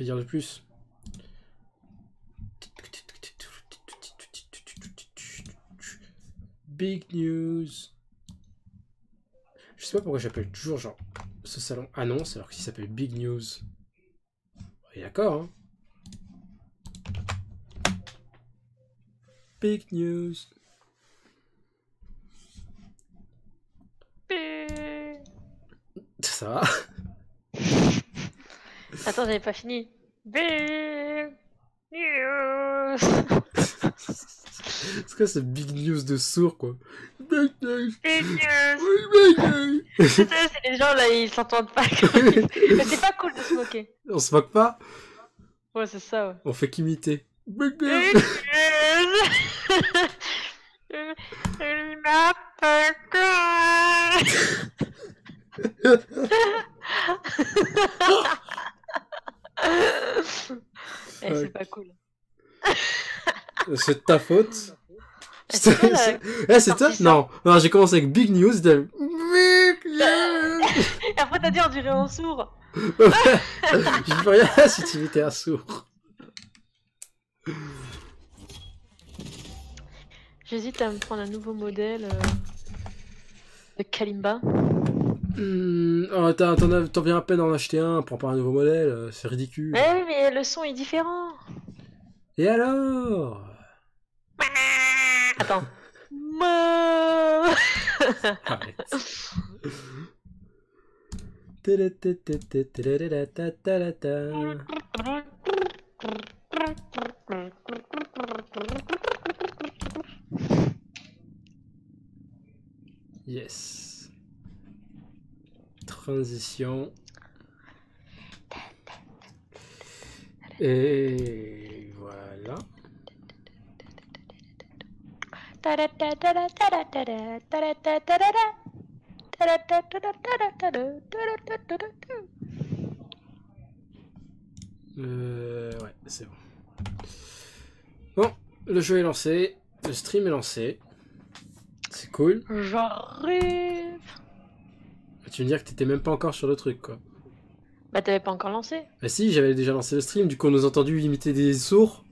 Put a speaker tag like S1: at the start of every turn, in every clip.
S1: Que dire de plus? Big news. Je sais pas pourquoi j'appelle toujours genre ce salon annonce alors qu'il s'appelle Big News. Et d'accord, hein. Big news. Ça va?
S2: Attends, j'avais pas fini. Big news.
S1: C'est quoi ce Big News de sourd quoi? Big news.
S2: Big news.
S1: Big news.
S2: C'est les gens là, ils s'entendent pas. Mais c'est pas cool de se moquer.
S1: On se moque pas?
S2: Ouais, c'est ça, ouais.
S1: On fait qu'imiter. Big
S2: Big
S1: news.
S2: news. Il m'appelle quoi? Eh, c'est pas cool.
S1: C'est de ta faute.
S2: C'est toi, là,
S1: C'est toi? Non, non j'ai commencé avec Big News. Big News.
S2: Et après, t'as dit on dirait un sourd.
S1: Je peux rien si tu étais un sourd.
S2: J'hésite à me prendre un nouveau modèle de Kalimba.
S1: Oh, t'en viens à peine d'en acheter un, prends pas un nouveau modèle, c'est ridicule.
S2: Mais oui, mais le son est différent.
S1: Et alors?
S2: Attends.
S1: Arrête. Yes. Transition. Et voilà. Ouais, c'est bon. Bon, le jeu est lancé, le stream est lancé. C'est cool.
S2: J'arrive.
S1: Tu veux me dire que t'étais même pas encore sur le truc, quoi.
S2: Bah, t'avais pas encore lancé?
S1: Bah si, j'avais déjà lancé le stream, du coup on nous a entendu imiter des sourds.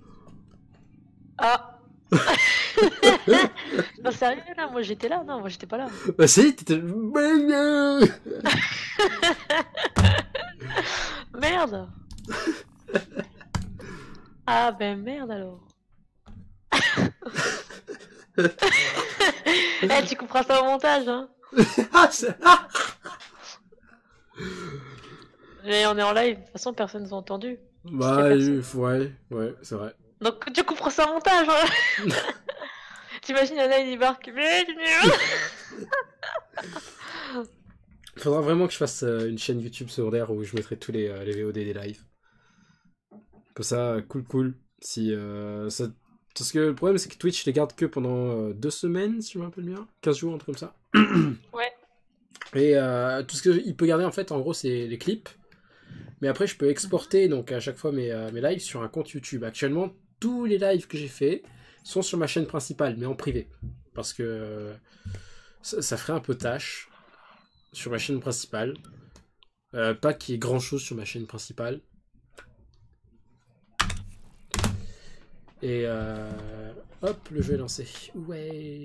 S2: Ah. Non, sérieux, là? Moi, j'étais là? Non, moi, j'étais pas là.
S1: Bah si, t'étais...
S2: Merde. Ah, ben merde, alors. Eh, tu couperas ça au montage, hein. Et on est en live, de toute façon, personne nous a entendu.
S1: Bah, ouais, c'est vrai.
S2: Donc, tu couperas ça au montage, hein. T'imagines, Anna, il débarque.
S1: Faudra vraiment que je fasse une chaîne YouTube secondaire où je mettrai tous les VOD des lives. Comme ça, cool. Si, Parce que le problème, c'est que Twitch les garde que pendant 2 semaines, si je me rappelle bien. 15 jours, un truc comme ça.
S2: Ouais.
S1: Et tout ce qu'il peut garder, en fait, en gros, c'est les clips. Mais après, je peux exporter donc à chaque fois mes lives sur un compte YouTube. Actuellement, tous les lives que j'ai fait sont sur ma chaîne principale, mais en privé. Parce que ça ferait un peu tâche sur ma chaîne principale. Pas qu'il y ait grand chose sur ma chaîne principale. Et hop, le jeu est lancé. Ouais.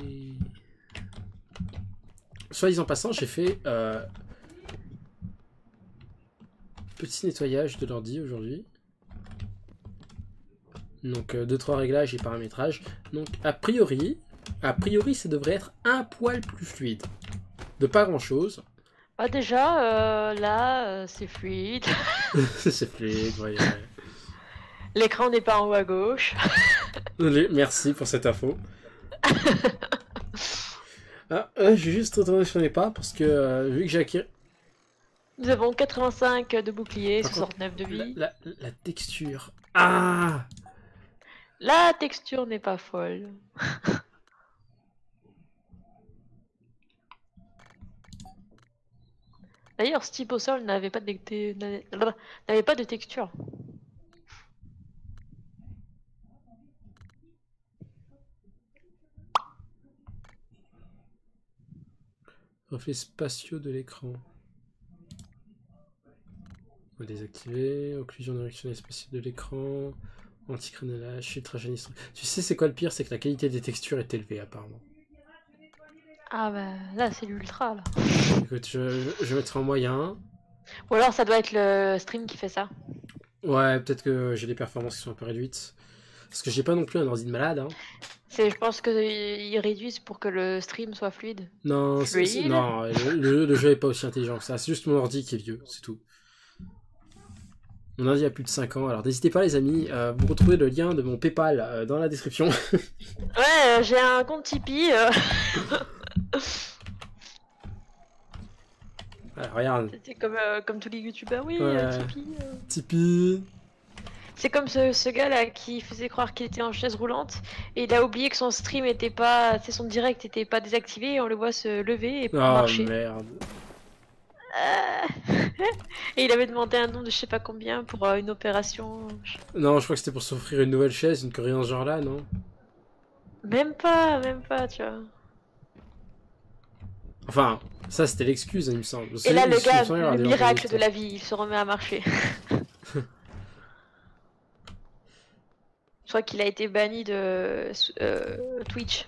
S1: Soit disant passant, j'ai fait petit nettoyage de l'ordi aujourd'hui. Donc 2-3 réglages et paramétrages. Donc a priori, ça devrait être un poil plus fluide. De pas grand chose.
S2: Ah, déjà, là, c'est fluide.
S1: C'est fluide, voyez.
S2: L'écran n'est pas en haut à gauche.
S1: Merci pour cette info. Je vais juste retourner sur mes pas parce que vu que j'ai acquis...
S2: Nous avons 85 de bouclier,
S1: Par
S2: 69 de vie.
S1: La texture. Ah!
S2: La texture n'est pas folle. D'ailleurs, Steep au sol n'avait pas de texture.
S1: Reflets spatiaux de l'écran. On va désactiver. Occlusion directionnelle spatiale de l'écran. Anti-crénelage, filtrage anisotropique. Tu sais, c'est quoi le pire? C'est que la qualité des textures est élevée, apparemment.
S2: Ah bah là c'est l'ultra là.
S1: Écoute, je mettrai en moyen.
S2: Ou alors ça doit être le stream qui fait ça.
S1: Ouais, peut-être que j'ai des performances qui sont un peu réduites. Parce que j'ai pas non plus un ordi de malade. Hein.
S2: Je pense qu'ils réduisent pour que le stream soit fluide.
S1: Non,
S2: Fluide.
S1: non, le jeu est pas aussi intelligent que ça. C'est juste mon ordi qui est vieux, c'est tout. Mon ordi a plus de 5 ans. Alors n'hésitez pas les amis, vous retrouvez le lien de mon Paypal dans la description.
S2: Ouais, j'ai un compte Tipeee.
S1: Alors, regarde.
S2: C'était comme tous les youtubeurs, oui,
S1: Ouais.
S2: Tipeee.
S1: Tipeee.
S2: C'est comme ce gars là qui faisait croire qu'il était en chaise roulante et il a oublié que son stream était pas, son direct était pas désactivé et on le voit se lever et
S1: Oh
S2: marcher.
S1: merde.
S2: Et il avait demandé un nom de je sais pas combien pour une opération.
S1: Non, je crois que c'était pour s'offrir une nouvelle chaise, une connerie dans ce genre-là, non?
S2: Même pas, tu vois.
S1: Enfin, ça c'était l'excuse, il me semble.
S2: Et là, le gars,
S1: le
S2: miracle de la vie, il se remet à marcher. Je crois qu'il a été banni de Twitch.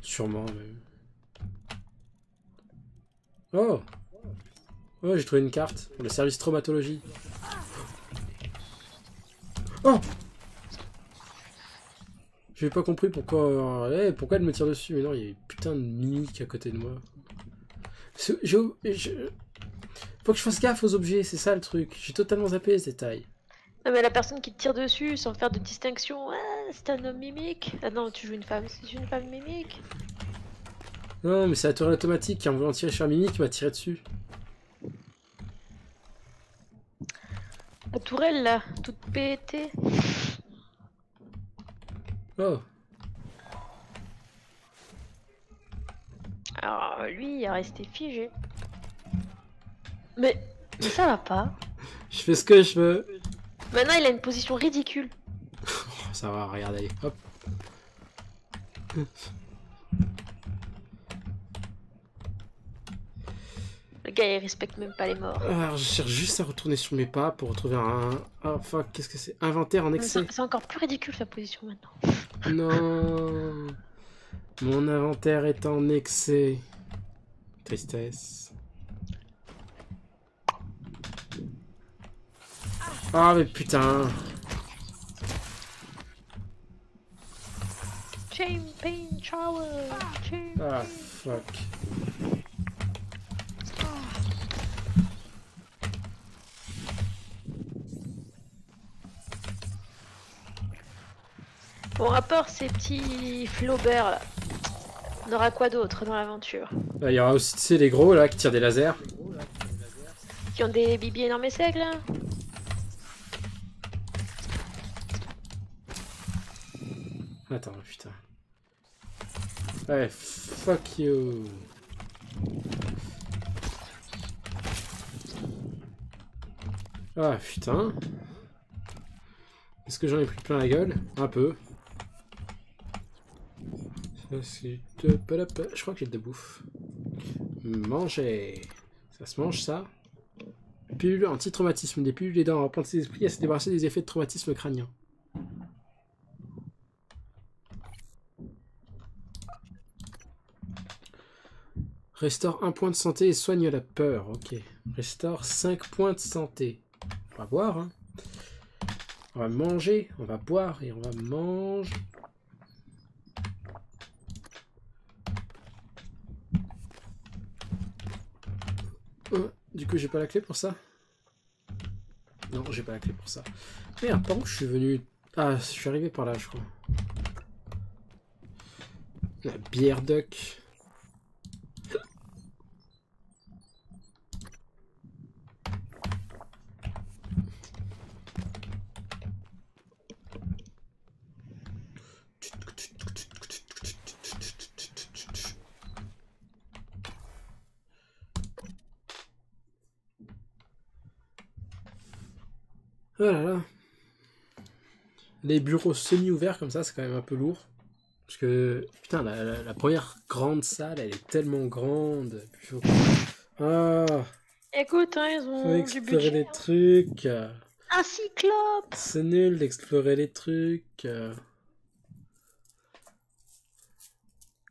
S1: Sûrement, même. Oh! Oh, j'ai trouvé une carte pour le service traumatologie. Oh! J'ai pas compris pourquoi elle me tire dessus. Mais non, il y a une putain de mimique à côté de moi. Faut que je fasse gaffe aux objets, c'est ça le truc. J'ai totalement zappé ce détail.
S2: Non mais la personne qui te tire dessus sans faire de distinction, c'est un homme mimique. Ah non, tu joues une femme, c'est une femme mimique.
S1: Non, mais c'est la tourelle automatique qui en voulant tirer sur la mimique qui m'a tiré dessus.
S2: La tourelle là, toute pétée.
S1: Oh.
S2: Alors lui, il est resté figé. Mais ça va pas.
S1: Je fais ce que je veux.
S2: Maintenant, il a une position ridicule.
S1: Oh, ça va, regarde, allez, hop.
S2: Le gars, il respecte même pas les morts.
S1: Alors, je cherche juste à retourner sur mes pas pour retrouver un... Oh, fuck, qu'est-ce que c'est? Inventaire en excès.
S2: C'est encore plus ridicule sa position maintenant.
S1: Non. Mon inventaire est en excès. Tristesse. Ah, mais putain.
S2: Champagne shower.
S1: Ah, fuck.
S2: Bon, à part ces petits Flaubert là, on aura quoi d'autre dans l'aventure?
S1: Il y aura aussi, tu sais, les gros là qui tirent des lasers.
S2: Qui ont des bibis énormes et secs là?
S1: Attends, putain. Ouais, fuck you. Ah, putain. Est-ce que j'en ai pris plein la gueule? Un peu. Ça, c'est... Je crois que j'ai de la bouffe. Manger. Ça se mange, ça. Pilule anti-traumatisme. Des pilules aidant à reprendre ses esprits et à se débarrasser des effets de traumatisme crânien. Restaure 1 point de santé et soigne la peur. Ok. Restaure 5 points de santé. On va boire, hein. On va manger, on va boire et on va manger. Du coup, j'ai pas la clé pour ça? Non, j'ai pas la clé pour ça. Merde, par où je suis venu? Ah, je suis arrivé par là, je crois. La bière duck. Oh là là. Les bureaux semi-ouverts comme ça, c'est quand même un peu lourd. Parce que, putain, la première grande salle, elle est tellement grande. Ah.
S2: Écoute, hein, ils
S1: Faut
S2: ont du
S1: explorer
S2: budget.
S1: des trucs.
S2: Un cyclope!
S1: C'est nul d'explorer les trucs.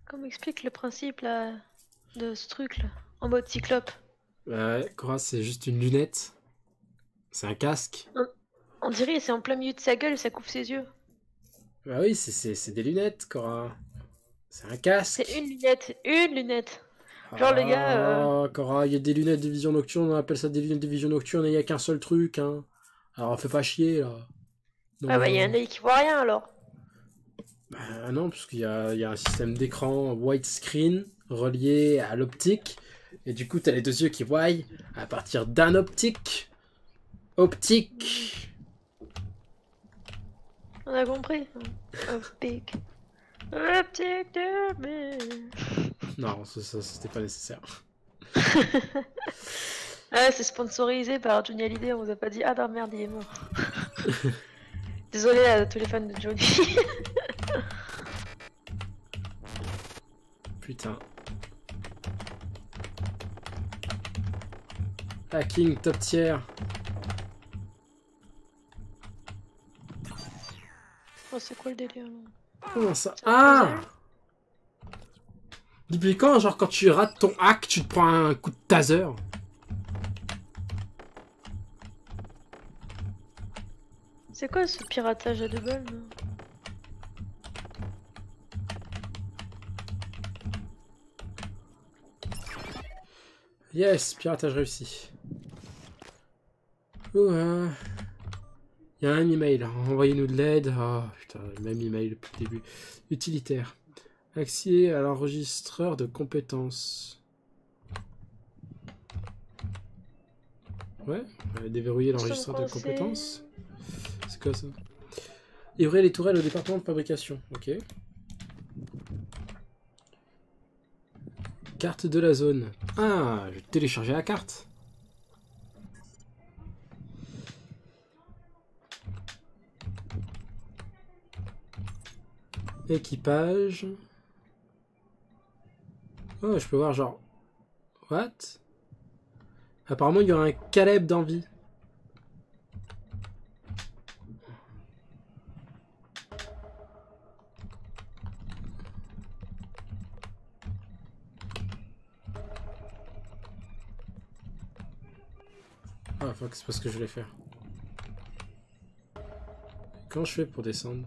S2: Comment explique le principe là, de ce truc là, en mode cyclope?
S1: Ouais, Cora, c'est juste une lunette. C'est un casque.
S2: On dirait c'est en plein milieu de sa gueule, ça couvre ses yeux.
S1: Bah oui, c'est des lunettes, Cora. C'est un
S2: C'est
S1: casque.
S2: une lunette, une lunette. Genre le gars,
S1: Ah, Cora, il y a des lunettes de vision nocturne, on appelle ça des lunettes de vision nocturne et il n'y a qu'un seul truc, hein. Alors, fais pas chier, là. Non,
S2: ah bah y a un
S1: non.
S2: œil qui voit rien alors.
S1: Bah non, parce qu'il y a un système d'écran widescreen relié à l'optique. Et du coup, t'as les deux yeux qui voient à partir d'un optique. Optique.
S2: On a compris. Optique. Optique de
S1: Non, c'était pas nécessaire.
S2: Ah, c'est sponsorisé par Johnny Hallyday, on vous a pas dit. Ah non, merde, il est mort. Désolé à tous les fans de Johnny.
S1: Putain. Hacking top tier.
S2: Oh, c'est quoi le délire là?
S1: Comment ça? Ah! Depuis quand, genre, quand tu rates ton hack, tu te prends un coup de taser?
S2: C'est quoi ce piratage à deux balles là?
S1: Yes, piratage réussi. Ouah. Il y a un email. Envoyez-nous de l'aide. Ah, putain, le même email depuis le début. Utilitaire. Accès à l'enregistreur de compétences. Ouais, on va déverrouiller l'enregistreur de compétences. C'est quoi ça? Livrer les tourelles au département de fabrication. Ok. Carte de la zone. Ah, je vais télécharger la carte. Équipage. Oh, je peux voir genre... What? Apparemment, il y aura un Caleb d'envie. Ah, fuck, c'est pas ce que je voulais faire. Comment je fais pour descendre?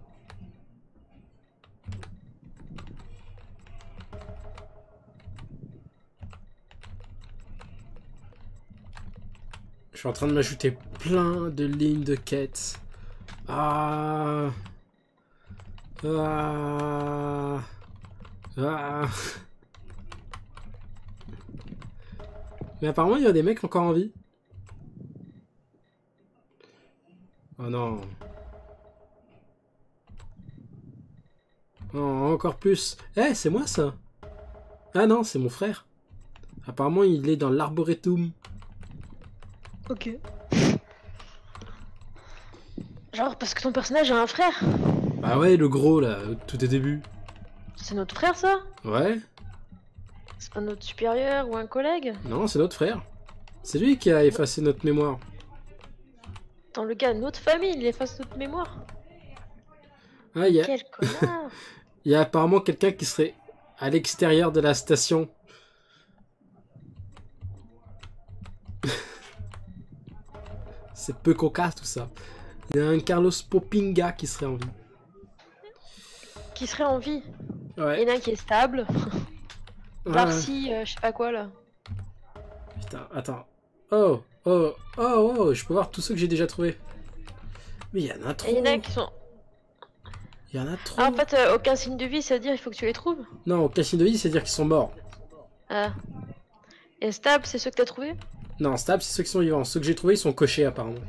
S1: Je suis en train de m'ajouter plein de lignes de quête. Ah. Ah. Ah. Mais apparemment, il y a des mecs encore en vie. Oh non. Oh, encore plus. Eh, c'est moi ça. Ah non, c'est mon frère. Apparemment, il est dans l'arboretum.
S2: Ok. Genre parce que ton personnage a un frère?
S1: Bah ouais, le gros là, tout est début.
S2: C'est notre frère ça?
S1: Ouais.
S2: C'est pas notre supérieur ou un collègue?
S1: Non, c'est notre frère. C'est lui qui a effacé notre mémoire.
S2: Dans le gars, notre famille, il efface notre mémoire.
S1: Ah, il
S2: Quel connard!
S1: y a apparemment quelqu'un qui serait à l'extérieur de la station. C'est peu cocasse tout ça. Il y a un Carlos Popinga qui serait en vie.
S2: Qui serait en vie. Il y
S1: Ouais.
S2: en a un qui est stable.
S1: Ouais.
S2: Darcy, je sais pas quoi là.
S1: Putain, attends. Oh, oh, oh, oh, je peux voir tous ceux que j'ai déjà trouvés. Mais il y en a trop.
S2: Et il y en a qui sont.
S1: Il y en a trop.
S2: Ah, en fait, aucun signe de vie, ça veut dire il faut que tu les trouves.
S1: Non, aucun signe de vie, c'est-à-dire qu'ils sont morts.
S2: Ah. Et stable, c'est ceux que t'as trouvé?
S1: Non, stable, c'est ceux qui sont vivants. Ceux que j'ai trouvés, ils sont cochés apparemment.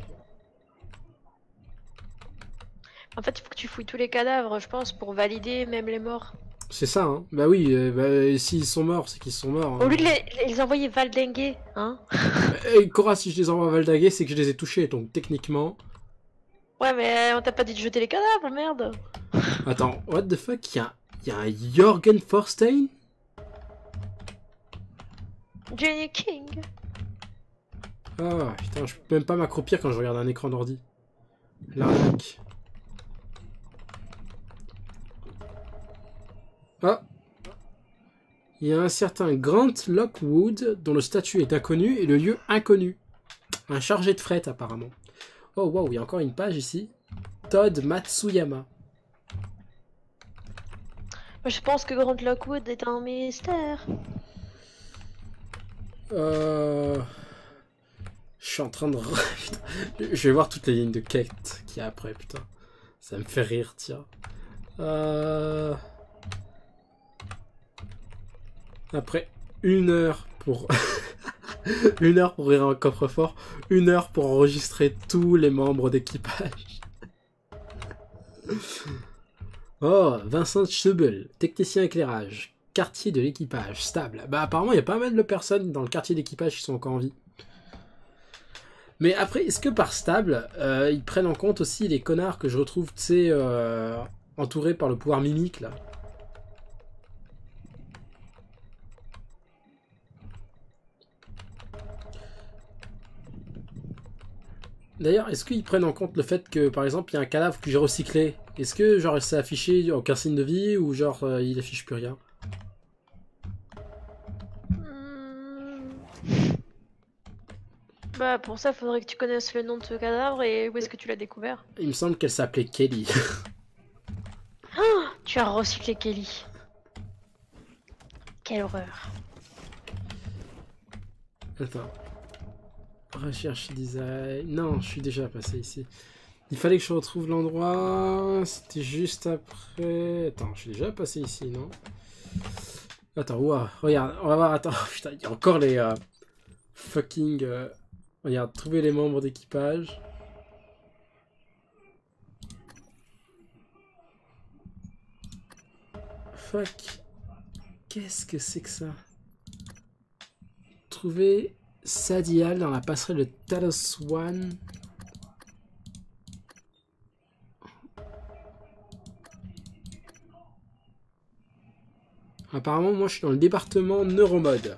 S2: En fait, il faut que tu fouilles tous les cadavres, je pense, pour valider même les morts.
S1: C'est ça, hein. Bah oui, bah, s'ils sont morts, c'est qu'ils sont morts.
S2: Au
S1: Hein.
S2: lieu de les envoyer valdinguer, hein?
S1: Et Cora, si je les envoie à Valdaguer, c'est que je les ai touchés. Donc techniquement.
S2: Ouais, mais on t'a pas dit de jeter les cadavres, merde!
S1: Attends, what the fuck? Il y a un Jorgen Forstein?
S2: Jenny King!
S1: Ah, putain, je peux même pas m'accroupir quand je regarde un écran d'ordi. L'arnaque. Ah, il y a un certain Grant Lockwood dont le statut est inconnu et le lieu inconnu. Un chargé de fret apparemment. Oh wow, il y a encore une page ici. Todd Matsuyama.
S2: Moi, je pense que Grant Lockwood est un mystère.
S1: Je suis en train de... Putain. Je vais voir toutes les lignes de quête qu'il y a après, putain. Ça me fait rire, tiens. Après 1 heure pour... 1 heure pour ouvrir un coffre-fort, 1 heure pour enregistrer tous les membres d'équipage. Oh, Vincent Schubel, technicien éclairage, quartier de l'équipage, stable. Bah apparemment il y a pas mal de personnes dans le quartier d'équipage qui sont encore en vie. Mais après, est-ce que par stable, ils prennent en compte aussi les connards que je retrouve, tu sais, entourés par le pouvoir mimique, là? D'ailleurs, est-ce qu'ils prennent en compte le fait que, par exemple, il y a un cadavre que j'ai recyclé? Est-ce que, genre, c'est affiché aucun signe de vie ou, genre, il affiche plus rien?
S2: Bah, pour ça, faudrait que tu connaisses le nom de ce cadavre et où est-ce que tu l'as découvert.
S1: Il me semble qu'elle s'appelait Kelly.
S2: Tu as recyclé Kelly. Quelle horreur.
S1: Attends. Recherche design. Non, je suis déjà passé ici. Il fallait que je retrouve l'endroit. C'était juste après. Attends, je suis déjà passé ici, non? Attends, ouah, regarde, on va voir. Attends, putain, il y a encore les fucking. Regarde, trouver les membres d'équipage. Fuck. Qu'est-ce que c'est que ça? Trouver Sadial dans la passerelle de Talos One. Apparemment, moi je suis dans le département neuromode.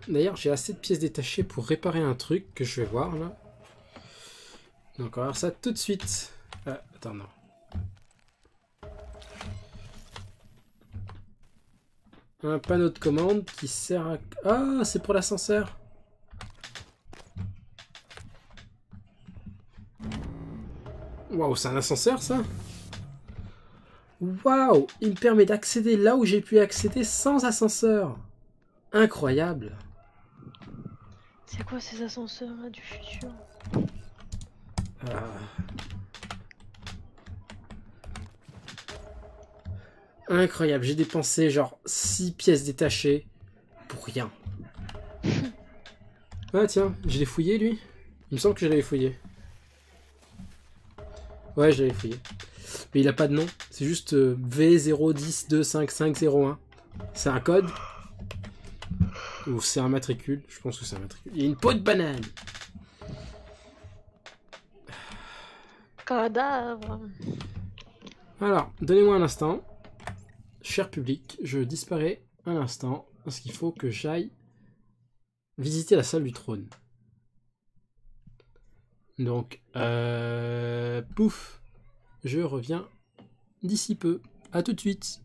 S1: D'ailleurs, j'ai assez de pièces détachées pour réparer un truc que je vais voir là. Donc, on va voir ça tout de suite. Attends, non. Un panneau de commande qui sert à... Ah, c'est pour l'ascenseur. Waouh, c'est un ascenseur ça? Waouh, il me permet d'accéder là où j'ai pu accéder sans ascenseur. Incroyable.
S2: C'est quoi ces ascenseurs là du futur?
S1: Incroyable, j'ai dépensé genre 6 pièces détachées pour rien. Ah tiens, je l'ai fouillé lui. Il me semble que je l'avais fouillé. Ouais, je l'avais fouillé. Mais il a pas de nom, c'est juste V01025501. C'est un code? Ou c'est un matricule? Je pense que c'est un matricule. Il y a une peau de banane.
S2: Cadavre.
S1: Alors, donnez-moi un instant. Cher public, je disparais un instant parce qu'il faut que j'aille visiter la salle du trône. Donc, pouf, je reviens d'ici peu. À tout de suite.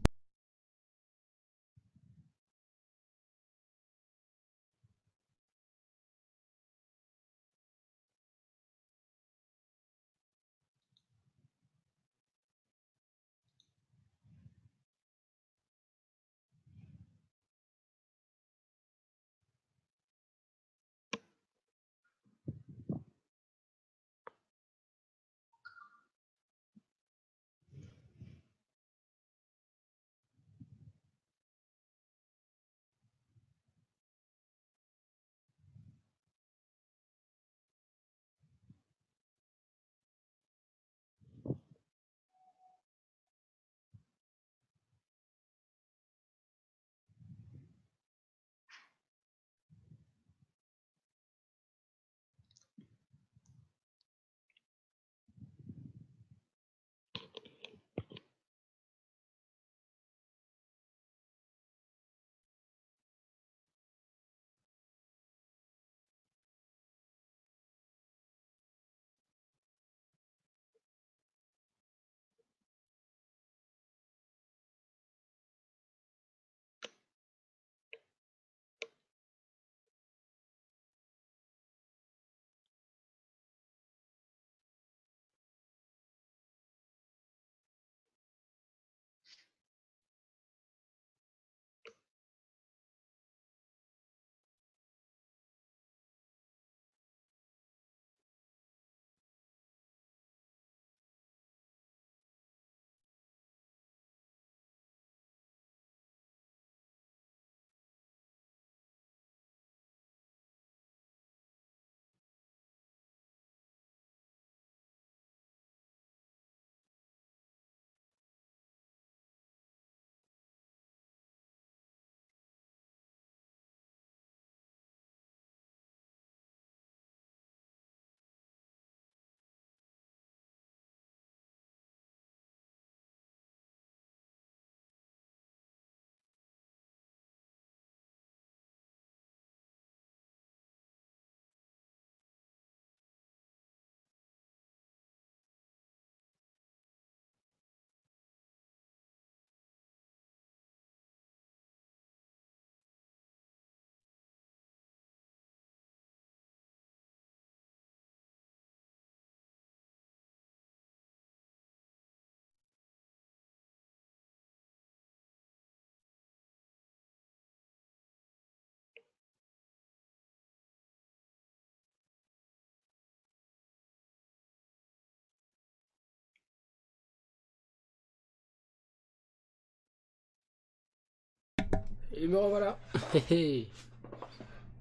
S1: Et me revoilà. Hé hé.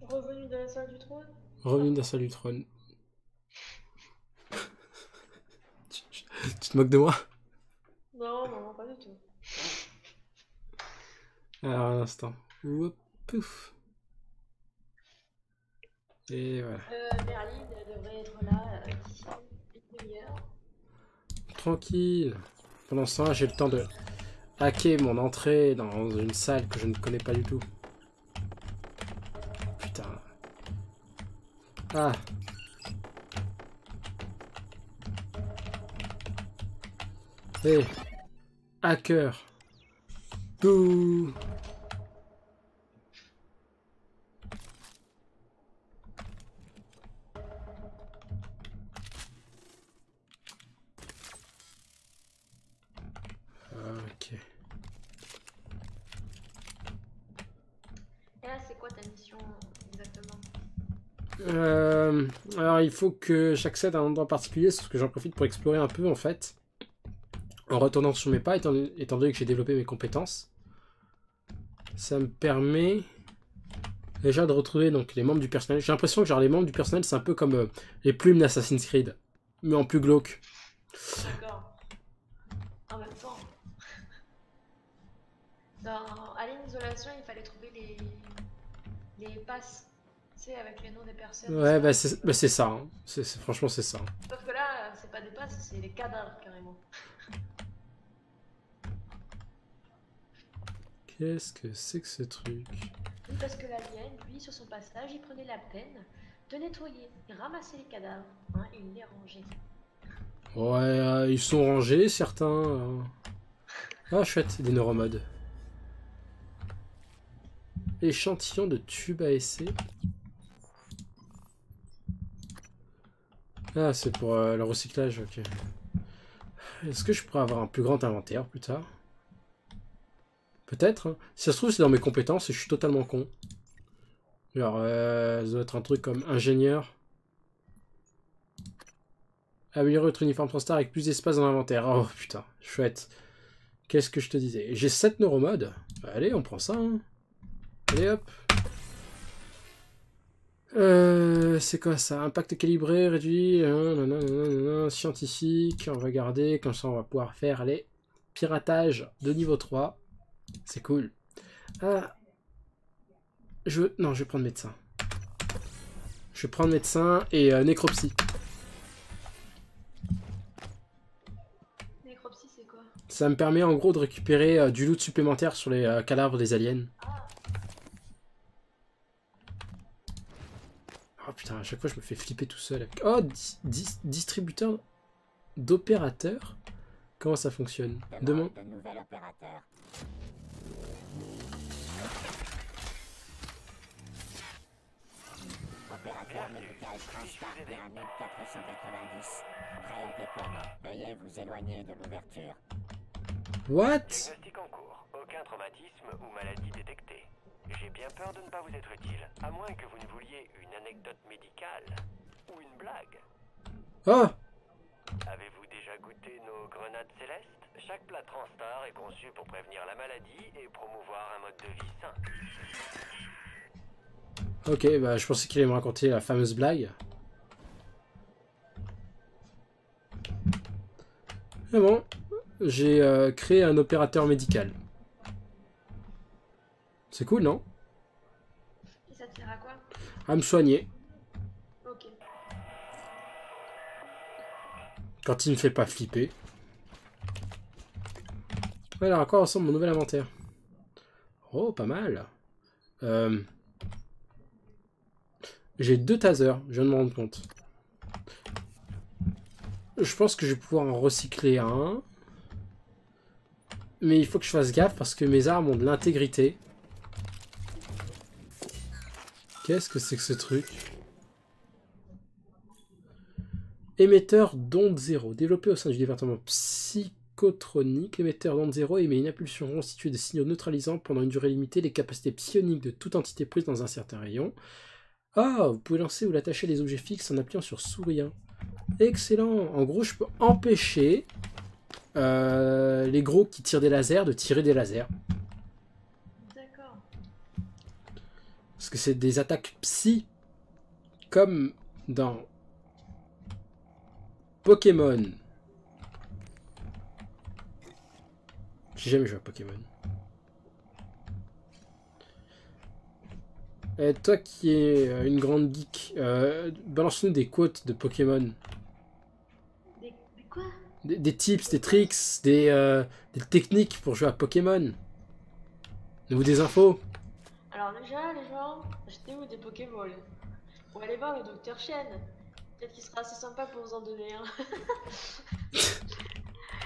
S2: Revenu de la salle du trône.
S1: Revenu d'un salut trône. Tu te moques de moi?
S2: Non, non, pas du tout.
S1: Alors, un instant. Oup, pouf. Et voilà.
S2: Merlin devrait être là d'ici une demi-heure.
S1: Tranquille. Pendant ce temps, j'ai le temps de hacker mon entrée dans une salle que je ne connais pas du tout. Putain. Ah. Hé. Hacker. Bouh. Ok.
S2: Et là, c'est quoi ta mission exactement?
S1: Alors il faut que j'accède à un endroit particulier, sauf que j'en profite pour explorer un peu en fait. En retournant sur mes pas, étant donné que j'ai développé mes compétences. Ça me permet déjà de retrouver donc, les membres du personnel. J'ai l'impression que genre, les membres du personnel, c'est un peu comme les plumes d'Assassin's Creed, mais en plus glauque.
S2: D'accord. En même temps, dans Alien Isolation, il fallait trouver les passes, tu sais, avec les noms des personnes.
S1: Ouais, bah c'est ça. Hein. Franchement, c'est ça.
S2: Sauf que là, c'est pas des passes, c'est des cadavres carrément.
S1: Qu'est-ce que c'est que ce truc?
S2: Oui, parce que l'alien, lui, sur son passage, il prenait la peine de nettoyer et ramasser les cadavres. Hein, et il les rangeait.
S1: Ouais, ils sont rangés, certains. Ah, chouette, des neuromodes. Échantillon de tube à essai. Ah, c'est pour le recyclage, ok. Est-ce que je pourrais avoir un plus grand inventaire plus tard? Peut-être. Hein. Si ça se trouve, c'est dans mes compétences et je suis totalement con. Genre, ça doit être un truc comme ingénieur. Améliorer votre uniforme Transtar avec plus d'espace dans l'inventaire. Oh putain, chouette. Qu'est-ce que je te disais? J'ai 7 neuromodes. Bah, allez, on prend ça. Hein. Allez hop. C'est quoi ça? Impact calibré, réduit. Scientifique. On va garder. Comme ça, on va pouvoir faire les piratages de niveau 3. C'est cool. Ah. Non, je vais prendre médecin. Je vais prendre médecin et nécropsie.
S2: Nécropsie, c'est quoi?
S1: Ça me permet en gros de récupérer du loot supplémentaire sur les cadavres des aliens.
S2: Ah.
S1: Oh putain, à chaque fois je me fais flipper tout seul. Oh, distributeur d'opérateurs. Comment ça fonctionne? Demande.
S3: De nouvel opérateur. Opérateur médical Transtar pyramide 490. Prêt au déploiement. Veuillez vous éloigner de l'ouverture.
S1: What?
S4: Diagnostic en cours. Aucun traumatisme ou maladie détectée. J'ai bien peur de ne pas vous être utile, à moins que vous ne vouliez une anecdote médicale ou une blague.
S1: Oh!
S4: Avez-vous déjà goûté nos grenades célestes? Chaque plat Transtar est conçu pour prévenir la maladie et promouvoir un mode de vie sain.
S1: Ok, bah je pensais qu'il allait me raconter la fameuse blague. Mais bon, j'ai créé un opérateur médical. C'est cool, non?
S2: Et ça te sert à quoi?
S1: À me soigner.
S2: Ok.
S1: Quand il me fait pas flipper. Alors, à quoi ressemble mon nouvel inventaire? Oh, pas mal. J'ai 2 tasers, je viens de me rendre compte. Je pense que je vais pouvoir en recycler un. Mais il faut que je fasse gaffe parce que mes armes ont de l'intégrité. Qu'est-ce que c'est que ce truc? Émetteur d'onde zéro. Développé au sein du département psychotronique, l'émetteur d'onde zéro émet une impulsion constituée de signaux neutralisant pendant une durée limitée les capacités psioniques de toute entité prise dans un certain rayon. Ah, vous pouvez lancer ou l'attacher les objets fixes en appuyant sur souris 1. Excellent. En gros, je peux empêcher les gros qui tirent des lasers de tirer des lasers.
S2: D'accord.
S1: Parce que c'est des attaques psy comme dans Pokémon. J'ai jamais joué à Pokémon. Et toi qui es une grande geek, balance-nous des quotes de Pokémon.
S2: Des quoi?
S1: Des tips, des tricks, des techniques pour jouer à Pokémon. Ou des infos.
S2: Alors déjà, les gens, achetez-vous des Pokéballs. Ou allez voir le docteur Chien. Peut-être qu'il sera assez sympa pour vous en donner un.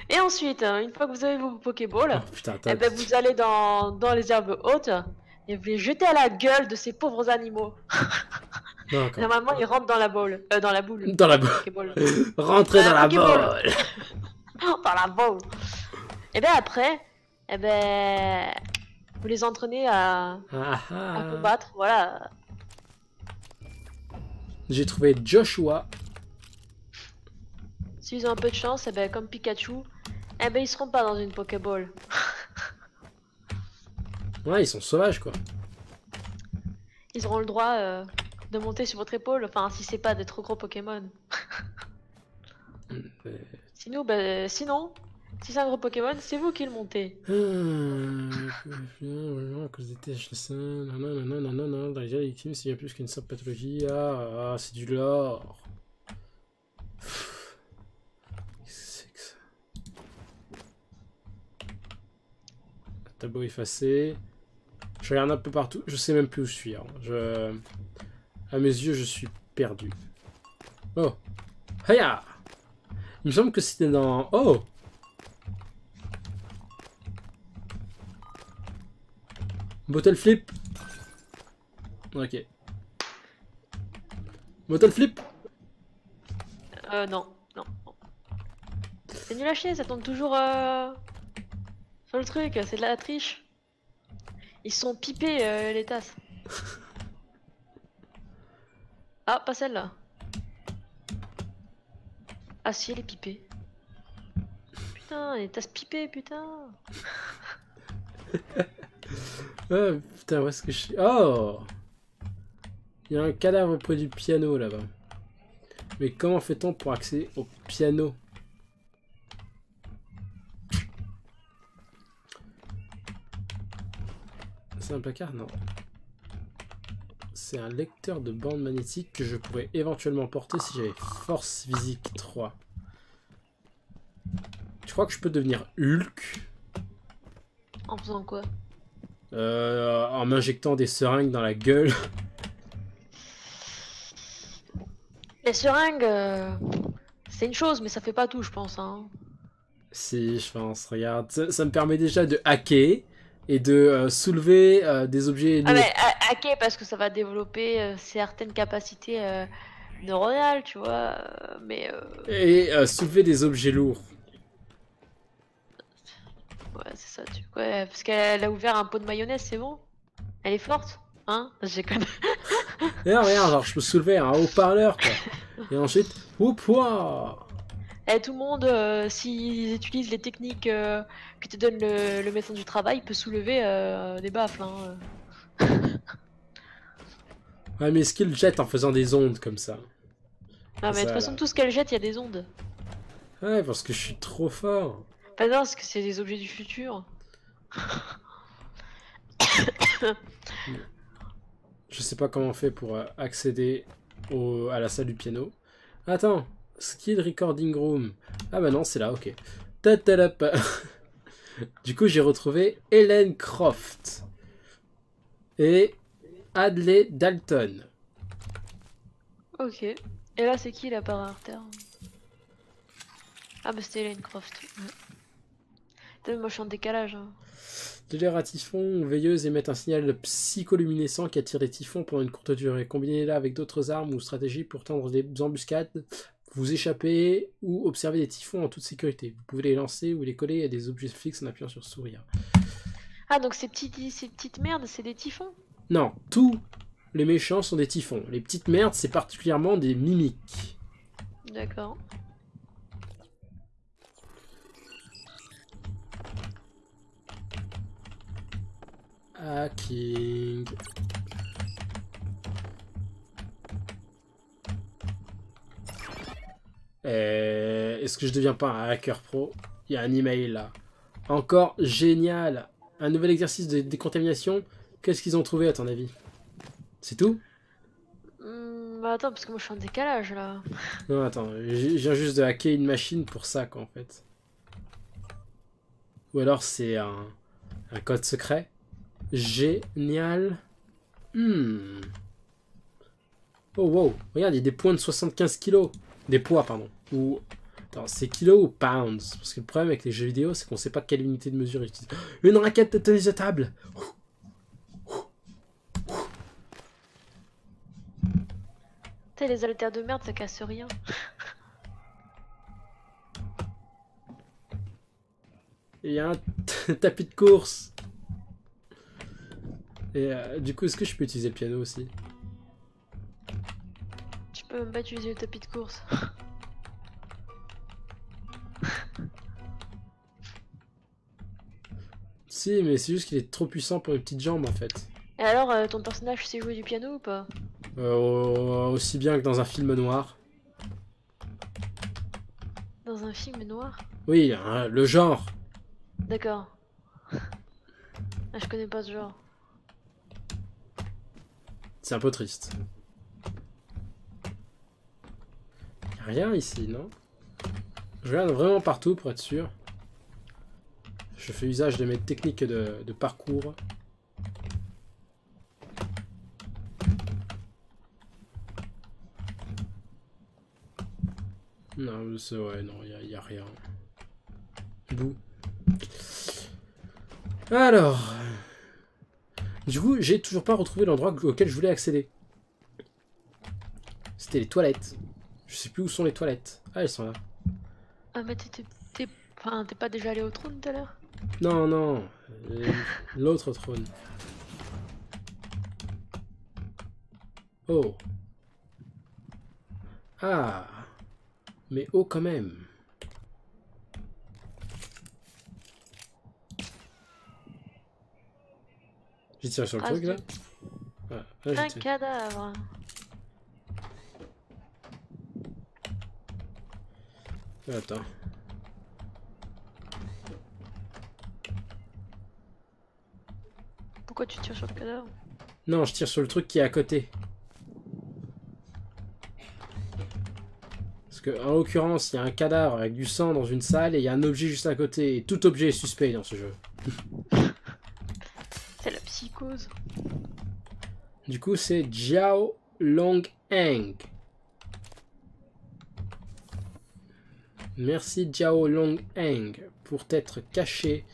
S2: Et ensuite, une fois que vous avez vos Pokéballs,
S1: Oh putain,
S2: eh ben, vous allez dans les herbes hautes et vous les jetez à la gueule de ces pauvres animaux.
S1: D'accord.
S2: Normalement, ils rentrent dans la boule. Dans la boule.
S1: Dans la boule.
S2: Pokéball.
S1: Rentrez dans la
S2: Pokéball.
S1: boule.
S2: Dans la boule. Et bien après, eh ben, vous les entraînez à combattre. Voilà.
S1: J'ai trouvé Joshua.
S2: S'ils ont un peu de chance, eh ben, comme Pikachu, eh ben, ils seront pas dans une Pokéball.
S1: Ouais, ils sont sauvages quoi.
S2: Ils auront le droit de monter sur votre épaule. Enfin, si c'est pas des trop gros Pokémon. Sinon, si c'est un gros Pokémon, c'est vous qui le montez.
S1: À cause des THC, non, dans les gens victimes, c'est bien plus qu'une simple pathologie. Ah, c'est du lore. Qu'est-ce que c'est que ça? Tableau effacé. Je regarde un peu partout, je sais même plus où je suis. Hein. À mes yeux, je suis perdu. Oh! Hiya! Il me semble que c'était dans... Oh! Bottle flip. Ok. Bottle flip.
S2: Non. C'est nul à chier, ça tombe toujours sur le truc, c'est de la triche. Ils sont pipés les tasses. Ah, pas celle-là. Ah si, elle est pipée. Putain, les tasses pipées, putain.
S1: Oh putain, où est-ce que je suis? Oh! Il y a un cadavre près du piano là-bas. Mais comment fait-on pour accéder au piano? C'est un placard? Non. C'est un lecteur de bande magnétique que je pourrais éventuellement porter si j'avais force physique 3. Je crois que je peux devenir Hulk.
S2: En faisant quoi?
S1: En m'injectant des seringues dans la gueule.
S2: Les seringues, c'est une chose, mais ça fait pas tout, je pense. Hein.
S1: Si, je pense, regarde. Ça me permet déjà de hacker et de soulever des objets
S2: Ah
S1: lourds.
S2: mais hacker parce que ça va développer certaines capacités neuronales, tu vois.
S1: Et soulever des objets lourds.
S2: Ouais, c'est ça, ouais, parce qu'elle a ouvert un pot de mayonnaise, c'est bon? Elle est forte? Hein? J'ai connu.
S1: Et là, regarde, genre, je peux soulever un haut-parleur, quoi. Et ensuite, ouah!
S2: Et tout le monde, s'ils utilisent les techniques que te donne le médecin du travail, peut soulever des baffles. Hein.
S1: Ouais, mais est-ce qu'il jette en faisant des ondes comme ça?
S2: Non, mais de toute façon, tout ce qu'elle jette, il y a des ondes.
S1: Ouais, parce que je suis trop fort.
S2: Pas non, parce que c'est des objets du futur.
S1: Je sais pas comment on fait pour accéder à la salle du piano. Attends, Skill Recording Room. Ah bah non, c'est là, ok. Tatalap. Du coup, j'ai retrouvé Helen Croft et Adley Dalton.
S2: Ok. Et là, c'est qui la part terre? Ah bah c'était Ellen Croft. Ouais. Moi je suis en décalage. Hein.
S1: Les typhons veilleuses émettent un signal psycholuminescent qui attire les typhons pendant une courte durée. Combinez-la avec d'autres armes ou stratégies pour tendre des embuscades, vous échapper ou observer des typhons en toute sécurité. Vous pouvez les lancer ou les coller à des objets fixes en appuyant sur sourire.
S2: Ah donc ces petites merdes, c'est des typhons?
S1: Non, tous les méchants sont des typhons. Les petites merdes, c'est particulièrement des mimiques.
S2: D'accord.
S1: Hacking. Est-ce que je deviens pas un hacker pro? Il y a un email là. Encore génial. Un nouvel exercice de décontamination. Qu'est-ce qu'ils ont trouvé à ton avis? C'est tout?
S2: Bah attends, parce que moi je suis en décalage là.
S1: Non, attends, je viens juste de hacker une machine pour ça, quoi, en fait. Ou alors c'est un code secret. Génial. Oh, wow. Regarde, il y a des points de 75 kilos. Des poids, pardon. Ou... Attends, c'est kilos ou pounds? Parce que le problème avec les jeux vidéo, c'est qu'on sait pas quelle unité de mesure ils utilisent. Une raquette de tennis de table.
S2: Tu sais, les haltères de merde, ça casse rien.
S1: Et il y a un tapis de course. Et du coup, est-ce que je peux utiliser le piano aussi?
S2: Tu peux même pas utiliser le tapis de course.
S1: Si, mais c'est juste qu'il est trop puissant pour les petites jambes, en fait.
S2: Et alors, ton personnage sait jouer du piano ou pas?
S1: Aussi bien que dans un film noir.
S2: Dans un film noir?
S1: Oui, hein, le genre.
S2: D'accord. Ah, je connais pas ce genre.
S1: C'est un peu triste. Y a rien ici, non? Je regarde vraiment partout pour être sûr. Je fais usage de mes techniques de parcours. Non, c'est ouais, non, y a rien. Bouh. Alors... Du coup, j'ai toujours pas retrouvé l'endroit auquel je voulais accéder. C'était les toilettes. Je sais plus où sont les toilettes. Ah, elles sont là.
S2: Ah, mais enfin, t'es pas déjà allé au trône tout à l'heure?
S1: Non, non. L'autre trône. Oh. Ah. Mais oh quand même. J'ai tiré sur le truc là. Ah, là, j'ai
S2: Un
S1: tiré.
S2: cadavre.
S1: Attends.
S2: Pourquoi tu tires sur le cadavre?
S1: Non, je tire sur le truc qui est à côté. Parce que, en l'occurrence, il y a un cadavre avec du sang dans une salle et il y a un objet juste à côté. Et tout objet est suspect dans ce jeu.
S2: C'est la psychose.
S1: Du coup, c'est Jiao Longheng. Merci Jiao Longheng pour t'être caché.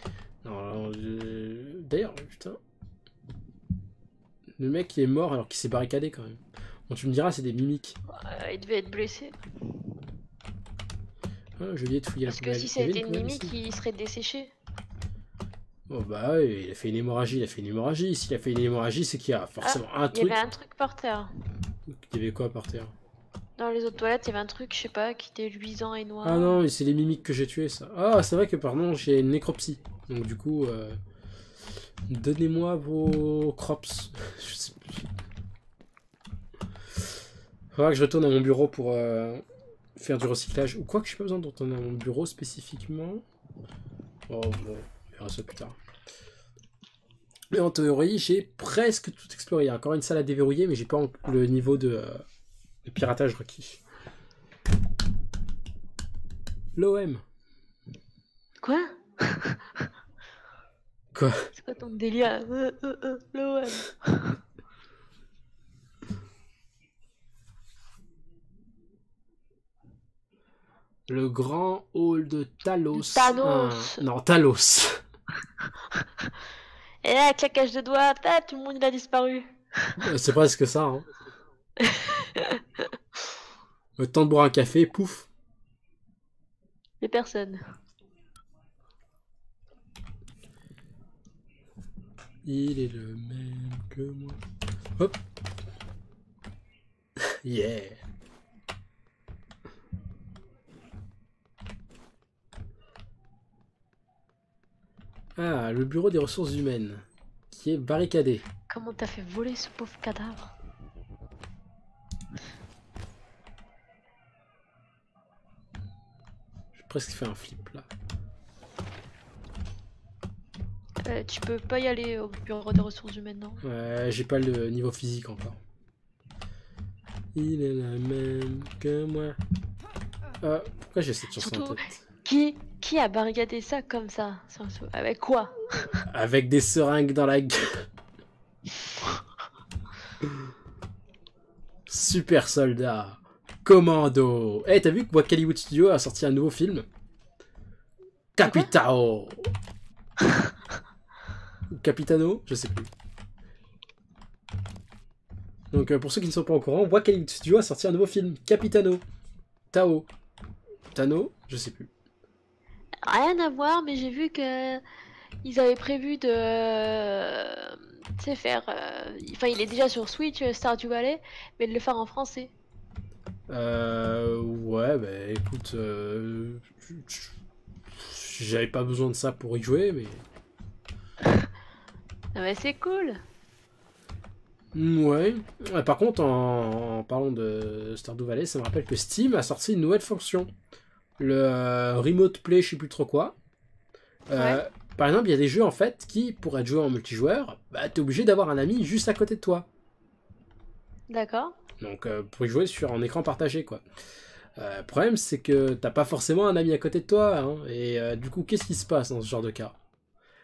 S1: Non, d'ailleurs, putain. Le mec il est mort alors qu'il s'est barricadé quand même. Bon, tu me diras, c'est des mimiques.
S2: Il devait être blessé.
S1: Ah, j'ai oublié de fouiller
S2: Parce
S1: la
S2: que
S1: poubelle.
S2: si
S1: Il y
S2: ça
S1: avait
S2: était
S1: une
S2: une
S1: poubelle
S2: mimique,
S1: ici.
S2: il serait desséché.
S1: Oh bah ouais, il a fait une hémorragie, il a fait une hémorragie. S'il a fait une hémorragie, c'est qu'il y a forcément un
S2: Il y
S1: truc.
S2: avait un truc par terre.
S1: Il y avait quoi par terre?
S2: Dans les autres toilettes, il y avait un truc, je sais pas, qui était luisant et noir.
S1: Ah non, c'est les mimiques que j'ai tués, ça. Ah, c'est vrai que pardon, j'ai une nécropsie. Donc du coup, donnez-moi vos crops. Je sais plus. Faudra que je retourne à mon bureau pour faire du recyclage. Ou quoi que je n'ai pas besoin de retourner à mon bureau spécifiquement. Oh bon, on verra ça plus tard. Mais en théorie, j'ai presque tout exploré. Il y a encore une salle à déverrouiller, mais j'ai pas le niveau de piratage requis. L'OM.
S2: Quoi?
S1: Quoi?
S2: C'est quoi ton délire? L'OM.
S1: Le grand hall de Talos.
S2: Thanos.
S1: Non, Talos.
S2: Et là, claquage de doigts, tout le monde il a disparu.
S1: C'est presque ça. Hein. Le temps de boire un café, pouf.
S2: Les personnes.
S1: Il est le même que moi. Hop. Yeah. Ah, le bureau des ressources humaines, qui est barricadé.
S2: Comment t'as fait voler ce pauvre cadavre?
S1: presque fait un flip là.
S2: Tu peux pas y aller au bureau des ressources humaines, non?
S1: J'ai pas le niveau physique encore. Il est la même que moi. Pourquoi j'ai cette chanson en
S2: Surtout,
S1: tête?
S2: qui a barricadé ça comme ça? Avec quoi?
S1: Avec des seringues dans la gueule. Super soldat. Commando. Eh, t'as vu que Wakaliwood Studio a sorti un nouveau film? Capitao. Capitano? Je sais plus. Donc pour ceux qui ne sont pas au courant, Wakaliwood Studio a sorti un nouveau film. Capitano. Tao. Tano? Je sais plus.
S2: Rien à voir, mais j'ai vu que ils avaient prévu de, tu sais, faire. Enfin, il est déjà sur Switch, Stardew Valley, mais de le faire en français.
S1: Ouais, bah écoute, j'avais pas besoin de ça pour y jouer, mais...
S2: Ah bah c'est cool.
S1: Ouais. Par contre, en parlant de Stardew Valley, ça me rappelle que Steam a sorti une nouvelle fonction. Le Remote Play, je sais plus trop quoi.
S2: Ouais.
S1: Par exemple, il y a des jeux en fait qui, pour être joué en multijoueur, bah, t'es obligé d'avoir un ami juste à côté de toi.
S2: D'accord.
S1: Donc pour y jouer sur un écran partagé quoi. Le problème c'est que t'as pas forcément un ami à côté de toi, hein, et du coup qu'est-ce qui se passe dans ce genre de cas?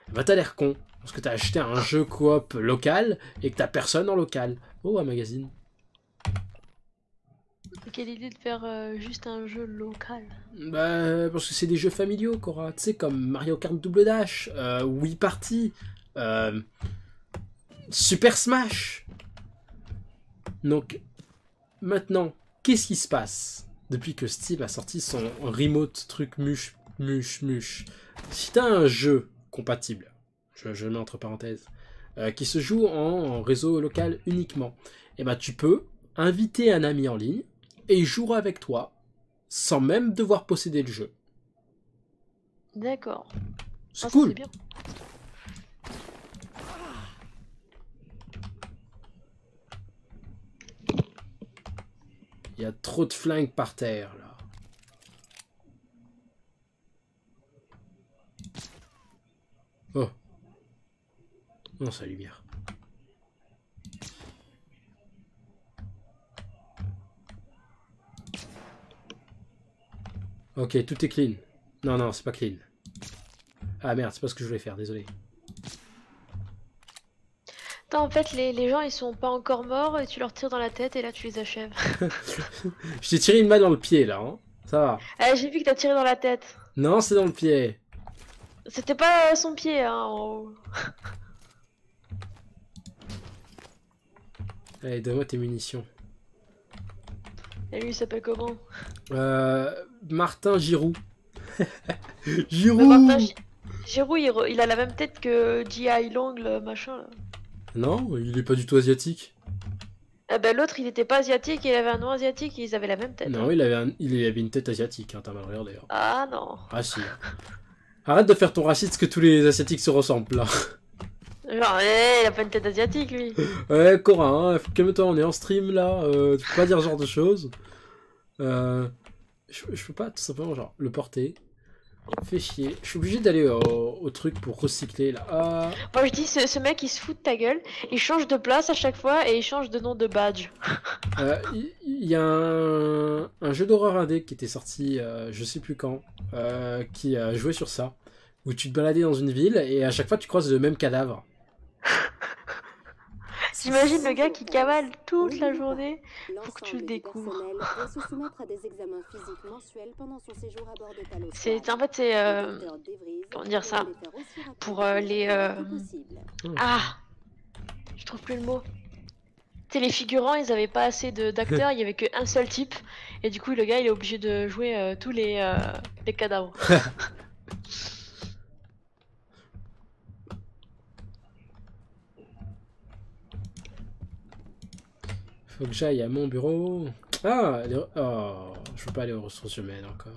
S1: Bah t'as l'air con, parce que t'as acheté un jeu coop local et que t'as personne en local. Oh un magazine.
S2: Quelle idée de faire juste un jeu local.
S1: Bah parce que c'est des jeux familiaux Cora, tu sais comme Mario Kart Double Dash, Wii Party, Super Smash. Donc maintenant, qu'est-ce qui se passe depuis que Steam a sorti son remote truc muche. Si t'as un jeu compatible, je le mets entre parenthèses, qui se joue en réseau local uniquement, et ben tu peux inviter un ami en ligne et il jouera avec toi sans même devoir posséder le jeu.
S2: D'accord.
S1: C'est
S2: Ah, ça,
S1: cool.
S2: c'est bien.
S1: Il y a trop de flingues par terre là. Oh. Non, sa lumière. Ok, tout est clean. Non, non, c'est pas clean. Ah merde, c'est pas ce que je voulais faire, désolé.
S2: Attends, en fait, les gens ils sont pas encore morts et tu leur tires dans la tête et là tu les achèves.
S1: Je t'ai tiré une balle dans le pied là, hein. Ça va.
S2: J'ai vu que t'as tiré dans la tête.
S1: Non, c'est dans le pied.
S2: C'était pas son pied, hein, en haut.
S1: Allez, donne-moi tes munitions.
S2: Et lui il s'appelle comment?
S1: Martin Giroud.
S2: Mais
S1: Giroud.
S2: Martin Giroud, il a la même tête que G.I. Long, le machin là.
S1: Non, il est pas du tout asiatique.
S2: Ah bah l'autre il était pas asiatique, il avait un nom asiatique et ils avaient la même tête.
S1: Non,
S2: Hein.
S1: il avait une tête asiatique, hein, t'as mal regardé. Hein.
S2: Ah non.
S1: Ah si. Arrête de faire ton raciste que tous les asiatiques se ressemblent là.
S2: Genre, il a pas une tête asiatique lui.
S1: Ouais, Cora, hein, calme-toi, on est en stream là, tu peux pas dire ce genre de choses. Je peux pas tout simplement genre le porter. Fais chier. Je suis obligé d'aller au truc pour recycler là.
S2: Moi je dis, ce mec il se fout de ta gueule, il change de place à chaque fois et il change de nom de badge.
S1: Il y a un jeu d'horreur indé qui était sorti, je sais plus quand, qui a joué sur ça, où tu te baladais dans une ville et à chaque fois tu croises le même cadavre.
S2: J'imagine le gars qui cavale toute la journée pour que tu le découvres. C'est en fait c'est comment dire ça pour les ah je trouve plus le mot. Tu sais, les figurants ils avaient pas assez d'acteurs, il y avait qu'un seul type et du coup le gars il est obligé de jouer tous les cadavres.
S1: Faut que j'aille à mon bureau. Ah, oh, je veux pas aller aux ressources humaines encore.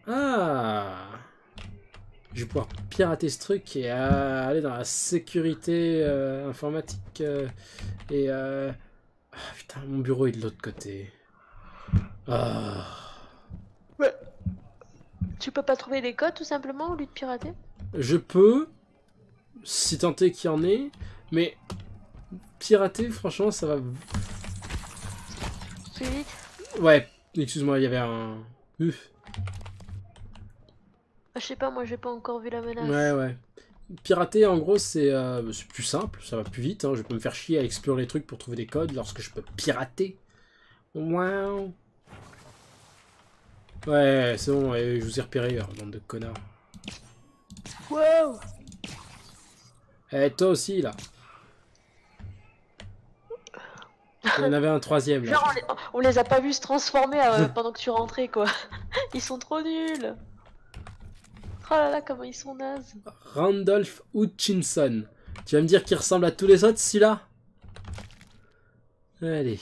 S1: Ah. Je vais pouvoir pirater ce truc et aller dans la sécurité informatique et Ah, putain, mon bureau est de l'autre côté. Ah.
S2: Ouais. Tu peux pas trouver les codes tout simplement au lieu de pirater?
S1: Je peux, si tant est qu'il y en ait, mais pirater, franchement, ça va...
S2: Plus vite.
S1: Ouais, excuse-moi, il y avait un... Uf.
S2: Je sais pas, moi j'ai pas encore vu la menace.
S1: Ouais, ouais. Pirater, en gros, c'est plus simple, ça va plus vite. Hein. Je peux me faire chier à explorer les trucs pour trouver des codes lorsque je peux pirater. Waouh. Ouais, c'est bon, ouais, je vous ai repéré, bande de connards.
S2: Wow.
S1: Eh, toi aussi, là. Il y en avait un troisième, là.
S2: Genre on les a pas vus se transformer pendant que tu rentrais quoi. Ils sont trop nuls. Oh là là, comment ils sont nazes.
S1: Randolph Hutchinson. Tu vas me dire qu'il ressemble à tous les autres, celui-là? Allez.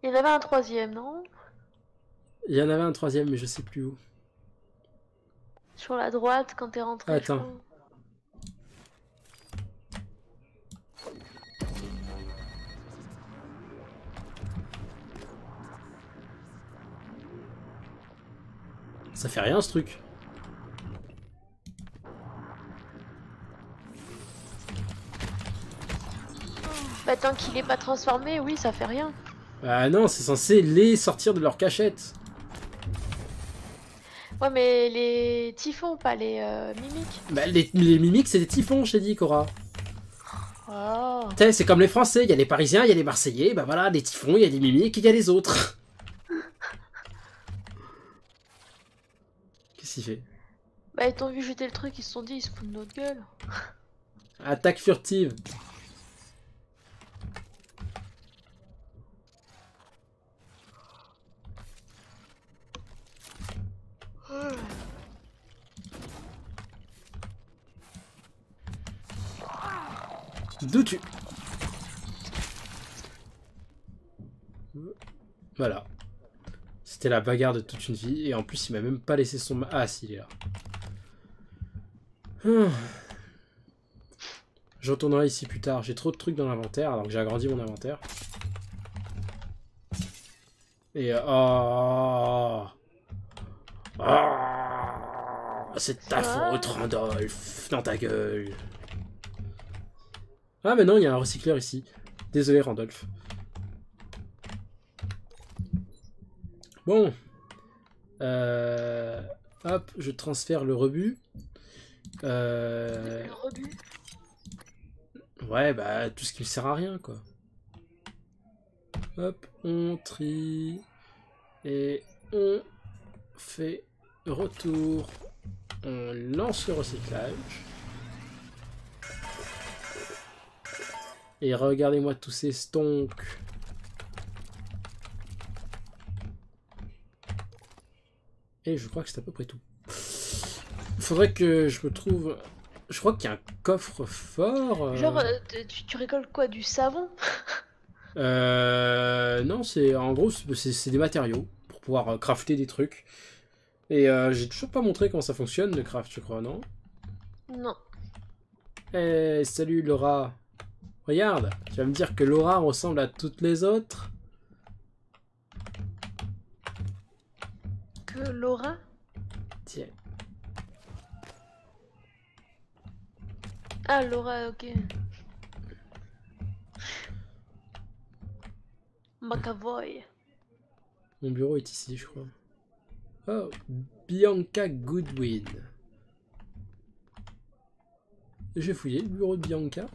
S2: Il y en avait un troisième, non?
S1: Il y en avait un troisième, mais je sais plus où.
S2: Sur la droite quand t'es rentré.
S1: Attends.
S2: Je crois.
S1: Ça fait rien, ce truc.
S2: Bah tant qu'il est pas transformé, oui, ça fait rien.
S1: Ah non, c'est censé les sortir de leur cachette.
S2: Ouais, mais les typhons, pas les mimiques.
S1: Bah, les mimiques, c'est des typhons, je t'ai dit, Cora.
S2: Oh.
S1: Tu sais, c'est comme les Français, il y a les Parisiens, il y a les Marseillais, bah voilà, les typhons, il y a les mimiques, et il y a les autres. Qu'est-ce qu'il fait?
S2: Bah ils t'ont vu jeter le truc, ils se sont dit, ils se foutent de notre gueule.
S1: Attaque furtive. D'où tu... Voilà. C'était la bagarre de toute une vie. Et en plus, il m'a même pas laissé son... Ah, si, il est là. Je retournerai ici plus tard. J'ai trop de trucs dans l'inventaire, alors que j'ai agrandi mon inventaire. Et... Oh, c'est ta faute, Randolph. Dans ta gueule. Ah, mais non, il y a un recycleur ici. Désolé, Randolph. Bon. Hop, je transfère le rebut.
S2: Le rebut.
S1: Ouais, bah, tout ce qui ne sert à rien, quoi. Hop, on trie. Et on fait retour. On lance le recyclage. Et regardez-moi tous ces stonks. Et je crois que c'est à peu près tout. Faudrait que je me trouve... Je crois qu'il y a un coffre-fort.
S2: Genre, tu récoltes quoi? Du savon?
S1: Non, c'est en gros, c'est des matériaux pour pouvoir crafter des trucs. Et j'ai toujours pas montré comment ça fonctionne le craft, je crois, non?
S2: Non.
S1: Eh, salut Laura. Regarde, tu vas me dire que Laura ressemble à toutes les autres?
S2: Que Laura?
S1: Tiens.
S2: Ah, Laura, ok. McAvoy.
S1: Mon bureau est ici, je crois. Oh, Bianca Goodwin. J'ai fouillé le bureau de Bianca.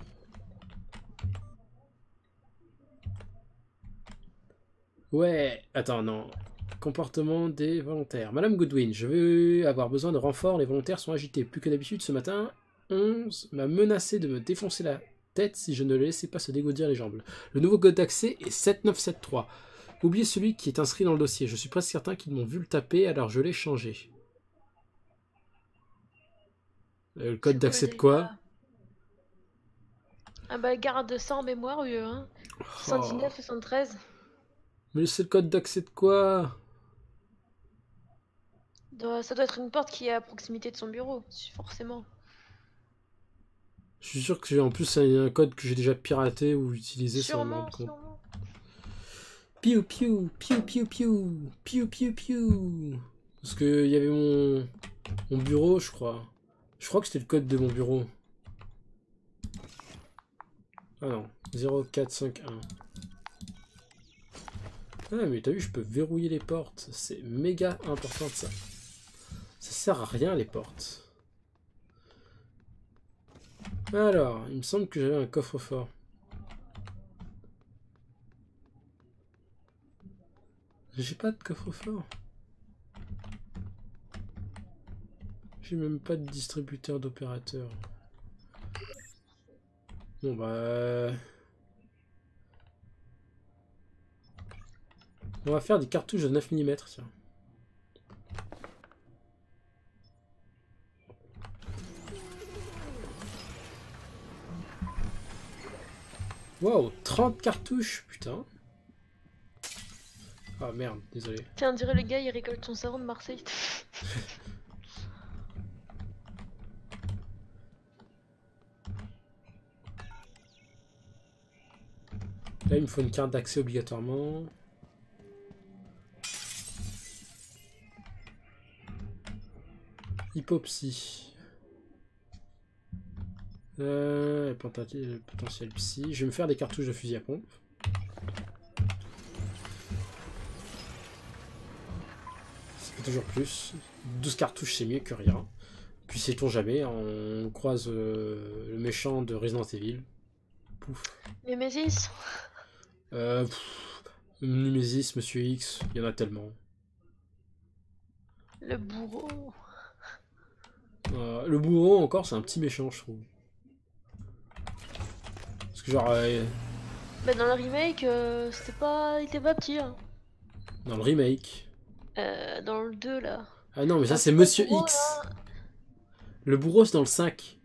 S1: Ouais, attends, non. Comportement des volontaires. Madame Goodwin, je vais avoir besoin de renfort. Les volontaires sont agités. Plus que d'habitude, ce matin, 11 m'a menacé de me défoncer la tête si je ne le laissais pas se dégourdir les jambes. Le nouveau code d'accès est 7973. Oubliez celui qui est inscrit dans le dossier. Je suis presque certain qu'ils m'ont vu le taper, alors je l'ai changé. Le code d'accès de quoi?
S2: Ah bah garde ça en mémoire, vieux, hein. 119 et 113.
S1: Mais c'est le code d'accès de quoi?
S2: Ça doit être une porte qui est à proximité de son bureau, forcément.
S1: Je suis sûr que j'ai en plus un code que j'ai déjà piraté ou utilisé sans m'en
S2: Sûrement,
S1: rendre compte.
S2: sûrement.
S1: Piou piou, piou piou piou, piou piou piou. Parce que il y avait mon bureau, je crois. Je crois que c'était le code de mon bureau. Ah non, 0451. Ah mais t'as vu, je peux verrouiller les portes. C'est méga important ça. Ça sert à rien les portes. Alors, il me semble que j'avais un coffre-fort. J'ai pas de coffre-fort. J'ai même pas de distributeur d'opérateurs. Bon bah... On va faire des cartouches de 9 mm, tiens. Wow, 30 cartouches, putain. Ah merde, désolé.
S2: Tiens, on dirait le gars, il récolte son savon de Marseille.
S1: Là, il me faut une carte d'accès obligatoirement. Hypopsie. Potentiel psy. Je vais me faire des cartouches de fusil à pompe. Ça fait toujours plus. 12 cartouches, c'est mieux que rien. Puis sait-on jamais, on croise le méchant de Resident Evil. Pouf.
S2: Nemesis.
S1: Nemesis, Monsieur X, il y en a tellement.
S2: Le bourreau.
S1: Le bourreau encore, c'est un petit méchant, je trouve. Parce que genre...
S2: Bah dans le remake, c'était pas... il était pas petit. Hein.
S1: Dans le remake.
S2: Dans le 2 là.
S1: Ah non, mais ça
S2: Ah,
S1: c'est Monsieur
S2: bourreau,
S1: X.
S2: là.
S1: Le bourreau c'est dans le 5. Tu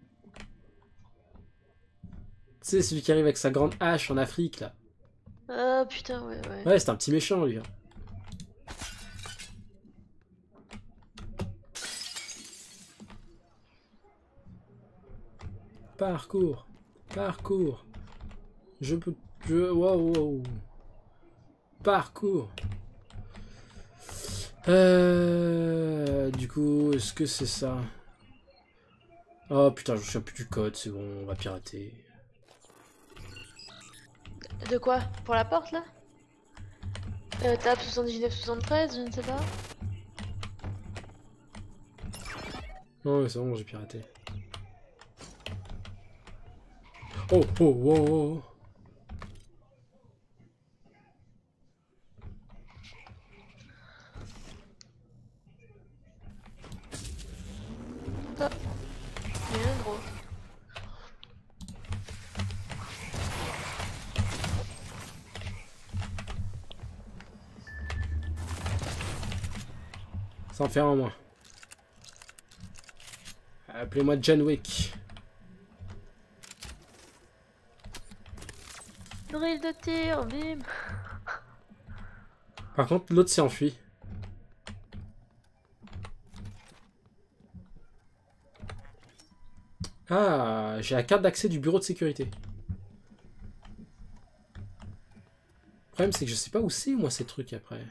S1: sais, celui qui arrive avec sa grande hache en Afrique là.
S2: Ah putain, ouais.
S1: Ouais, c'est un petit méchant lui. Hein. Parcours. Parcours. Je peux... Wow. Parcours. Du coup, est-ce que c'est ça? Oh putain, je ne sais plus du code, c'est bon, on va pirater.
S2: De quoi? Pour la porte là? Tape 79-73, je ne sais pas.
S1: Non, mais c'est bon, j'ai piraté. Oh, wow.
S2: Ah. Rien gros.
S1: Ça en fait un en moins. Appelez-moi John Wick.
S2: Drill de tir, bim.
S1: Par contre, l'autre s'est enfui. Ah, j'ai la carte d'accès du bureau de sécurité. Le problème, c'est que je sais pas où c'est, moi, ces trucs, après.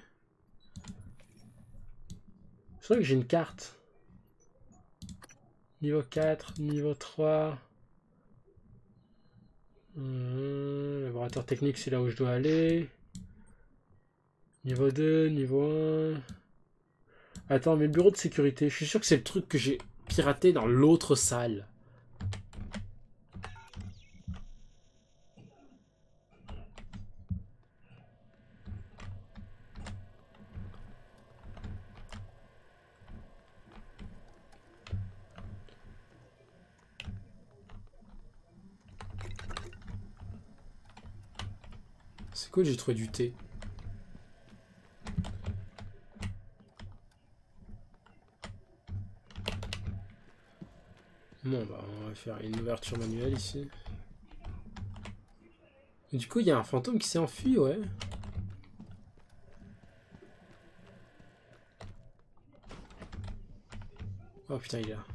S1: Je crois que j'ai une carte. Niveau 4, niveau 3. Laboratoire technique, c'est là où je dois aller. Niveau 2, niveau 1. Attends, mais le bureau de sécurité, je suis sûr que c'est le truc que j'ai piraté dans l'autre salle. C'est cool, j'ai trouvé du thé. Bon, bah, on va faire une ouverture manuelle ici. Et du coup, il y a un fantôme qui s'est enfui, ouais. Oh putain, il est là.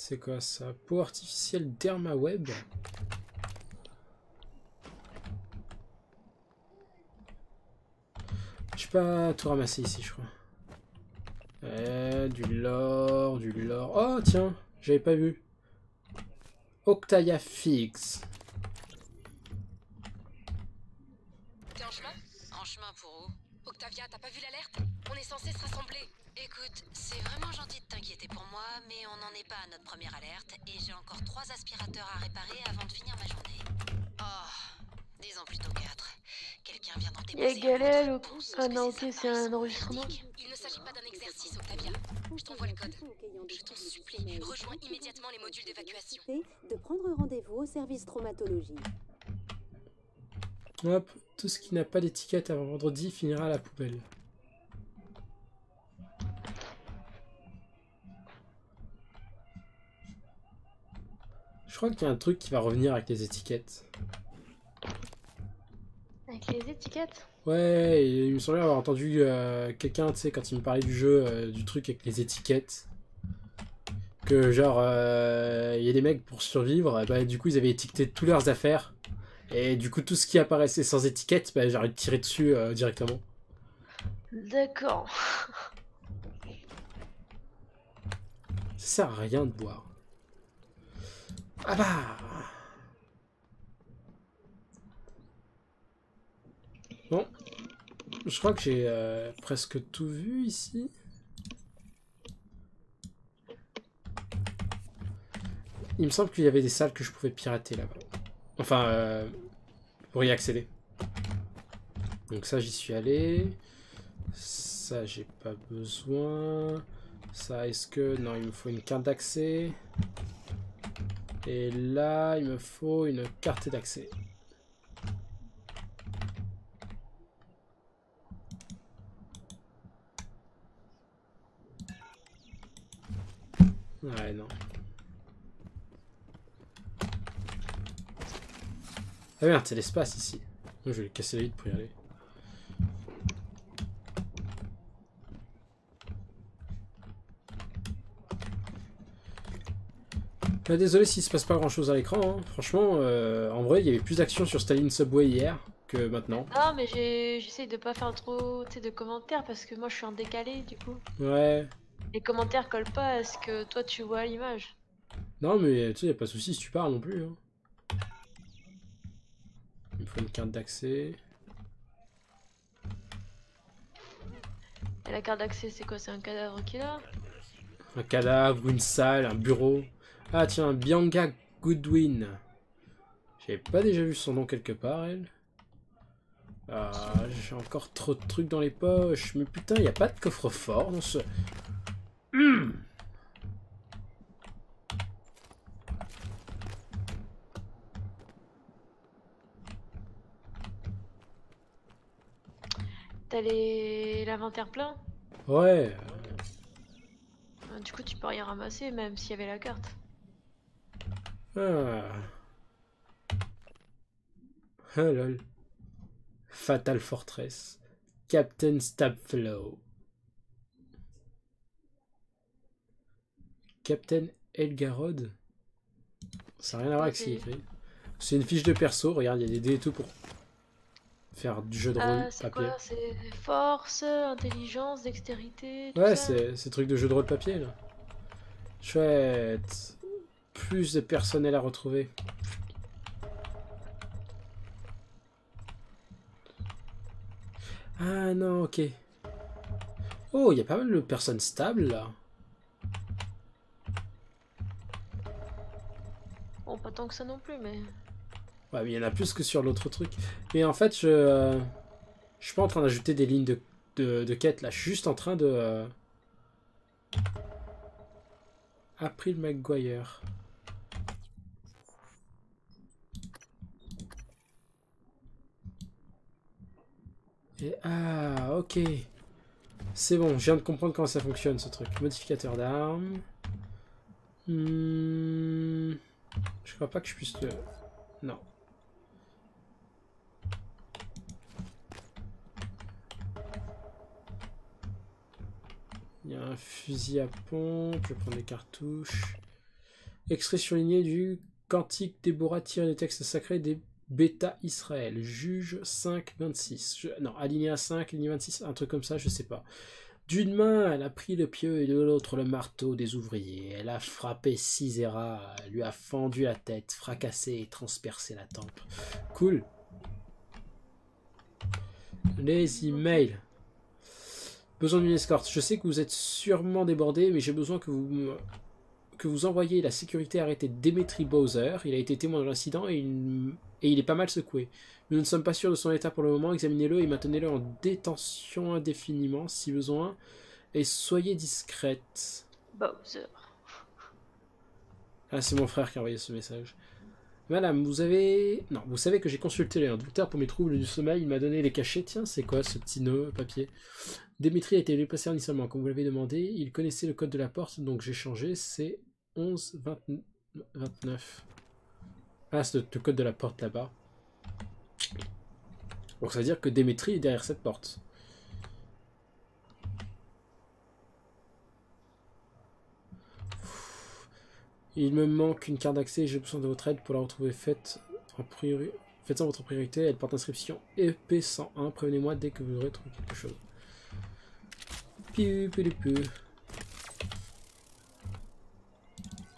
S1: C'est quoi ça? Peau artificielle Dermaweb. Je peux pas tout ramasser ici, je crois. Du lore, du lore. Oh tiens, j'avais pas vu. Octavia Fix.
S5: T'es en chemin? En chemin pour où? Octavia, t'as pas vu l'alerte? On est censé se rassembler. Écoute, c'est vraiment gentil de t'inquiéter pour moi, mais on n'en est pas à notre première alerte, et j'ai encore 3 aspirateurs à réparer avant de finir ma journée. Oh, disons plutôt 4. Quelqu'un vient d'en
S2: Il y a
S5: déposer
S2: Galel
S5: un
S2: ou...
S5: autre. Pense
S2: Ah
S5: que
S2: non,
S5: ces
S2: ok, c'est un
S5: apparitions
S2: enregistrement.
S5: merdiques. Il ne s'agit pas d'un exercice, Octavia. Je t'envoie le code. Je t'en supplie, rejoins immédiatement les modules d'évacuation.
S6: De prendre rendez-vous au service traumatologie.
S1: Hop, tout ce qui n'a pas d'étiquette avant vendredi finira à la poubelle. Je crois qu'il y a un truc qui va revenir avec les étiquettes.
S2: Avec les étiquettes?
S1: Ouais, il me semblait avoir entendu quelqu'un, tu sais, quand il me parlait du jeu, du truc avec les étiquettes. Que genre, il y a des mecs pour survivre, bah, du coup ils avaient étiqueté toutes leurs affaires. Et du coup tout ce qui apparaissait sans étiquette, bah, j'aurais tiré dessus directement.
S2: D'accord.
S1: Ça sert à rien de boire. Ah bah! Bon, je crois que j'ai presque tout vu ici. Il me semble qu'il y avait des salles que je pouvais pirater là-bas. Enfin, pour y accéder. Donc ça, j'y suis allé. Ça, j'ai pas besoin. Ça, est-ce que... Non, il me faut une carte d'accès. Et là, il me faut une carte d'accès. Ouais, non. Ah merde, c'est l'espace ici. Donc, je vais casser la vitre pour y aller. Bah, désolé s'il se passe pas grand chose à l'écran. Hein. Franchement, en vrai, il y avait plus d'action sur Staline Subway hier que maintenant.
S2: Non, mais j'essaie de pas faire trop de commentaires parce que moi je suis en décalé du coup.
S1: Ouais.
S2: Les commentaires collent pas à ce que toi tu vois à l'image.
S1: Non, mais tu sais, y a pas de souci si tu parles non plus. Hein. Il me faut une carte d'accès.
S2: Et la carte d'accès, c'est quoi? C'est un cadavre qui est là?
S1: Un cadavre, une salle, un bureau. Ah tiens, Bianca Goodwin. J'avais pas déjà vu son nom quelque part, elle. Ah, j'ai encore trop de trucs dans les poches. Mais putain, y a pas de coffre-fort dans ce...
S2: T'as l'inventaire plein?
S1: Ouais.
S2: Du coup, tu peux rien ramasser même s'il y avait la carte.
S1: Ah. Ah lol. Fatal Fortress. Captain Stabflow. Captain Elgarod. Ça n'a rien à voir avec ce qu'il fait. C'est une fiche de perso. Regarde, il y a des dés et tout pour faire du jeu de rôle
S2: C'est
S1: papier.
S2: quoi? C'est force, intelligence, dextérité, tout
S1: Ouais,
S2: ça?
S1: c'est truc de jeu de rôle papier là. Chouette. Plus de personnel à retrouver. Ah non, ok. Oh, il y a pas mal de personnes stables là.
S2: Bon, pas tant que ça non plus, mais...
S1: Ouais, mais il y en a plus que sur l'autre truc. Mais en fait, je suis pas en train d'ajouter des lignes de quête là. Je suis juste en train de... April McGuire. Et ah, ok. C'est bon, je viens de comprendre comment ça fonctionne ce truc. Modificateur d'armes. Je crois pas que je puisse le... Non. Il y a un fusil à pompe, je vais prendre des cartouches. Extrait surligné du Cantique Déborah tiré des textes sacrés des Bêta Israël. Juge 5, 26. Non, alinéa 5, alinéa 26, un truc comme ça, je sais pas. D'une main, elle a pris le pieu et de l'autre le marteau des ouvriers. Elle a frappé Sisera, lui a fendu la tête, fracassé et transpercé la tempe. Cool. Les emails. Besoin d'une escorte. Je sais que vous êtes sûrement débordé, mais j'ai besoin que vous envoyiez la sécurité arrêter Dimitri Bowser. Il a été témoin de l'incident et il est pas mal secoué. Nous ne sommes pas sûrs de son état pour le moment. Examinez-le et maintenez-le en détention indéfiniment si besoin. Et soyez discrète.
S2: Bowser.
S1: Ah, c'est mon frère qui a envoyé ce message. Madame, vous savez que j'ai consulté les docteur pour mes troubles du sommeil. Il m'a donné les cachets. Tiens, c'est quoi ce petit nœud papier? Dimitri a été déplacé en isolement, comme vous l'avez demandé. Il connaissait le code de la porte, donc j'ai changé. C'est 11 29. Ah, c'est le code de la porte là-bas. Donc ça veut dire que Dimitri est derrière cette porte. Il me manque une carte d'accès et j'ai besoin de votre aide pour la retrouver. Faites ça votre priorité. Elle porte inscription EP101. Prévenez-moi dès que vous aurez trouvé quelque chose. Piu, piu, piu.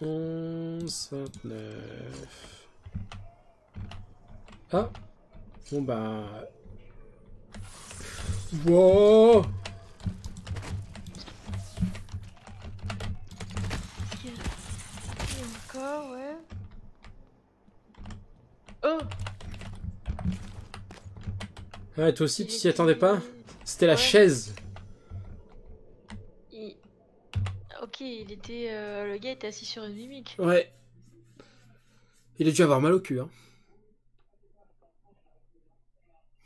S1: 11, 29. Ah. Bon bah... Wow.
S2: Encore, ouais. Oh!
S1: Ah, toi aussi, tu t'y attendais pas? C'était la chaise.
S2: Ok, il était... le gars était assis sur une mimique.
S1: Ouais. Il a dû avoir mal au cul, hein.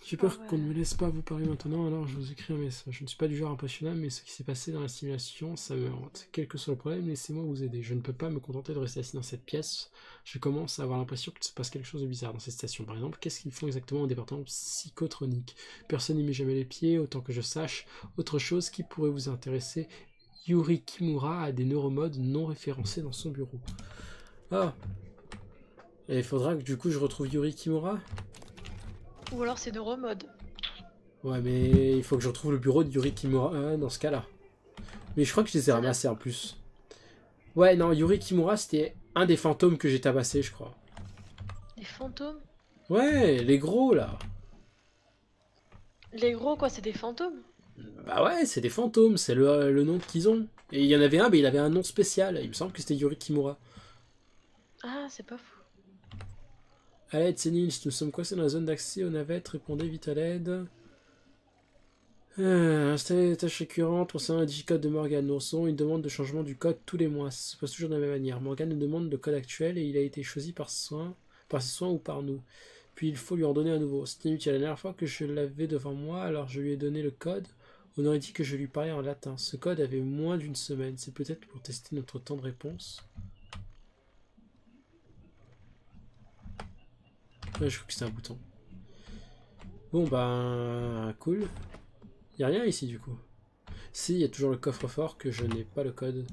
S1: J'ai peur qu'on ne me laisse pas vous parler maintenant, alors je vous écris un message. Je ne suis pas du genre impressionnable, mais ce qui s'est passé dans la simulation, ça me hante. Quel que soit le problème, laissez-moi vous aider. Je ne peux pas me contenter de rester assis dans cette pièce. Je commence à avoir l'impression qu'il se passe quelque chose de bizarre dans cette station. Par exemple, qu'est-ce qu'ils font exactement au département psychotronique? Personne n'y met jamais les pieds, autant que je sache. Autre chose qui pourrait vous intéresser, Yuri Kimura a des neuromodes non référencés dans son bureau. Ah. Et il faudra que du coup je retrouve Yuri Kimura?
S2: Ou alors c'est neuromode.
S1: Ouais, mais il faut que je retrouve le bureau de Yuri Kimura dans ce cas-là. Mais je crois que je les ai ramassés en plus. Ouais, non, Yuri Kimura, c'était un des fantômes que j'ai tabassé, je crois.
S2: Des fantômes?
S1: Ouais, les gros, là.
S2: Les gros, quoi, c'est des fantômes?
S1: Bah ouais, c'est des fantômes, c'est le nom qu'ils ont. Et il y en avait un, mais il avait un nom spécial. Il me semble que c'était Yuri Kimura.
S2: Ah, c'est pas fou.
S1: À l'aide, c'est Nils, nous sommes coincés dans la zone d'accès aux navettes, répondez vite à l'aide. Installer les tâches récurrentes concernant le digicode de Morgan. Nous recevons une demande de changement du code tous les mois. Ça se passe toujours de la même manière. Morgan nous demande le code actuel et il a été choisi par ses soins ou par nous. Puis il faut lui en donner un nouveau. C'était inutile. La dernière fois que je l'avais devant moi, alors je lui ai donné le code. On aurait dit que je lui parlais en latin. Ce code avait moins d'une semaine. C'est peut-être pour tester notre temps de réponse. Ouais, je crois que c'était un bouton. Bon, bah... cool. Y'a rien ici, du coup. Si, il y a toujours le coffre-fort que je n'ai pas le code.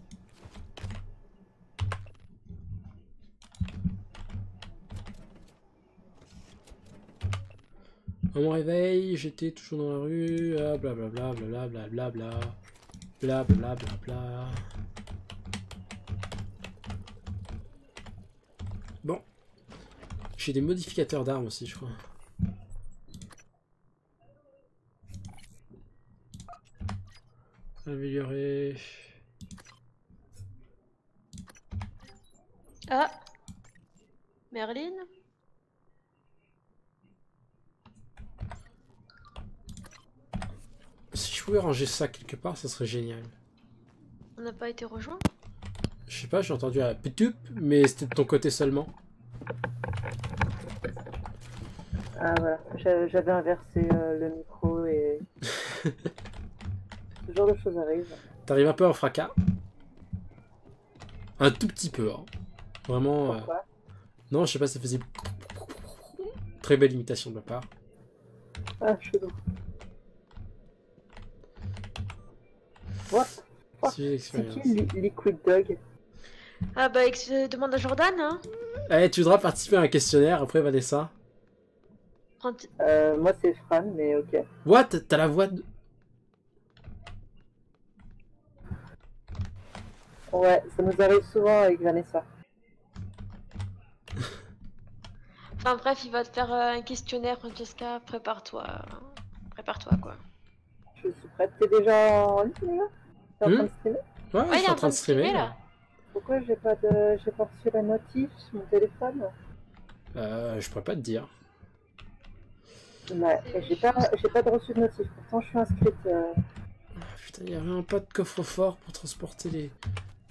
S1: À mon réveil, j'étais toujours dans la rue. Ah, blablabla, blablabla, blablabla. Blablabla. Bon. J'ai des modificateurs d'armes aussi, je crois. Améliorer.
S2: Ah! Merlin?
S1: Si je pouvais ranger ça quelque part, ça serait génial.
S2: On n'a pas été rejoint?
S1: Je sais pas, j'ai entendu un pitup, mais c'était de ton côté seulement.
S7: Ah voilà, j'avais inversé le micro et... Ce genre de choses arrive.
S1: T'arrives un peu en fracas. Un tout petit peu, hein. Vraiment...
S7: Pourquoi
S1: Non, je sais pas, ça faisait... Très belle imitation de ma part.
S7: Ah, chelou. What?
S1: Sujet
S7: C'est
S1: d'expérience.
S7: qui Liquid Dog?
S2: Ah bah, demande à Jordan, hein.
S1: Eh, tu voudras participer à un questionnaire après, Vanessa?
S7: Moi, c'est Fran, mais ok.
S1: What? T'as la voix de...
S7: Ouais, ça nous arrive souvent avec Vanessa.
S2: Enfin bref, il va te faire un questionnaire, Francesca. Prépare-toi. Prépare-toi, quoi.
S7: Je suis prête. T'es déjà en ligne, là? T'es en train de streamer?
S1: Ouais,
S2: Ouais,
S1: je suis en train de streamer, là.
S7: Pourquoi j'ai pas reçu la notif sur mon téléphone?
S1: Je pourrais pas te dire.
S7: Ouais, et j'ai pas de reçu de notif. Pourtant, je suis inscrite.
S1: Putain, il y avait un pas de coffre-fort pour transporter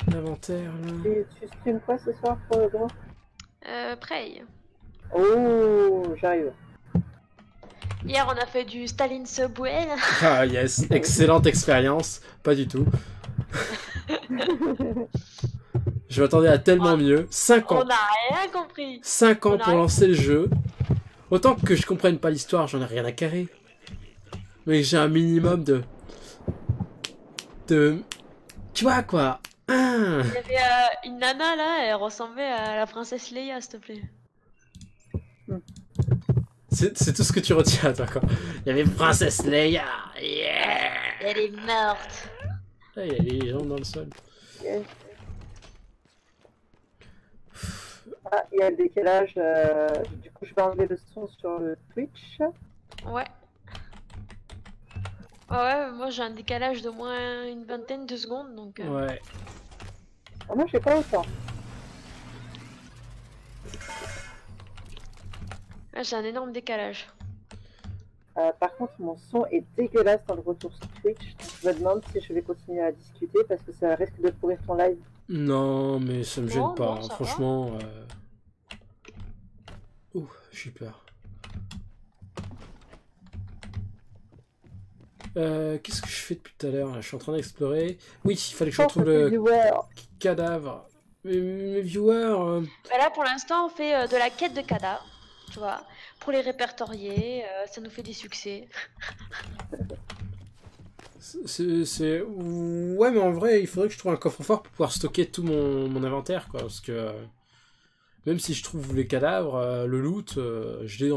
S1: l'inventaire, là.
S7: Tu streames quoi ce soir pour le grand?
S2: Prey.
S7: Oh, j'arrive.
S2: Hier, on a fait du Staline Subway. Là.
S1: Ah yes, excellente expérience. Pas du tout. Je m'attendais à tellement mieux. 5 ans.
S2: On n'a rien compris.
S1: 5 ans pour lancer le jeu. Autant que je comprenne pas l'histoire, j'en ai rien à carrer. Mais j'ai un minimum de... Tu vois quoi?
S2: Il y avait une nana là, elle ressemblait à la princesse Leia, s'il te plaît.
S1: C'est tout ce que tu retiens, toi, quoi. Il y avait Princesse Leia. Yeah.
S2: Elle est morte.
S1: Ah, il y a les jambes dans le sol.
S7: Yes. Ah, il y a le décalage. Du coup, je vais enlever le son sur le Twitch.
S2: Ouais. Ouais, moi j'ai un décalage de moins une vingtaine de secondes, donc...
S1: Ouais.
S7: Ah, moi, j'ai pas autant.
S2: Là, j'ai un énorme décalage.
S7: Par contre, mon son est dégueulasse dans le retour sur Twitch. Je me demande si je vais continuer à discuter parce que ça risque de pourrir ton live.
S1: Non, mais ça me gêne
S2: Non,
S1: pas.
S2: non, ça
S1: Franchement... Ouh, j'ai peur. Qu'est-ce que je fais depuis tout à l'heure? Je suis en train d'explorer. Oui, il fallait que je retrouve le cadavre. Mes viewers...
S2: Bah là, pour l'instant, on fait de la quête de cadavres, tu vois. Pour les répertorier, ça nous fait des succès.
S1: Ouais, mais en vrai, il faudrait que je trouve un coffre-fort pour pouvoir stocker tout mon inventaire, quoi. Parce que... même si je trouve les cadavres, le loot, je l'ai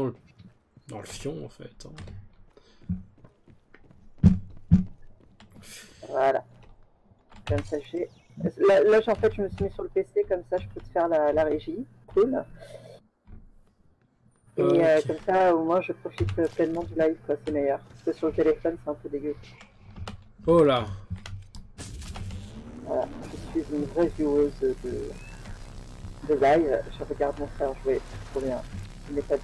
S1: dans le fion, en fait.
S7: Voilà. Comme ça, j'ai... Là, en fait, je me suis mis sur le PC, comme ça, je peux te faire la régie. Cool. Et
S1: Okay.
S7: comme ça, au moins, je profite pleinement du live, quoi. C'est meilleur. Parce que sur le téléphone, c'est un peu dégueu.
S1: Oh là.
S7: Voilà. Je suis une vraie vieweuse de live. Je regarde mon frère jouer. C'est trop bien. Il n'est pas dit.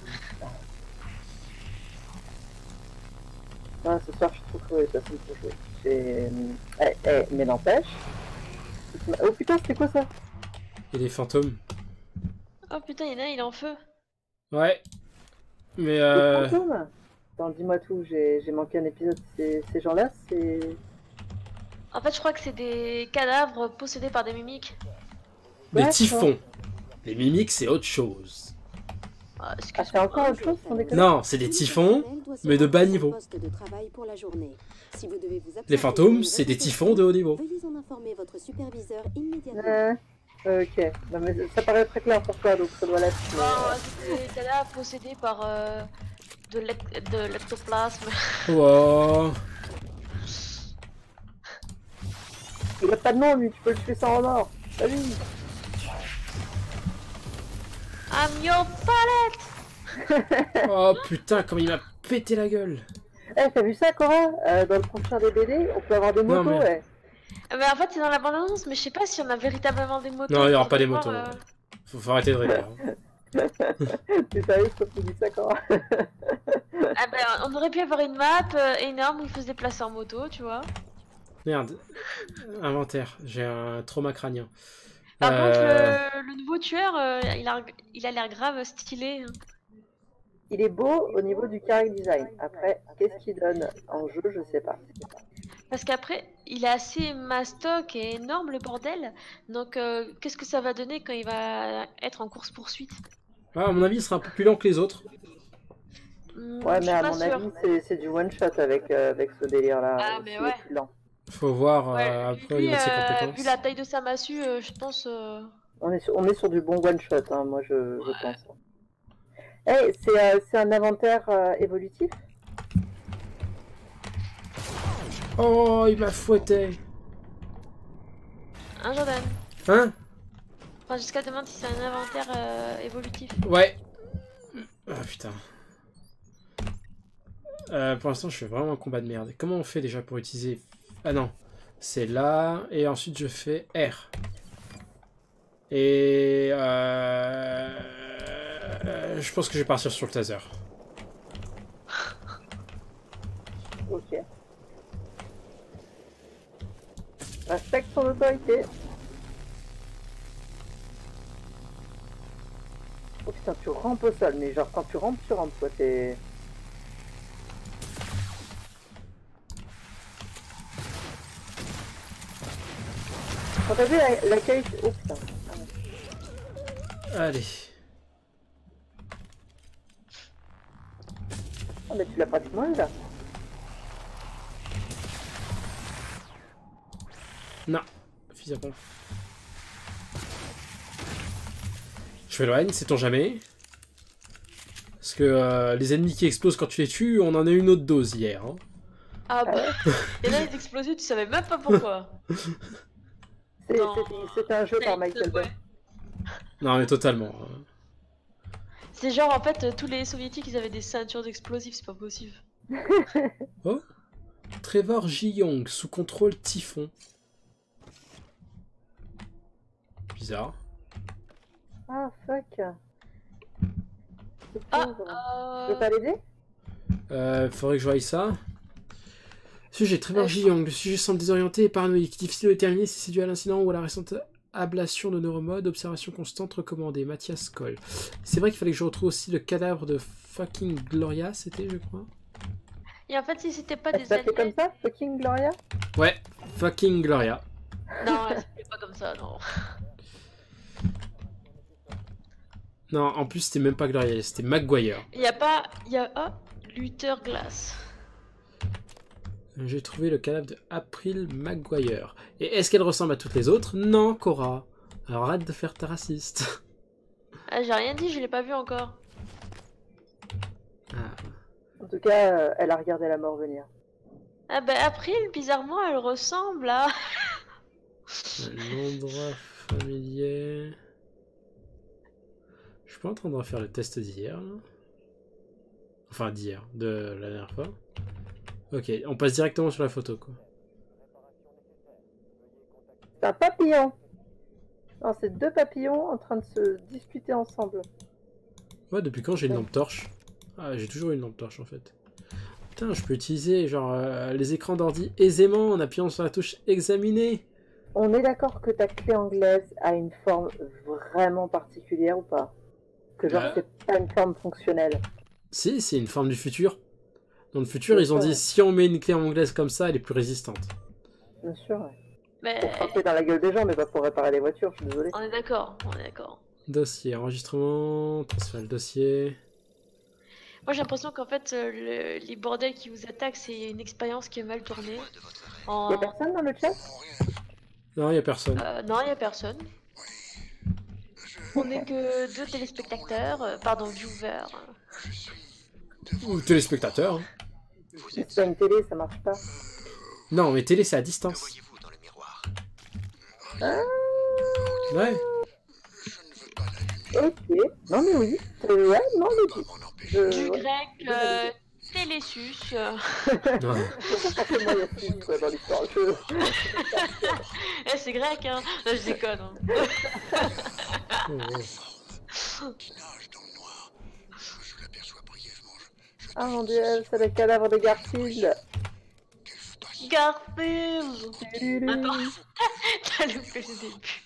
S7: Non, ce soir, je suis trop crevée, personne pour jouer. Mais n'empêche. Oh putain, c'était quoi ça?
S1: Et les fantômes.
S2: Oh putain, il y en a un, il est en feu.
S1: Ouais. Mais
S7: Les fantômes? Attends, dis-moi tout, j'ai manqué un épisode. Ces gens-là, c'est...
S2: En fait, je crois que c'est des cadavres possédés par des mimiques.
S1: des typhons. Les mimiques, c'est autre chose.
S2: Ah,
S7: Ah, c'est encore autre chose sans déconner?
S1: Non, c'est des typhons, mais de bas niveau. Les fantômes, c'est des typhons de haut niveau.
S6: Veuillez en informer votre superviseur immédiatement.
S7: Ok, non, mais ça paraît très clair pour toi, donc ça doit l'être. Mais...
S2: c'est des cadavres possédés par de l'ectoplasme.
S1: Wow.
S7: Il a pas de nom, lui, tu peux le tuer sans remords. Salut.
S2: I'm your palette.
S1: Oh putain, comme il m'a pété la gueule.
S7: Eh, t'as vu ça, Cora? Dans le prochain des BD, on peut avoir des motos,
S1: mais...
S7: ouais.
S2: Mais en fait, c'est dans la bande-annonce, mais je sais pas si on a véritablement des motos.
S1: Non, il y aura pas des motos. Faut arrêter de rêver.
S7: T'es sérieux quand tu dis ça, Cora?
S2: Ah ben, on aurait pu avoir une map énorme où il faut se déplacer en moto, tu vois.
S1: Merde. Inventaire. J'ai un trauma crânien.
S2: Par contre, le nouveau tueur, il a l'air grave stylé.
S7: Il est beau au niveau du character design. Après, qu'est-ce qu'il donne en jeu, je sais pas.
S2: Parce qu'après, il est assez mastoc et énorme le bordel. Donc, qu'est-ce que ça va donner quand il va être en course-poursuite?
S1: Ah, à mon avis, il sera un peu plus lent que les autres.
S7: Ouais, mais à mon avis, c'est du one-shot avec ce délire-là.
S2: Ah, mais ouais.
S7: Plus lent.
S1: Faut voir
S2: Ouais,
S1: après au
S2: lui,
S1: niveau de ses compétences.
S2: vu la taille de sa massue, je pense...
S7: On est sur du bon one-shot, hein, moi je pense. Eh, c'est un inventaire évolutif?
S1: Oh, il m'a fouetté.
S2: Hein, Jordan?
S1: Hein?
S2: Jusqu'à demande si c'est un inventaire évolutif.
S1: Ouais. Ah putain. Pour l'instant, je fais vraiment un combat de merde. Comment on fait déjà pour utiliser... Ah non. C'est là. Et ensuite, je fais R. Et... je pense que je vais partir sur le taser.
S7: Ok. Respecte son autorité. Oh putain, tu rampes au sol, mais genre quand tu rampes quoi, t'es... Quand t'as vu la qualité... Oh putain.
S1: Allez.
S7: Ah mais tu l'as pratiquement eu là.
S1: Non. Fils à pompe. Je m'éloigne, sait-on jamais. Parce que les ennemis qui explosent quand tu les tues, on en a une autre dose hier. Hein.
S2: Ah bah, et là ils explosaient, tu savais même pas pourquoi.
S7: C'est un jeu par Michael Bay.
S1: Non mais totalement.
S2: C'est genre en fait tous les soviétiques ils avaient des ceintures d'explosifs, c'est pas possible.
S1: Oh. Trevor J. Young, sous contrôle Typhon. Bizarre.
S7: Ah fuck.
S2: Ah,
S7: Je peux pas l'aider?
S1: Faudrait que je voie ça. Sujet Trevor J. Young. Le sujet semble désorienté et paranoïaque. Difficile de déterminer si c'est dû à l'incident ou à la récente ablation de neuromode. Observation constante recommandée. Mathias Coll. C'est vrai qu'il fallait que je retrouve aussi le cadavre de fucking Gloria, c'était, je crois.
S2: et en fait si c'était pas des
S7: Ça fait comme ça, fucking Gloria?
S1: Ouais, fucking Gloria.
S2: Non, c'était pas comme ça, non.
S1: Non, en plus, c'était même pas Gloria, c'était Maguire.
S2: Il y a pas... Il y a... Oh, Luther Glass.
S1: J'ai trouvé le cadavre de April Maguire. Et est-ce qu'elle ressemble à toutes les autres? Non, Cora. Alors arrête de faire ta raciste.
S2: Ah, j'ai rien dit, je l'ai pas vu encore.
S1: Ah.
S7: En tout cas, elle a regardé la mort venir.
S2: Ah bah April, bizarrement, elle ressemble à...
S1: L'endroit familier... Je suis pas en train de refaire le test d'hier, là. Enfin, d'hier, de la dernière fois. Ok, on passe directement sur la photo, quoi.
S7: C'est un papillon. Non, c'est deux papillons en train de se discuter ensemble.
S1: Ouais, depuis quand j'ai une lampe torche? Ah, j'ai toujours une lampe torche, en fait. Putain, je peux utiliser, genre, les écrans d'ordi aisément en appuyant sur la touche examiner.
S7: On est d'accord que ta clé anglaise a une forme vraiment particulière ou pas? Que genre c'est pas une forme fonctionnelle.
S1: Si, c'est une forme du futur. Dans le futur, ils ont dit si on met une clé anglaise comme ça, elle est plus résistante.
S7: Bien sûr, ouais.
S2: Mais...
S7: Pour frapper dans la gueule des gens, mais pas pour réparer les voitures, je suis désolé.
S2: On est d'accord, on est d'accord.
S1: Dossier, enregistrement, transférer le dossier.
S2: Moi j'ai l'impression qu'en fait, les bordels qui vous attaquent, c'est une expérience qui est mal tournée.
S7: Y'a personne dans le chat?
S1: Non, y a personne.
S2: Non, y a personne. On est que 2 téléspectateurs, pardon, viewers.
S1: Ou téléspectateurs. Hein.
S7: C'est pas une télé, ça marche pas.
S1: Non, mais télé, c'est à distance.
S7: Ah,
S1: Ouais.
S7: ok. Non mais oui. Ouais, non mais oui.
S2: Du grec, télésus.
S1: Ouais.
S7: Forcément, il y a six, quoi, dans l'histoire.
S2: Eh, c'est grec, hein. Non, je déconne. Hein.
S1: Oh, oh.
S7: Ah mon dieu, c'est le cadavre de Garfield.
S2: Garfield. Attends, t'as loupé le début.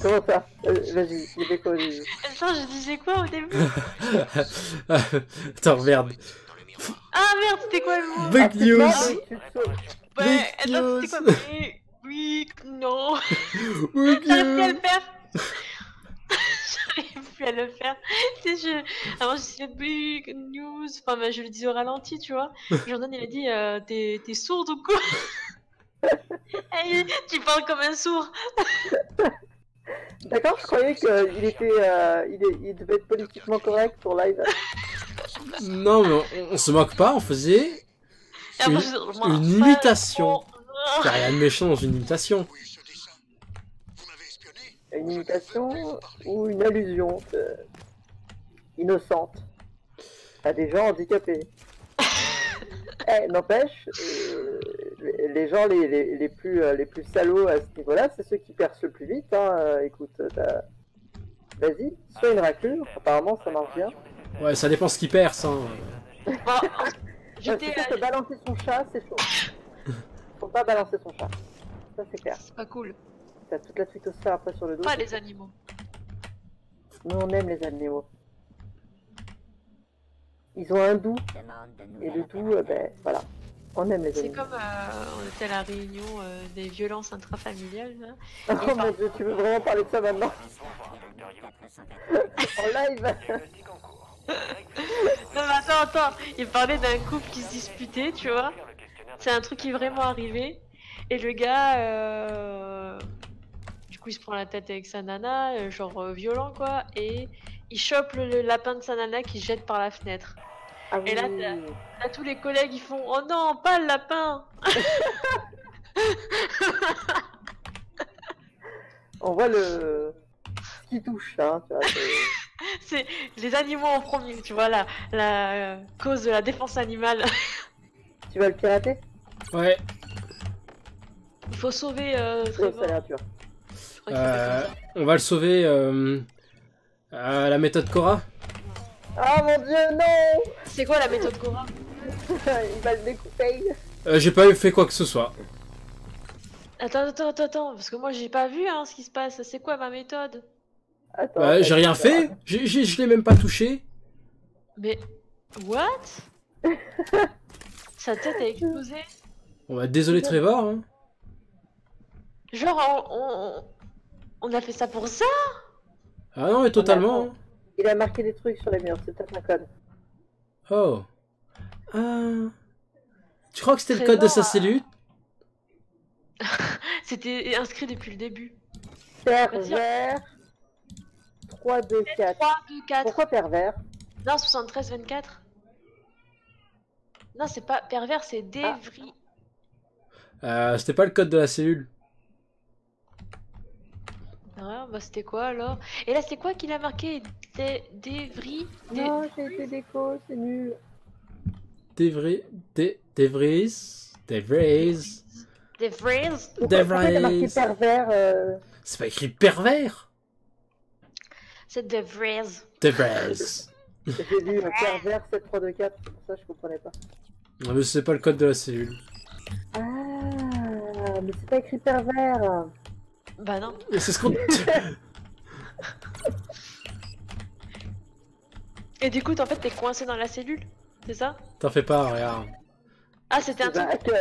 S7: Comment ça? Vas-y, il fait quoi au début?
S2: Attends, je disais quoi au début?
S1: Attends, merde.
S2: Ah merde, c'était quoi le mot?
S1: Big news.
S2: Ouais,
S1: Big
S2: attends,
S1: news.
S2: c'était quoi? Oui, non.
S1: Big
S2: J'arrive plus à
S1: news.
S2: le faire. J'arrive plus à le faire. Tu sais, avant je disais big news. Enfin, mais je le disais au ralenti, tu vois. Jordan il a dit t'es sourde ou quoi? Hey, tu parles comme un sourd.
S7: D'accord, je croyais qu'il était, il devait être politiquement correct pour live.
S1: Non, mais on se moque pas, on faisait
S2: Et après,
S1: une imitation. Il n'y a rien de méchant dans une imitation.
S7: Une imitation ou une allusion innocente à des gens handicapés. N'empêche, les gens les plus salauds à ce niveau-là, c'est ceux qui percent le plus vite. Hein. Écoute, vas-y, sois une raclure, apparemment ça marche bien.
S1: Ouais, ça dépend ce qui perce. Hein.
S2: J'étais.
S7: Balancer son chat, c'est chaud. Faut pas balancer son chat. Ça c'est clair.
S2: C'est pas cool.
S7: T'as toute la twittosphère après sur le dos.
S2: Pas les animaux.
S7: Nous on aime les animaux. Ils ont un doux. Et le doux, ben voilà. On aime les
S2: C'est
S7: animaux.
S2: comme on était à la réunion des violences intrafamiliales. Là.
S7: Oh mon dieu, tu veux vraiment parler de ça maintenant? En live.
S2: Non mais attends, il parlait d'un couple qui se disputait, tu vois. C'est un truc qui est vraiment arrivé. Et le gars, du coup il se prend la tête avec sa nana, genre violent quoi. Et il chope le lapin de sa nana qui se jette par la fenêtre.
S7: Ah,
S2: et là t'as tous les collègues ils font oh non pas le lapin.
S7: On voit le qui touche hein, tu vois,
S2: c'est les animaux en premier, tu vois la cause de la défense animale.
S7: Tu vas le pirater?
S1: Ouais.
S2: Il faut sauver
S7: ça a l'air dur.
S1: On va le sauver à la méthode Cora.
S7: Oh mon dieu, non.
S2: C'est quoi la méthode Cora?
S7: Il va le découper.
S1: J'ai pas fait quoi que ce soit.
S2: Attends, parce que moi j'ai pas vu hein, ce qui se passe. C'est quoi ma méthode?
S7: Attends,
S1: Ouais, j'ai rien fait. Je l'ai même pas touché.
S2: Mais what? Sa tête a explosé.
S1: On va désolé Trevor. Hein.
S2: Genre on a fait ça pour ça?
S1: Ah non mais totalement. Hein.
S7: Il a marqué des trucs sur les murs, c'est peut-être un code.
S1: Oh. Tu crois que c'était le code de sa cellule?
S2: C'était inscrit depuis le début.
S7: Pervers 3, 2, 4.
S2: 3, 2, 4.
S7: Pourquoi pervers?
S2: Non, 73, 24. Non, c'est pas pervers, c'est dévri.
S1: C'était pas le code de la cellule.
S2: Ah, bah c'était quoi alors? Et là, c'est quoi qu'il a marqué? Dévri?
S7: Non, j'ai été déco, c'est nul.
S1: Devries.
S7: Pourquoi t'as marqué pervers
S1: C'est pas écrit pervers.
S2: C'est Devries.
S1: Devries.
S7: J'ai lu pervers 7, 3, 2, 4, c'est pour ça que je comprenais pas.
S1: Non mais c'est pas le code de la cellule.
S7: Ah, mais c'est pas écrit pervers.
S2: Bah non.
S1: Et c'est ce qu'on...
S2: Et du coup, en fait, t'es coincé dans la cellule, c'est ça?
S1: T'en fais pas, regarde.
S2: Ah, c'était un truc...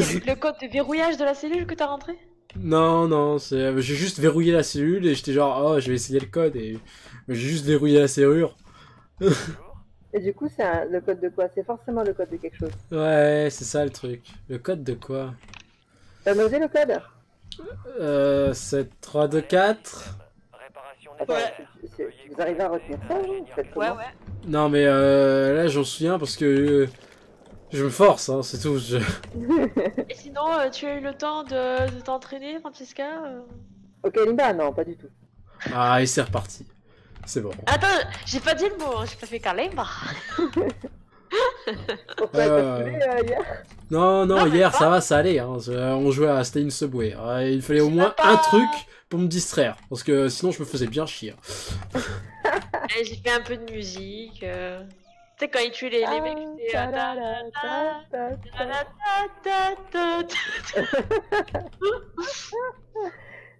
S2: Le code de verrouillage de la cellule que t'as rentré?
S1: Non, j'ai juste verrouillé la cellule et j'étais genre, oh, je vais essayer le code et j'ai juste verrouillé la serrure.
S7: Et du coup, c'est le code de quoi? C'est forcément le code de quelque chose.
S1: Ouais, c'est ça le truc. Le code de quoi?
S7: T'as nosé le code?
S1: 7, 3, 2, 4.
S7: Attends,
S2: Ouais.
S7: vous arrivez à retenir ça?
S2: Ouais.
S1: Non mais là j'en souviens parce que je me force, hein, c'est tout.
S2: Et sinon, tu as eu le temps de t'entraîner, Francesca?
S7: Ok, Linda, non, pas du tout.
S1: Ah et c'est reparti. C'est bon.
S2: Attends, j'ai pas dit le mot, hein, j'ai pas fait Kalimba.
S7: Pourquoi t'as saoulé hier?
S1: Non,
S2: mais
S1: hier
S2: pas.
S1: ça va, ça allait. Hein. On jouait à Stay in Subway. Il fallait au moins un truc pour me distraire. Parce que sinon je me faisais bien chier.
S2: Et j'ai fait un peu de musique. Tu sais, quand ils tuent les mecs, c'est.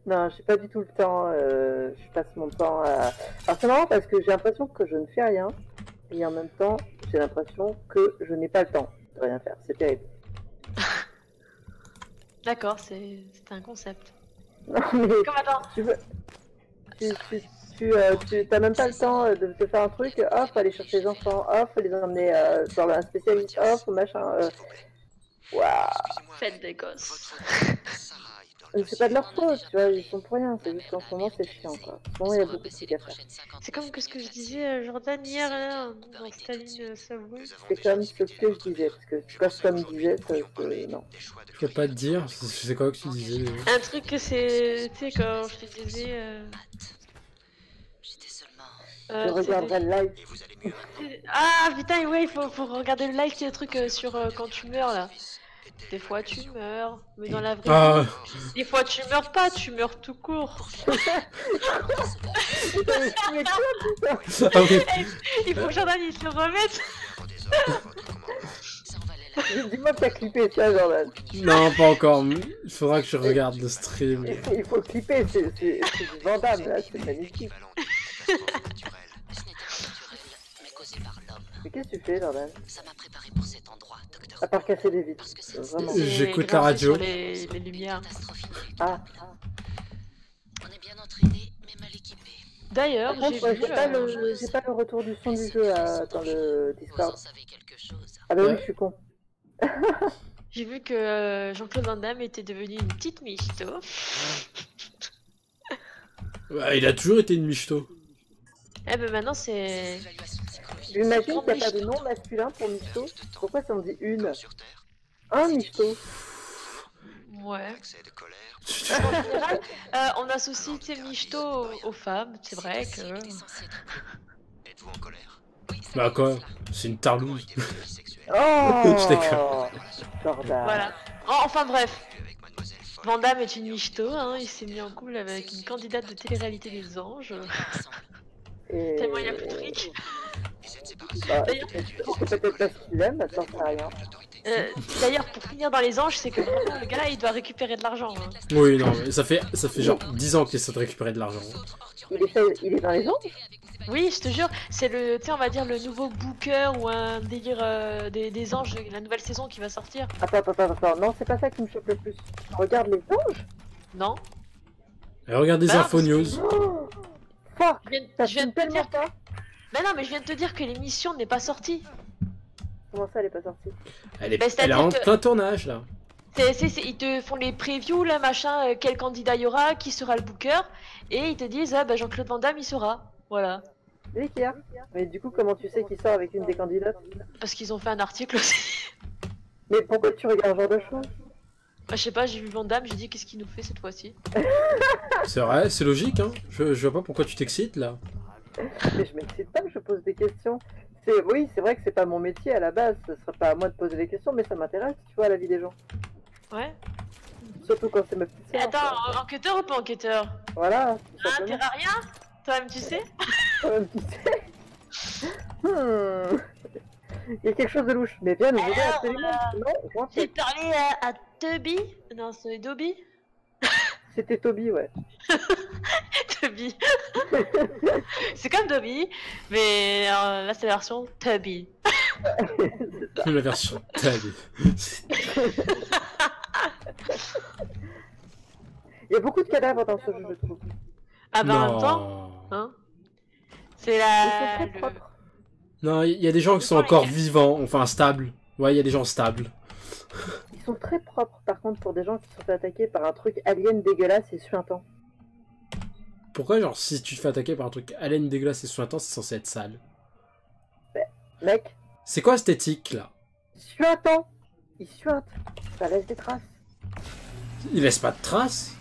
S7: Non, j'ai pas du tout le temps. Je passe mon temps à. Alors c'est marrant parce que j'ai l'impression que je ne fais rien. Et en même temps, j'ai l'impression que je n'ai pas le temps de rien faire. C'est terrible.
S2: D'accord, c'est un concept.
S7: Non, mais
S2: Comme attends.
S7: Tu t'as même pas le temps de te faire un truc. Off, aller chercher les enfants. Off, les emmener dans un spécialiste. Off, machin. Waouh.
S2: Faites des gosses.
S7: C'est pas de leur faute, tu vois, ils sont pour rien, c'est juste qu'en ce moment c'est chiant quoi. En ce moment il y a beaucoup de trucs à faire.
S2: C'est comme que ce que je disais Jordan hier là, dans Staline Savoie.
S7: C'est comme ce que je disais, parce que c'est pas comme disait, non.
S1: Je peux pas te dire, je sais quoi que tu disais.
S2: Un truc que c'est, tu sais, quand je te disais.
S7: Je regarderai le live.
S2: Ah putain, ouais, il faut regarder le live, c'est le truc sur quand tu meurs là. Des fois tu meurs, mais dans la vraie vie, des fois tu meurs pas, tu meurs tout court.
S1: Ah oui.
S2: Il faut que Jordan il se le remette.
S7: Dis-moi que t'as clippé ça, Jordan.
S1: Non, pas encore. Il faudra que je regarde le stream.
S7: Il faut clipper, c'est du Vandame là, c'est magnifique. Mais qu'est-ce que tu fais, Jordan?
S5: Ça m'a préparé pour cet endroit, docteur.
S7: À part casser des vitres, vraiment.
S1: J'écoute la radio.
S2: Sur les lumières.
S7: Ah.
S5: On est bien entraîné, mais mal équipé.
S2: D'ailleurs,
S7: Par contre, j'ai pas le retour du son du jeu dans le Discord. Ah bah oui, je suis con.
S2: J'ai vu que Jean-Claude Van Damme était devenu une petite michto.
S1: Ouais, il a toujours été une michto.
S2: Eh ben maintenant c'est...
S7: J'imagine qu'il n'y a pas de nom masculin pour michto. Pourquoi ça en dit une? Un michto.
S2: Ouais. En général, on associe ces michto aux femmes, c'est vrai que...
S5: Êtes-vous en colère?
S1: Bah quoi? C'est une tarlouse.
S7: Oh.
S1: Je déconne.
S7: Jordan.
S2: Voilà. Enfin bref. Van Damme est une michto, hein, il s'est mis en couple avec une candidate de télé-réalité des anges.
S7: Et...
S2: Tellement il a plus de fric.
S7: Bah, c'est peut-être parce qu'il aime, attends, ça rien.
S2: D'ailleurs, pour finir dans les anges, c'est que vraiment, le gars là, il doit récupérer de l'argent. Hein.
S1: Oui, non, mais ça fait genre 10 ans qu'il essaie de récupérer de l'argent.
S7: Il est dans les anges?
S2: Oui, je te jure, c'est le, tu sais, on va dire le nouveau booker ou un délire des anges, la nouvelle saison qui va sortir.
S7: Attends, non, c'est pas ça qui me choque le plus. Regarde les anges?
S2: Non.
S1: Et regarde des infos news.
S7: Oh, fuck!
S2: Je viens de te dire
S7: pas.
S2: Mais non, mais je viens de te dire que l'émission n'est pas sortie.
S7: Comment ça, elle est pas sortie?
S1: Elle est,
S2: Bah,
S1: elle est en
S2: que-
S1: plein tournage là.
S2: Ils te font les previews, là, machin, quel candidat il y aura, qui sera le booker, et ils te disent, ah bah Jean-Claude Van Damme, il sera. Voilà.
S7: Oui, qui a? Mais du coup, comment tu sais qu'il sort avec une des candidates?
S2: Parce qu'ils ont fait un article aussi.
S7: Mais pourquoi tu regardes ce genre de choses?
S2: Bah, je sais pas, j'ai vu Van Damme, j'ai dit, qu'est-ce qu'il nous fait cette fois-ci?
S1: C'est vrai, c'est logique, hein. Je vois pas pourquoi tu t'excites là.
S7: Mais je m'excite pas, je pose des questions. Oui, c'est vrai que c'est pas mon métier à la base, ce serait pas à moi de poser des questions, mais ça m'intéresse, tu vois, la vie des gens.
S2: Ouais.
S7: Surtout quand c'est ma petite sœur.
S2: Attends, enquêteur ou pas enquêteur?
S7: Voilà, tout
S2: Ah,
S7: simplement.
S2: terrarien? Toi-même, tu sais?
S7: Toi-même, tu sais. Il y a quelque chose de louche, mais viens nous aider absolument. Non, je vois
S2: J'ai
S7: pas.
S2: parlé à Toby? Non, c'est Dobby?
S7: C'était Toby, ouais.
S2: Tubby. C'est comme Dobby, mais là c'est la version Tubby.
S1: La version tag.
S7: Il y a beaucoup de cadavres dans ce jeu, je trouve.
S2: Ah bah en même temps,
S1: Non.
S2: hein, c'est
S7: Ils sont très
S2: le...
S7: propres.
S1: Non, il y a des gens qui sont encore vivants, enfin stables. Ouais, il y a des gens stables.
S7: Ils sont très propres, par contre, pour des gens qui sont fait attaquer par un truc alien dégueulasse et suintant.
S1: Pourquoi, genre, si tu te fais attaquer par un truc haleine dégueulasse et suintant, c'est censé être sale?
S7: Mec,
S1: C'est quoi cette éthique là?
S7: suintant! Ils suintent, ça laisse des traces.
S1: Ils laissent pas de traces.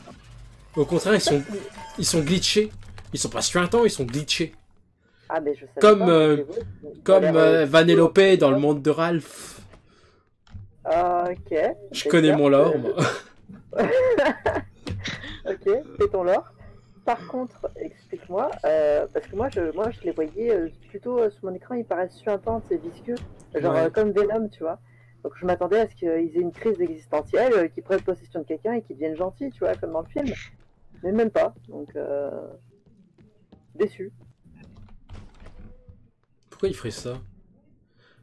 S1: Au contraire, ils sont glitchés. Ils sont pas suintants, ils sont glitchés.
S7: Ah, mais je sais
S1: Comme,
S7: pas. Mais oui,
S1: Comme
S7: ça a l'air,
S1: Vanellope dans le monde de Ralph.
S7: Ok.
S1: Je connais mon lore, moi.
S7: Ok, fais ton lore. Par contre, explique-moi, parce que moi je les voyais plutôt sur mon écran, ils paraissent suintants, c'est visqueux, genre
S1: Ouais.
S7: comme Venom, tu vois. Donc je m'attendais à ce qu'ils aient une crise existentielle, qu'ils prennent possession de quelqu'un et qu'ils deviennent gentils, tu vois, comme dans le film. Mais même pas, donc déçu.
S1: Pourquoi il ferait ça?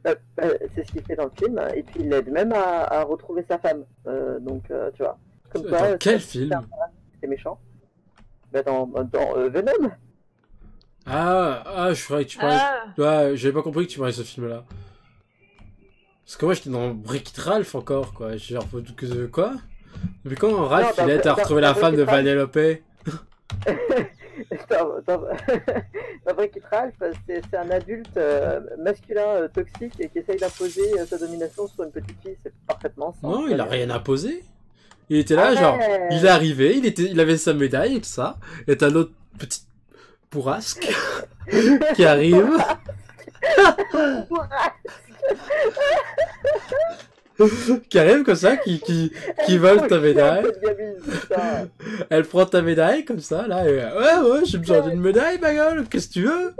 S7: C'est ce qu'il fait dans le film, et puis il l'aide même à retrouver sa femme. Donc tu vois, comme
S1: Dans
S7: quoi,
S1: quel film?
S7: c'est méchant. Bah, dans Venom.
S1: Ah, je croyais que tu parlais...
S2: Ah,
S1: Ouais, j'avais pas compris que tu parlais de ce film-là. Parce que moi, j'étais dans Wreck-It Ralph encore, quoi. Genre, quoi? Mais quand Ralph,
S7: Non,
S1: il a retrouvé la femme de Vanellope.
S7: Dans Break It Ralph, c'est un adulte masculin toxique et qui essaye d'imposer sa domination sur une petite fille. C'est parfaitement ça.
S1: Non, il a rien imposé. Il était là, genre, il est arrivé, il avait sa médaille et tout ça. Et t'as l'autre petite bourrasque qui arrive. Qui arrive comme ça, qui vole ta médaille. Elle prend ta médaille comme ça, là, et ouais, j'ai besoin d'une médaille, ma gueule, qu'est-ce que tu veux?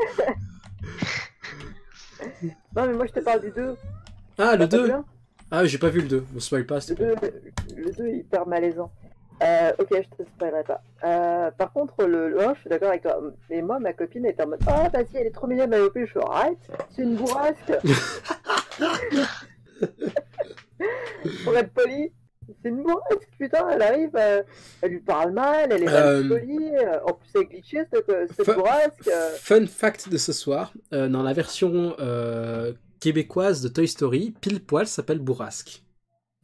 S7: Non, mais moi je te parle du 2.
S1: Ah, le 2? Ah, j'ai pas vu le 2, on spoil pas, s'il te plaît.
S7: Le 2 est hyper malaisant. Ok, je te spoilerai pas. Par contre, le 1, je suis d'accord avec toi. Et moi, ma copine était en mode oh, vas-y, elle est trop mignonne, ma copine. Je suis arrête, c'est une bourrasque. Pour être poli, c'est une bourrasque, putain, elle arrive, elle lui parle mal, elle est mal polie, en plus elle est glitchée cette bourrasque.
S1: Fun fact de ce soir, dans la version québécoise de Toy Story, Pile Poil s'appelle Bourrasque.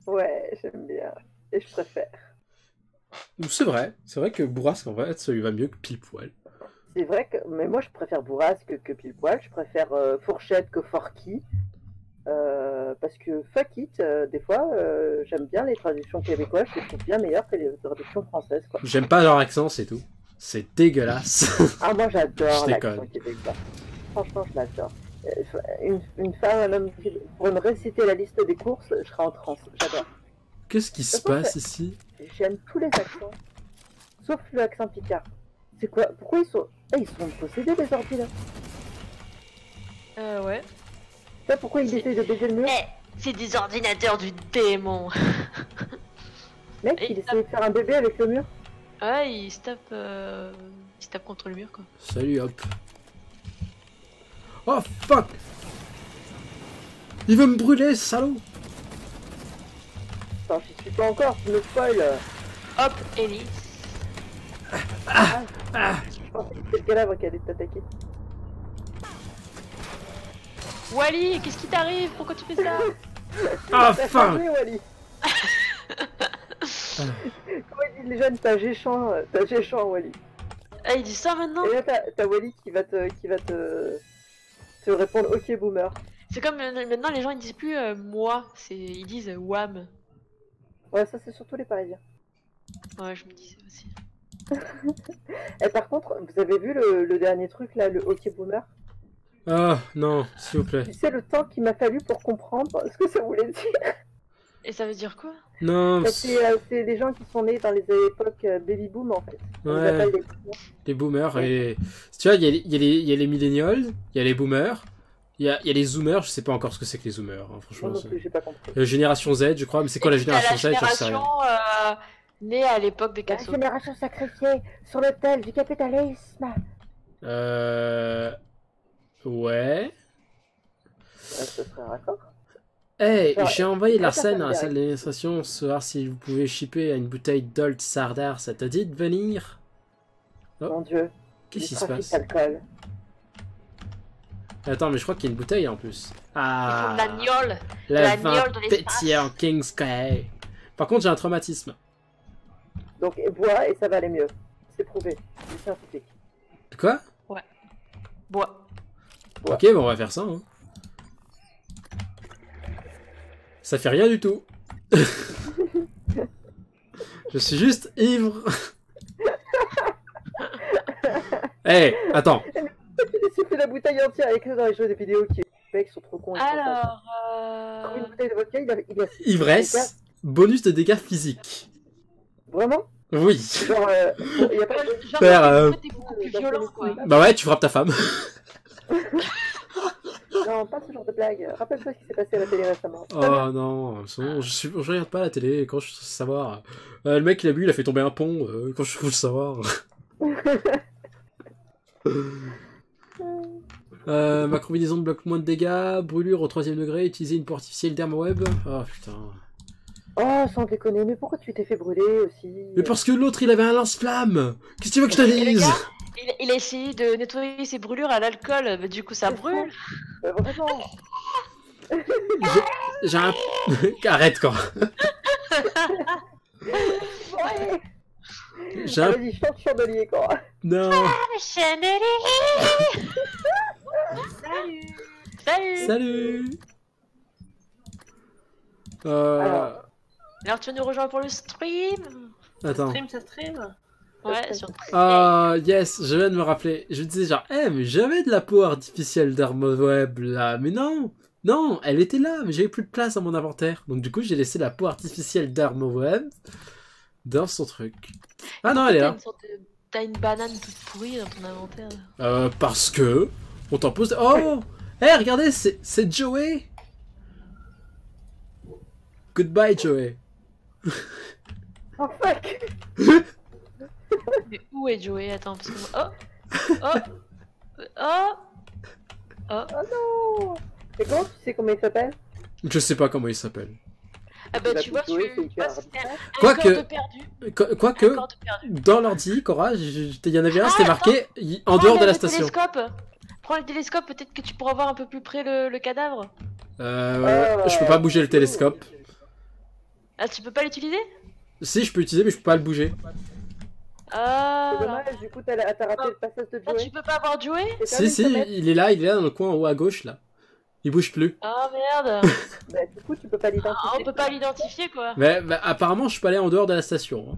S7: Ouais, j'aime bien, et je préfère.
S1: C'est vrai que Bourrasque en fait, ça lui va mieux que Pile Poil.
S7: C'est vrai que, mais moi je préfère Bourrasque que Pile Poil, je préfère Fourchette que Forky. Parce que fuck it, des fois, j'aime bien les traductions québécoises, je les trouve bien meilleures que les traductions françaises. Quoi.
S1: J'aime pas leur accent, c'est tout. C'est dégueulasse.
S7: Ah, moi j'adore l'accent québécois. Franchement, je l'adore. Une femme, un homme, pour me réciter la liste des courses, je serai en transe. J'adore.
S1: Qu'est-ce qui se passe ici?
S7: J'aime tous les accents, sauf le accent picard. C'est quoi? Pourquoi ils sont possédés, les ordi là?
S2: Ouais.
S7: Ça, pourquoi ils essayent de baiser le mur?
S2: C'est des ordinateurs du démon.
S7: Mec, il essaie de faire un bébé avec le mur.
S2: Ouais, il se tape contre le mur, quoi.
S1: Salut, hop. Oh, fuck! Il veut me brûler, salaud!
S7: Attends, j'y suis pas encore, tu me spoil.
S2: Hop, Ellie.
S7: Je pensais que c'était le cadavre qui allait t'attaquer.
S2: Wally, qu'est-ce qui t'arrive? Pourquoi tu fais ça?
S1: Ah, fuck!
S7: Wally. Comment ils disent les jeunes? T'as géchant, Wally.
S2: Ah, il dit ça maintenant?
S7: Et là, t'as Wally qui va te répondre ok boomer.
S2: C'est comme maintenant les gens ils disent plus moi, ils disent wham.
S7: Ouais, ça c'est surtout les Parisiens.
S2: Ouais, je me disais aussi.
S7: Et par contre, vous avez vu le dernier truc là, le ok boomer?
S1: Ah, non, s'il vous plaît.
S7: Tu sais le temps qu'il m'a fallu pour comprendre ce que ça voulait dire?
S2: Et ça veut dire quoi?
S1: Non,
S7: c'est des gens qui sont nés dans les époques baby boom en fait. On les appelle
S1: les boomers. Et... Tu vois, il y a les millennials, il y a les boomers, il y a les zoomers, je sais pas encore ce que c'est que les zoomers, hein, franchement.
S7: Non plus, j'ai pas compris.
S1: Génération Z, je crois, mais c'est quoi la génération Z? J'en sais rien.
S2: Née à l'époque des
S7: La génération sacrifiée sur l'autel du capitalisme.
S1: Ouais.
S7: Ça serait raccord.
S1: Hey, j'ai envoyé Larsen dans la salle d'administration savoir si vous pouvez shipper à une bouteille d'Old Sardar. Ça t'a dit de venir? Oh.
S7: Mon dieu.
S1: Qu'est-ce qui se passe?
S7: Alcool.
S1: Attends, mais je crois qu'il y a une bouteille en plus. Ah,
S2: la gnole.
S1: La
S2: gnole de l'espace.
S1: pétillant King's Sky. Par contre, j'ai un traumatisme.
S7: Donc, bois et ça va aller mieux. C'est prouvé. C'est scientifique.
S1: Quoi?
S2: Ouais. Bois.
S1: Ok, bon, on va faire ça. Hein. Ça fait rien du tout. Je suis juste ivre. Hey, attends.
S7: Tu fais la bouteille entière avec dans les jeux de vidéo qui mecs sont trop cons.
S2: Alors,
S7: une bouteille de vodka, il a...
S1: Ivresse, bonus de dégâts physiques.
S7: Vraiment?
S1: Oui.
S7: Genre, il y a pas de...
S1: Faire,
S2: t'es beaucoup plus violent, quoi.
S1: Bah ouais, tu frappes ta femme.
S7: Non, pas ce genre de blague. Rappelle-toi ce qui s'est passé à la télé récemment.
S1: Oh non, je regarde pas la télé quand je veux savoir. Le mec il a bu, il a fait tomber un pont quand je veux le savoir. Ma combinaison de bloque moins de dégâts, brûlure au 3ème degré, utiliser une porte artificielle d'Hermweb. Oh putain.
S7: Oh, sans déconner, mais pourquoi tu t'es fait brûler aussi?
S1: Mais parce que l'autre il avait un lance-flamme. Qu'est-ce que tu veux que je te dise?
S2: Il a essayé de nettoyer ses brûlures à l'alcool, mais du coup ça brûle.
S7: Vraiment.
S1: J'ai un... Arrête quoi.
S7: Ouais.
S1: J'ai un...
S7: Vas-y, chante chandelier, Cora.
S1: Non.
S2: Chandelier.
S8: Salut.
S2: Salut.
S1: Salut.
S2: Alors tu nous rejoins pour le stream?
S1: Attends.
S8: Ça stream.
S2: Ouais, sur
S1: Ah, yes, je viens de me rappeler. Je disais genre, mais j'avais de la peau artificielle d'Armor Web là. Mais non, non, elle était là, mais j'avais plus de place dans mon inventaire. Donc du coup, j'ai laissé la peau artificielle d'Armor Web dans son truc. Ah non, elle est là.
S2: T'as une banane toute pourrie dans ton inventaire.
S1: Parce que on t'en pose. Oh, regardez, c'est Joey. Goodbye, Joey.
S7: Oh fuck.
S2: Mais où est Joey? Attends, parce que... Oh
S7: Oh non. C'est comment tu sais comment il s'appelle?
S1: Je sais pas comment il s'appelle.
S2: Ah bah
S7: La
S2: tu vois,
S7: Joey, c'est hyper
S1: Quoique-
S2: perdu.
S1: Quoique, dans l'ordi, Cora, il y en avait un, c'était marqué en dehors de la station.
S2: Prends le télescope, peut-être que tu pourras voir un peu plus près le cadavre.
S1: Je peux pas bouger le télescope.
S2: Ah, tu peux pas l'utiliser?
S1: Si, je peux utiliser, mais je peux pas le bouger.
S2: Ah.
S7: C'est dommage, du coup t'as raté le passage de
S2: Ah,
S7: Joey.
S2: tu peux pas avoir Joey?
S1: Si, il est là dans le coin en haut à gauche, là. Il bouge plus.
S2: Ah merde.
S7: Bah du coup tu peux pas l'identifier.
S2: On peut pas l'identifier quoi.
S1: Mais apparemment, je suis pas allé en dehors de la station. Hein.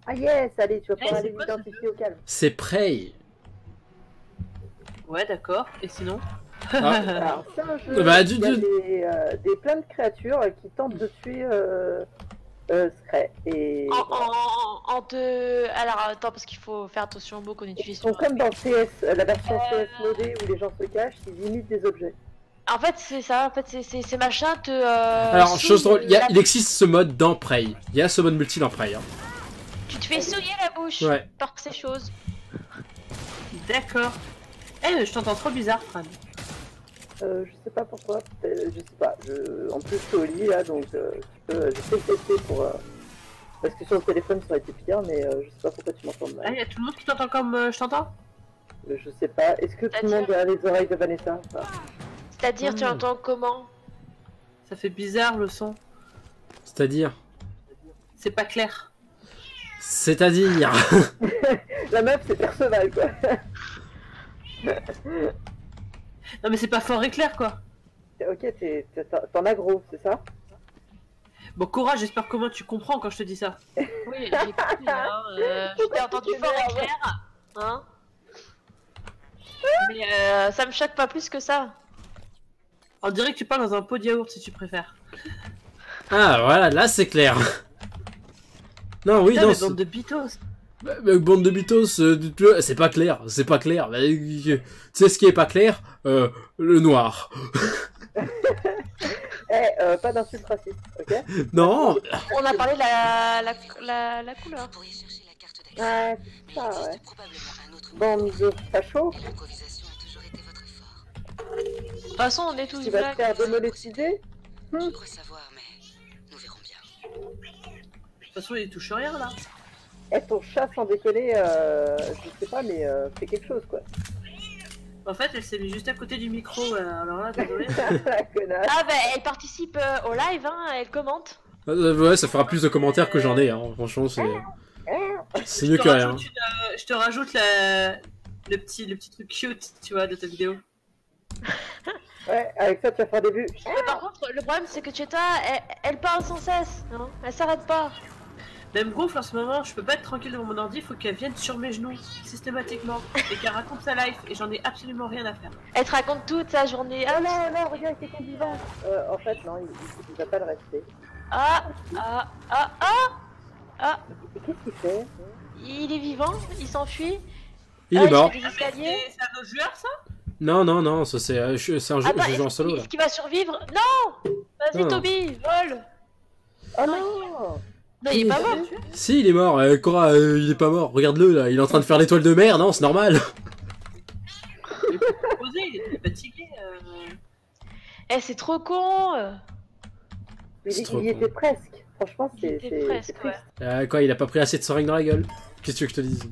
S7: Ah yes, allez, tu vas pouvoir
S8: c'est
S7: aller
S8: quoi,
S7: l'identifier au calme.
S1: C'est Prey.
S8: Ouais, d'accord. Et sinon?
S7: Alors c'est un jeu,
S1: Bah,
S7: il y a des plein de créatures qui tentent de tuer Scray. Et
S2: Alors attends, parce qu'il faut faire attention aux mots qu'on
S7: ils
S2: utilise.
S7: sont comme dans CS, la version CS modée où les gens se cachent, ils imitent des objets.
S2: En fait, c'est ça. En fait, ces machins te.
S1: Alors, chose drôle, il existe ce mode dans Prey. Il y a ce mode multi dans Prey. Hein.
S2: Tu te fais souiller la bouche par ces choses.
S8: D'accord. Eh, je t'entends trop bizarre, Fran.
S7: Je sais pas pourquoi, je sais pas. En plus, je suis au lit là, donc je sais tester pour. Parce que sur le téléphone, ça aurait été pire, mais je sais pas pourquoi tu m'entends mal.
S8: Ah, y'a tout le monde qui t'entend comme je t'entends?
S7: Je sais pas. Est-ce que tout le monde a les oreilles de Vanessa?
S2: C'est-à-dire, tu entends comment?
S8: Ça fait bizarre le son.
S1: C'est-à-dire
S8: C'est pas clair.
S1: C'est-à-dire
S7: La meuf, c'est Perceval, quoi.
S8: Non mais c'est pas fort et clair quoi.
S7: Ok, t'en as gros, c'est ça?
S8: Bon, Cora, j'espère que moi tu comprends quand je te dis ça.
S2: Oui, j'ai compris. Hein, je t'ai entendu fort et clair. Hein, mais ça me choque pas plus que ça.
S8: On dirait que tu parles dans un pot de yaourt si tu préfères.
S1: Ah, voilà, là c'est clair. Non, oui,
S8: Putain,
S1: non.
S8: mais bande de bitos.
S1: Bande de bitos, c'est pas clair, c'est pas clair. Tu sais ce qui est pas clair? Le noir.
S7: Pas d'insulte raciste, ok?
S1: Non.
S2: On a parlé de la couleur.
S5: Vous pourriez chercher la carte d'accès.
S7: Ouais,
S5: Mais
S7: c'est
S5: il
S7: ça,
S5: existe
S7: ouais.
S5: probablement un autre
S7: Bande de fachos,
S5: L'improvisation a toujours été votre fort.
S2: De toute façon, on est tous
S7: tu vas te
S2: black.
S7: faire démonétiser?
S5: Je crois savoir, mais nous verrons bien.
S8: De toute façon, il touche rien là.
S7: Ton chat, sans déconner, je sais pas, mais fais quelque chose, quoi.
S8: En fait, elle s'est mise juste à côté du micro. Alors là, désolé.
S7: La connasse.
S2: Ah bah elle participe au live, hein, elle commente.
S1: Ouais, ça fera plus de commentaires que j'en ai. Hein. Franchement, c'est mieux que rien.
S8: Je te rajoute le petit truc cute, tu vois, de ta vidéo.
S7: Ouais, avec ça, tu vas faire des vues.
S2: Mais par contre, le problème c'est que Cheta, elle parle sans cesse, hein, elle s'arrête pas.
S8: Même gonfle en ce moment, je peux pas être tranquille devant mon ordi, faut qu'elle vienne sur mes genoux, systématiquement, et qu'elle raconte sa life, et j'en ai absolument rien à faire.
S2: Elle te raconte toute sa journée.
S7: Ah non, non, regarde, c'est ton vivant. En fait, non, il va pas le rester. Et qu'est-ce qu'il fait?
S2: Il est vivant, il s'enfuit.
S1: Il est mort.
S2: Il fait des escaliers.
S8: C'est un autre joueur, ça?
S1: Non, ça c'est un jeu, je joue en solo là.
S2: Est-ce qu'il va survivre? Non. Vas-y
S1: Non.
S2: Toby, vole.
S7: Oh non!
S2: Non, il est pas mort.
S1: Si, il est mort. Cora, il est pas mort. Regarde-le là, il est en train de faire l'étoile de mer. Non, c'est normal.
S8: Il est posé, il était fatigué.
S2: Eh, c'est trop con.
S7: Mais
S1: C'est trop
S7: il y
S1: con.
S7: était presque. Franchement,
S2: Il
S7: c'est
S2: était presque, ouais.
S1: Quoi, il a pas pris assez de seringues dans la gueule. Qu'est-ce que tu veux que je te dise?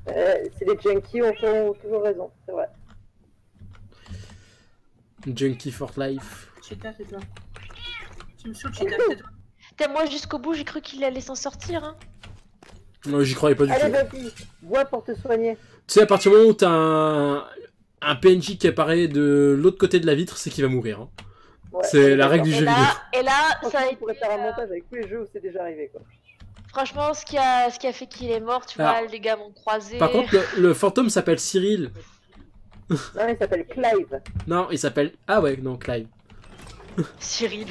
S7: C'est les junkies ont toujours raison, c'est vrai.
S1: Junkie for life.
S8: Cheetah, c'est toi. Tu me saoules, Cheetah, c'est toi.
S2: Putain, moi jusqu'au bout, j'ai cru qu'il allait s'en sortir. Hein.
S1: Moi, j'y croyais pas du
S7: Allez,
S1: tout.
S7: vas-y, bois pour te soigner.
S1: Tu sais, à partir du moment où t'as un PNJ qui apparaît de l'autre côté de la vitre, c'est qu'il va mourir. Hein.
S7: Ouais,
S1: C'est la règle du
S2: Et
S1: jeu vidéo.
S2: là, ça a
S7: on
S2: été.
S7: pourrait faire un montage avec tous les jeux où c'est déjà arrivé, quoi.
S2: Franchement, ce qui a fait qu'il est mort, tu vois,
S1: Alors,
S2: les gars m'ont croisé.
S1: Par contre, le fantôme s'appelle Cyril.
S7: Non, il s'appelle Clive.
S1: Non, il s'appelle... Ah ouais, non, Clive.
S2: Cyril.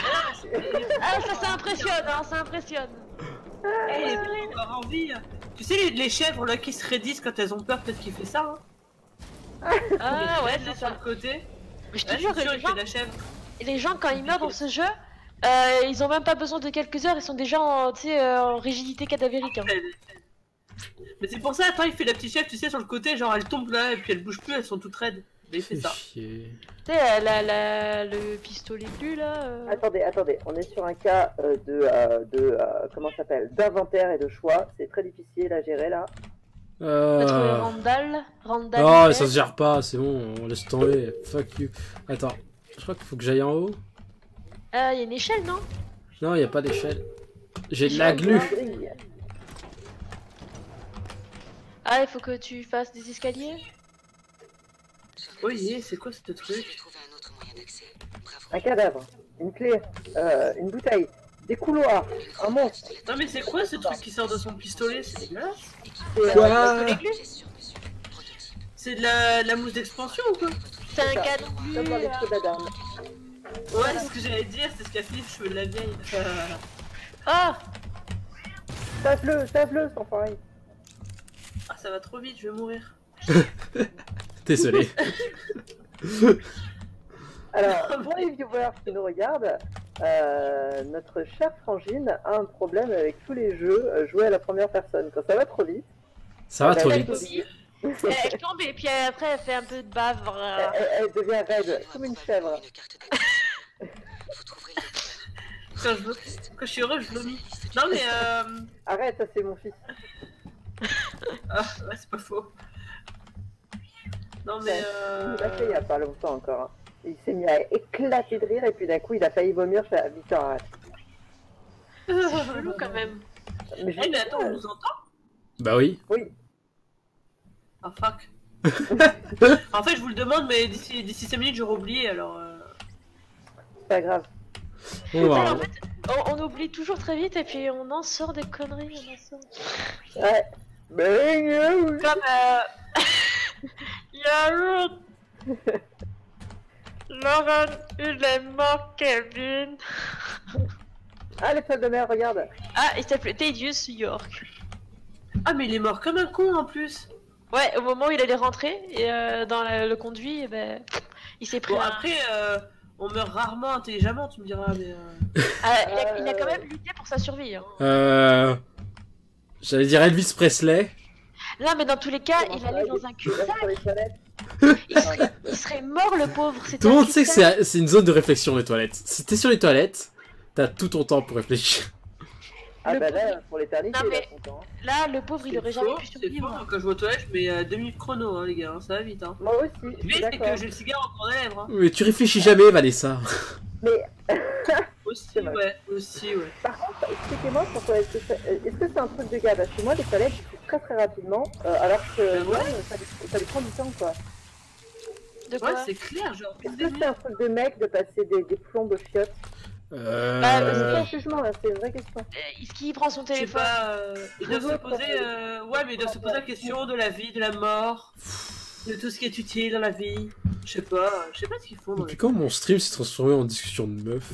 S2: Ah, ça impressionne, hein, ça impressionne.
S8: Eh, avoir envie. Tu sais, les chèvres là qui se raidissent quand elles ont peur, peut-être qu'il fait ça. Hein.
S2: Ah ouais,
S8: là
S2: c'est
S8: sur
S2: ça.
S8: le côté.
S2: Mais je te
S8: Là,
S2: jure,
S8: je suis sûr,
S2: les
S8: il fait la chèvre.
S2: gens, quand ils meurent dans ce jeu, ils ont même pas besoin de quelques heures, ils sont déjà en, tu sais, en rigidité cadavérique. Hein.
S8: Mais c'est pour ça, attends, il fait la petite chèvre, tu sais, sur le côté, genre elle tombe là et puis elle bouge plus, elles sont toutes raides. Mais il fait ça.
S1: Chier.
S2: Tu sais, le pistolet bleu là.
S7: Attendez, on est sur un cas comment ça s'appelle, d'inventaire et de choix. C'est très difficile à gérer là.
S2: On a trouvé Randall.
S1: Oh, ça se gère pas, c'est bon, on laisse tomber. Fuck you. Attends, je crois qu'il faut que j'aille en haut.
S2: Il y a une échelle, non?
S1: Non, il n'y a pas d'échelle. J'ai de la glu.
S2: Ah, il faut que tu fasses des escaliers?
S8: Oui, c'est quoi ce truc?
S7: Un cadavre, une clé, une bouteille, des couloirs, un monstre.
S8: Non mais c'est quoi ce truc qui sort de son pistolet? C'est dégueulasse.
S1: Quoi?
S8: C'est de la mousse d'expansion ou quoi?
S2: C'est un cadeau bleu.
S7: Comme dans les cheveux de la dame.
S8: Ouais, c'est ce que j'allais dire, c'est ce qu'a fait les cheveux de la vieille.
S2: Ah!
S7: Save-le, sans enfoiré.
S8: Ah, ça va trop vite, je vais mourir.
S1: Désolé.
S7: Alors, pour les viewers qui nous regardent, notre chère Frangine a un problème avec tous les jeux joués à la première personne. Quand ça va trop vite,
S1: Ça va trop
S2: Elle
S1: vite.
S2: Elle tombe et puis après elle fait un peu de bave.
S7: elle devient raide, comme une chèvre.
S8: Quand je suis heureux, je vomis. Non mais
S7: Arrête, ça c'est mon fils.
S8: Ah, ouais, c'est pas faux. Non mais
S7: Il l'a fait il y a pas longtemps encore. Hein. Il s'est mis à éclater de rire et puis d'un coup il a failli vomir. Je fais ah, Victor, arrête.
S2: C'est chelou quand même.
S7: Mais
S8: Eh mais attends, on nous entend?
S1: Bah oui.
S7: Oui.
S8: Ah fuck. En fait, je vous le demande, mais d'ici 5 minutes, j'aurai oublié, alors...
S7: C'est pas grave.
S1: On va.
S2: Ouais, en fait, on oublie toujours très vite et puis on en sort des conneries. On en sort.
S7: Ouais. Mais...
S2: Comme Yaourt. Lauren, il est mort, Kevin.
S7: Ah, les feuilles de mer, regarde.
S2: Ah, il s'appelait Thaddeus York.
S8: Ah, mais il est mort comme un con, en plus.
S2: Ouais, au moment où il allait rentrer et dans le conduit, et ben, il s'est pris
S8: Bon,
S2: un...
S8: après, on meurt rarement intelligemment, tu me diras, mais...
S2: il a quand même lutté pour sa survie. Hein.
S1: J'allais dire Elvis Presley.
S2: Non, mais dans tous les cas, il allait dans un cul-de-sac.
S7: Sur les toilettes.
S2: Il serait mort, le pauvre.
S1: Tout le monde sait que c'est une zone de réflexion, les toilettes. Si t'es sur les toilettes, t'as tout ton temps pour réfléchir.
S7: Ah
S2: Le
S7: bah
S2: pauvre-
S7: là, pour l'éternité,
S2: Non,
S7: il a
S2: mais-
S7: son temps.
S2: Là, le pauvre, il aurait jamais pu
S8: C'est faux,
S2: survivre.
S8: quand je vais aux toilettes, je mets 2 minutes chrono, hein, les gars, hein, ça va vite, hein.
S7: Moi aussi, je
S8: Le
S7: suis
S8: pire, c'est
S7: d'accord.
S8: que j'ai le cigare en bord des lèvres, hein.
S1: Mais tu réfléchis jamais, Vanessa.
S7: Mais
S8: Aussi,
S7: C'est vrai.
S8: ouais.
S7: par contre, expliquez-moi pourquoi est-ce que c'est un truc de gars? Parce que moi, les toilettes, je fais très très rapidement, alors que
S8: Ouais.
S7: moi, ça lui prend du temps, quoi.
S2: De
S8: Ouais,
S2: quoi
S8: c'est clair, genre,
S7: Est-ce que c'est un truc de mec de passer des plombs de chiottes? C'est pas un jugement, là, c'est une vraie question.
S2: Est-ce qu'il prend son
S8: Je sais
S2: téléphone?
S8: pas, ils doivent se poser, ouais, mais ils doivent se poser la question de la vie, de la mort, de tout ce qui est utile dans la vie. Je sais pas ce qu'ils font.
S1: Depuis quand mon stream s'est transformé en discussion de meuf?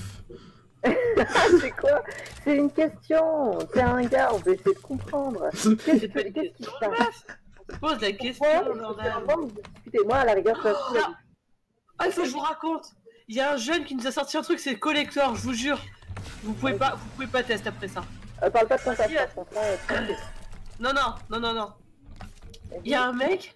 S7: C'est quoi? C'est une question. T'es un gars, on veut essayer de comprendre. Qu'est-ce
S8: pas une
S7: qui
S8: question
S7: se passe?
S8: On se pose la question,
S7: Pourquoi
S8: bordel.
S7: vous discutez? Moi, à la rigueur, je suis
S8: Ah, ah, il faut que je vous raconte. Il y a un jeune qui nous a sorti un truc, c'est collector, je vous jure. Vous pouvez pas tester après ça.
S7: parle pas de ton
S2: Si,
S7: par contre. Là, tranquille.
S8: Non. Il y a un mec,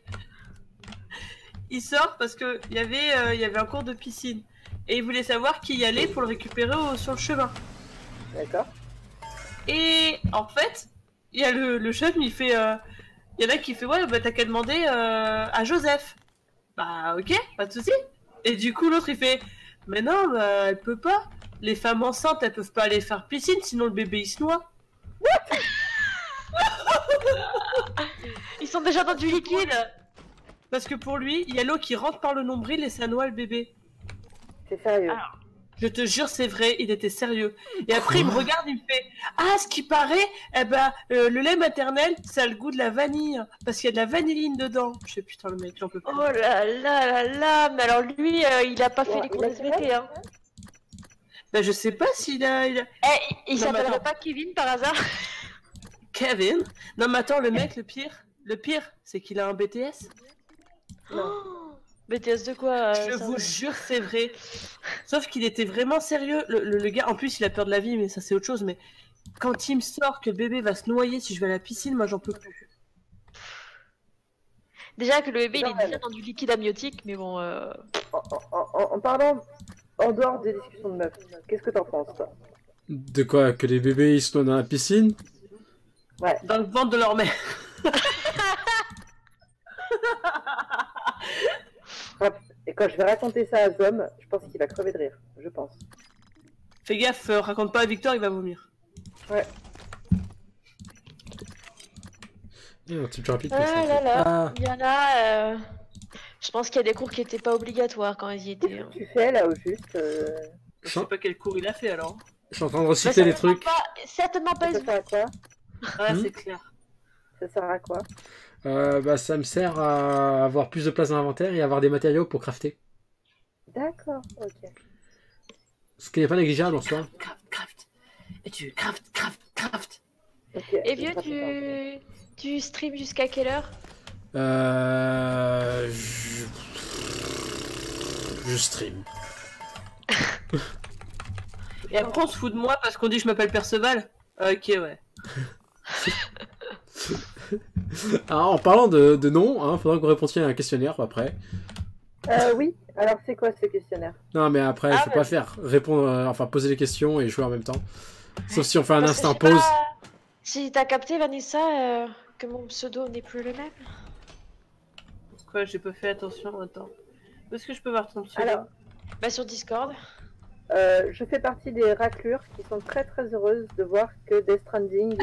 S8: il sort parce que il y avait un cours de piscine et il voulait savoir qui y allait pour le récupérer sur le chemin.
S7: D'accord.
S8: Et en fait, il y a le jeune, il fait, il y en a qui fait ouais, bah t'as qu'à demander à Joseph. Bah ok, pas de souci. Et du coup l'autre il fait, mais non, bah, elle peut pas. Les femmes enceintes, elles peuvent pas aller faire piscine, sinon le bébé il se noie.
S2: Ils sont déjà dans du liquide.
S8: Parce que pour lui, il y a l'eau qui rentre par le nombril et ça noie le bébé.
S7: C'est sérieux.
S2: Alors,
S8: Je te jure, c'est vrai, il était sérieux. Et après, il me regarde, il me fait ah, ce qui paraît, eh ben, le lait maternel, ça a le goût de la vanille. Parce qu'il y a de la vanilline dedans. Je sais, putain, le mec, j'en peux plus.
S2: oh là là là là, mais alors lui, il a pas fait les cours
S7: il a
S2: d'SVT, hein.
S8: Ben, je sais pas s'il a.
S2: Eh, il
S8: Non, mais
S2: s'appellerait
S8: attends.
S2: pas Kevin par hasard?
S8: Kevin? Non, mais attends, le mec, le pire, c'est qu'il a un BTS.
S2: Oh, BTS de quoi
S8: Je
S2: ça
S8: vous jure, c'est vrai. Sauf qu'il était vraiment sérieux. Le gars, en plus, il a peur de la vie, mais ça, c'est autre chose. Mais quand il me sort que le bébé va se noyer si je vais à la piscine, moi, j'en peux plus.
S2: Déjà que le bébé, il est
S7: Normal.
S2: déjà dans du liquide amniotique, mais bon...
S7: En parlant en dehors des discussions de meufs, qu'est-ce que t'en penses, toi?
S1: De quoi? Que les bébés ils se noient dans la piscine?
S7: Ouais.
S8: Dans le ventre de leur mère.
S7: Et quand je vais raconter ça à Zom, je pense qu'il va crever de rire. Je pense.
S8: Fais gaffe, raconte pas à Victor, il va vomir.
S7: Ouais.
S1: Il y a un petit peu rapide.
S2: Ah
S1: comme ça.
S2: là là,
S1: Ah.
S2: il y en a... Je pense qu'il y a des cours qui étaient pas obligatoires quand ils y étaient. Hein.
S7: Tu fais là au juste.
S8: Je sais pas quel cours il a fait alors.
S1: Je suis en train de
S2: Bah,
S1: reciter les
S2: certainement
S1: trucs.
S2: certainement pas
S7: Ça sert à quoi?
S8: Ah,
S1: Hmm.
S8: c'est clair.
S7: Ça sert à quoi?
S1: Bah, ça me sert à avoir plus de place dans l'inventaire et à avoir des matériaux pour crafter.
S7: D'accord, ok.
S1: Ce qui n'est pas négligeable en soi.
S8: Craft. Et tu craft.
S7: Ok,
S2: Et vieux,
S7: je sais pas.
S2: tu streams jusqu'à quelle heure?
S1: Je stream.
S8: Et après, on se fout de moi parce qu'on dit que je m'appelle Perceval. Ok, ouais.
S1: Alors, en parlant de nom, hein, faudra que vous répondiez à un questionnaire après.
S7: Oui, alors c'est quoi ce questionnaire?
S1: Non, mais après,
S2: Ah,
S1: faut pas faire répondre, enfin poser les questions et jouer en même temps. Sauf si on fait un
S2: Parce que
S1: instant
S2: je sais
S1: pause.
S2: pas si t'as capté, Vanessa, que mon pseudo n'est plus le même.
S8: Quoi, j'ai pas fait attention, attends. Où est-ce que je peux voir ton pseudo?
S7: Alors,
S2: Bah sur Discord.
S7: je fais partie des raclures qui sont très très heureuses de voir que Death Stranding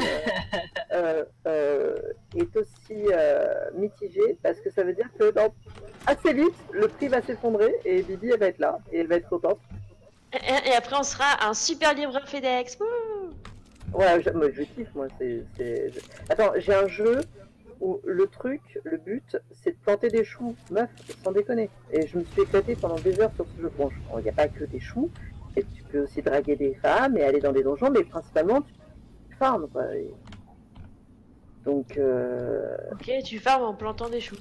S7: est aussi mitigé parce que ça veut dire que dans assez vite le prix va s'effondrer et Bibi elle va être là et elle va être contente.
S2: Et après, on sera un super livreur FedEx. Wouh.
S7: Ouais, moi je kiffe moi. Attends, j'ai un jeu où le but c'est de planter des choux, meuf, sans déconner. Et je me suis éclaté pendant des heures sur ce jeu. Bon, il n'y a pas que des choux. Et tu peux aussi draguer des femmes et aller dans des donjons, mais principalement tu farmes quoi. Donc,
S2: Ok, tu farmes en plantant des choux.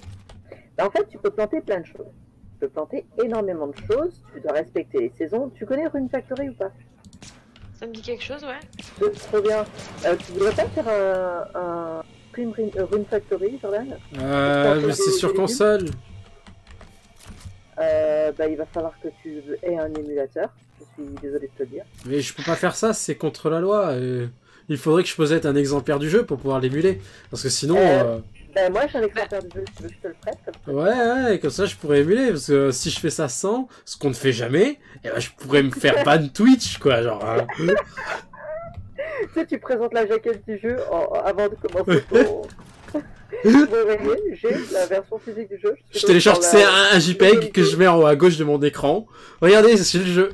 S7: en fait, tu peux planter plein de choses. Tu peux planter énormément de choses. Tu dois respecter les saisons. Tu connais Rune Factory ou pas?
S2: Ça me dit quelque chose, ouais.
S7: Trop bien. Tu voudrais pas faire un Rune Factory, Jordan?
S1: Mais c'est sur console.
S7: Il va falloir que tu aies un émulateur. Je suis désolé de te le dire.
S1: Mais je peux pas faire ça, c'est contre la loi. Il faudrait que je possède un exemplaire du jeu pour pouvoir l'émuler. Parce que sinon...
S7: Moi, j'ai un exemplaire du jeu. Si tu veux, je te le prête. Comme ça.
S1: Ouais, comme ça je pourrais émuler. Parce que si je fais ça sans, ce qu'on ne fait jamais, eh ben, je pourrais me faire ban Twitch, quoi. Genre, hein.
S7: Tu sais, tu présentes la jaquette du jeu avant de commencer ton... Vous voyez, j'ai la version physique du jeu.
S1: Je télécharge un JPEG que je mets en haut à gauche de mon écran. Regardez, c'est le jeu.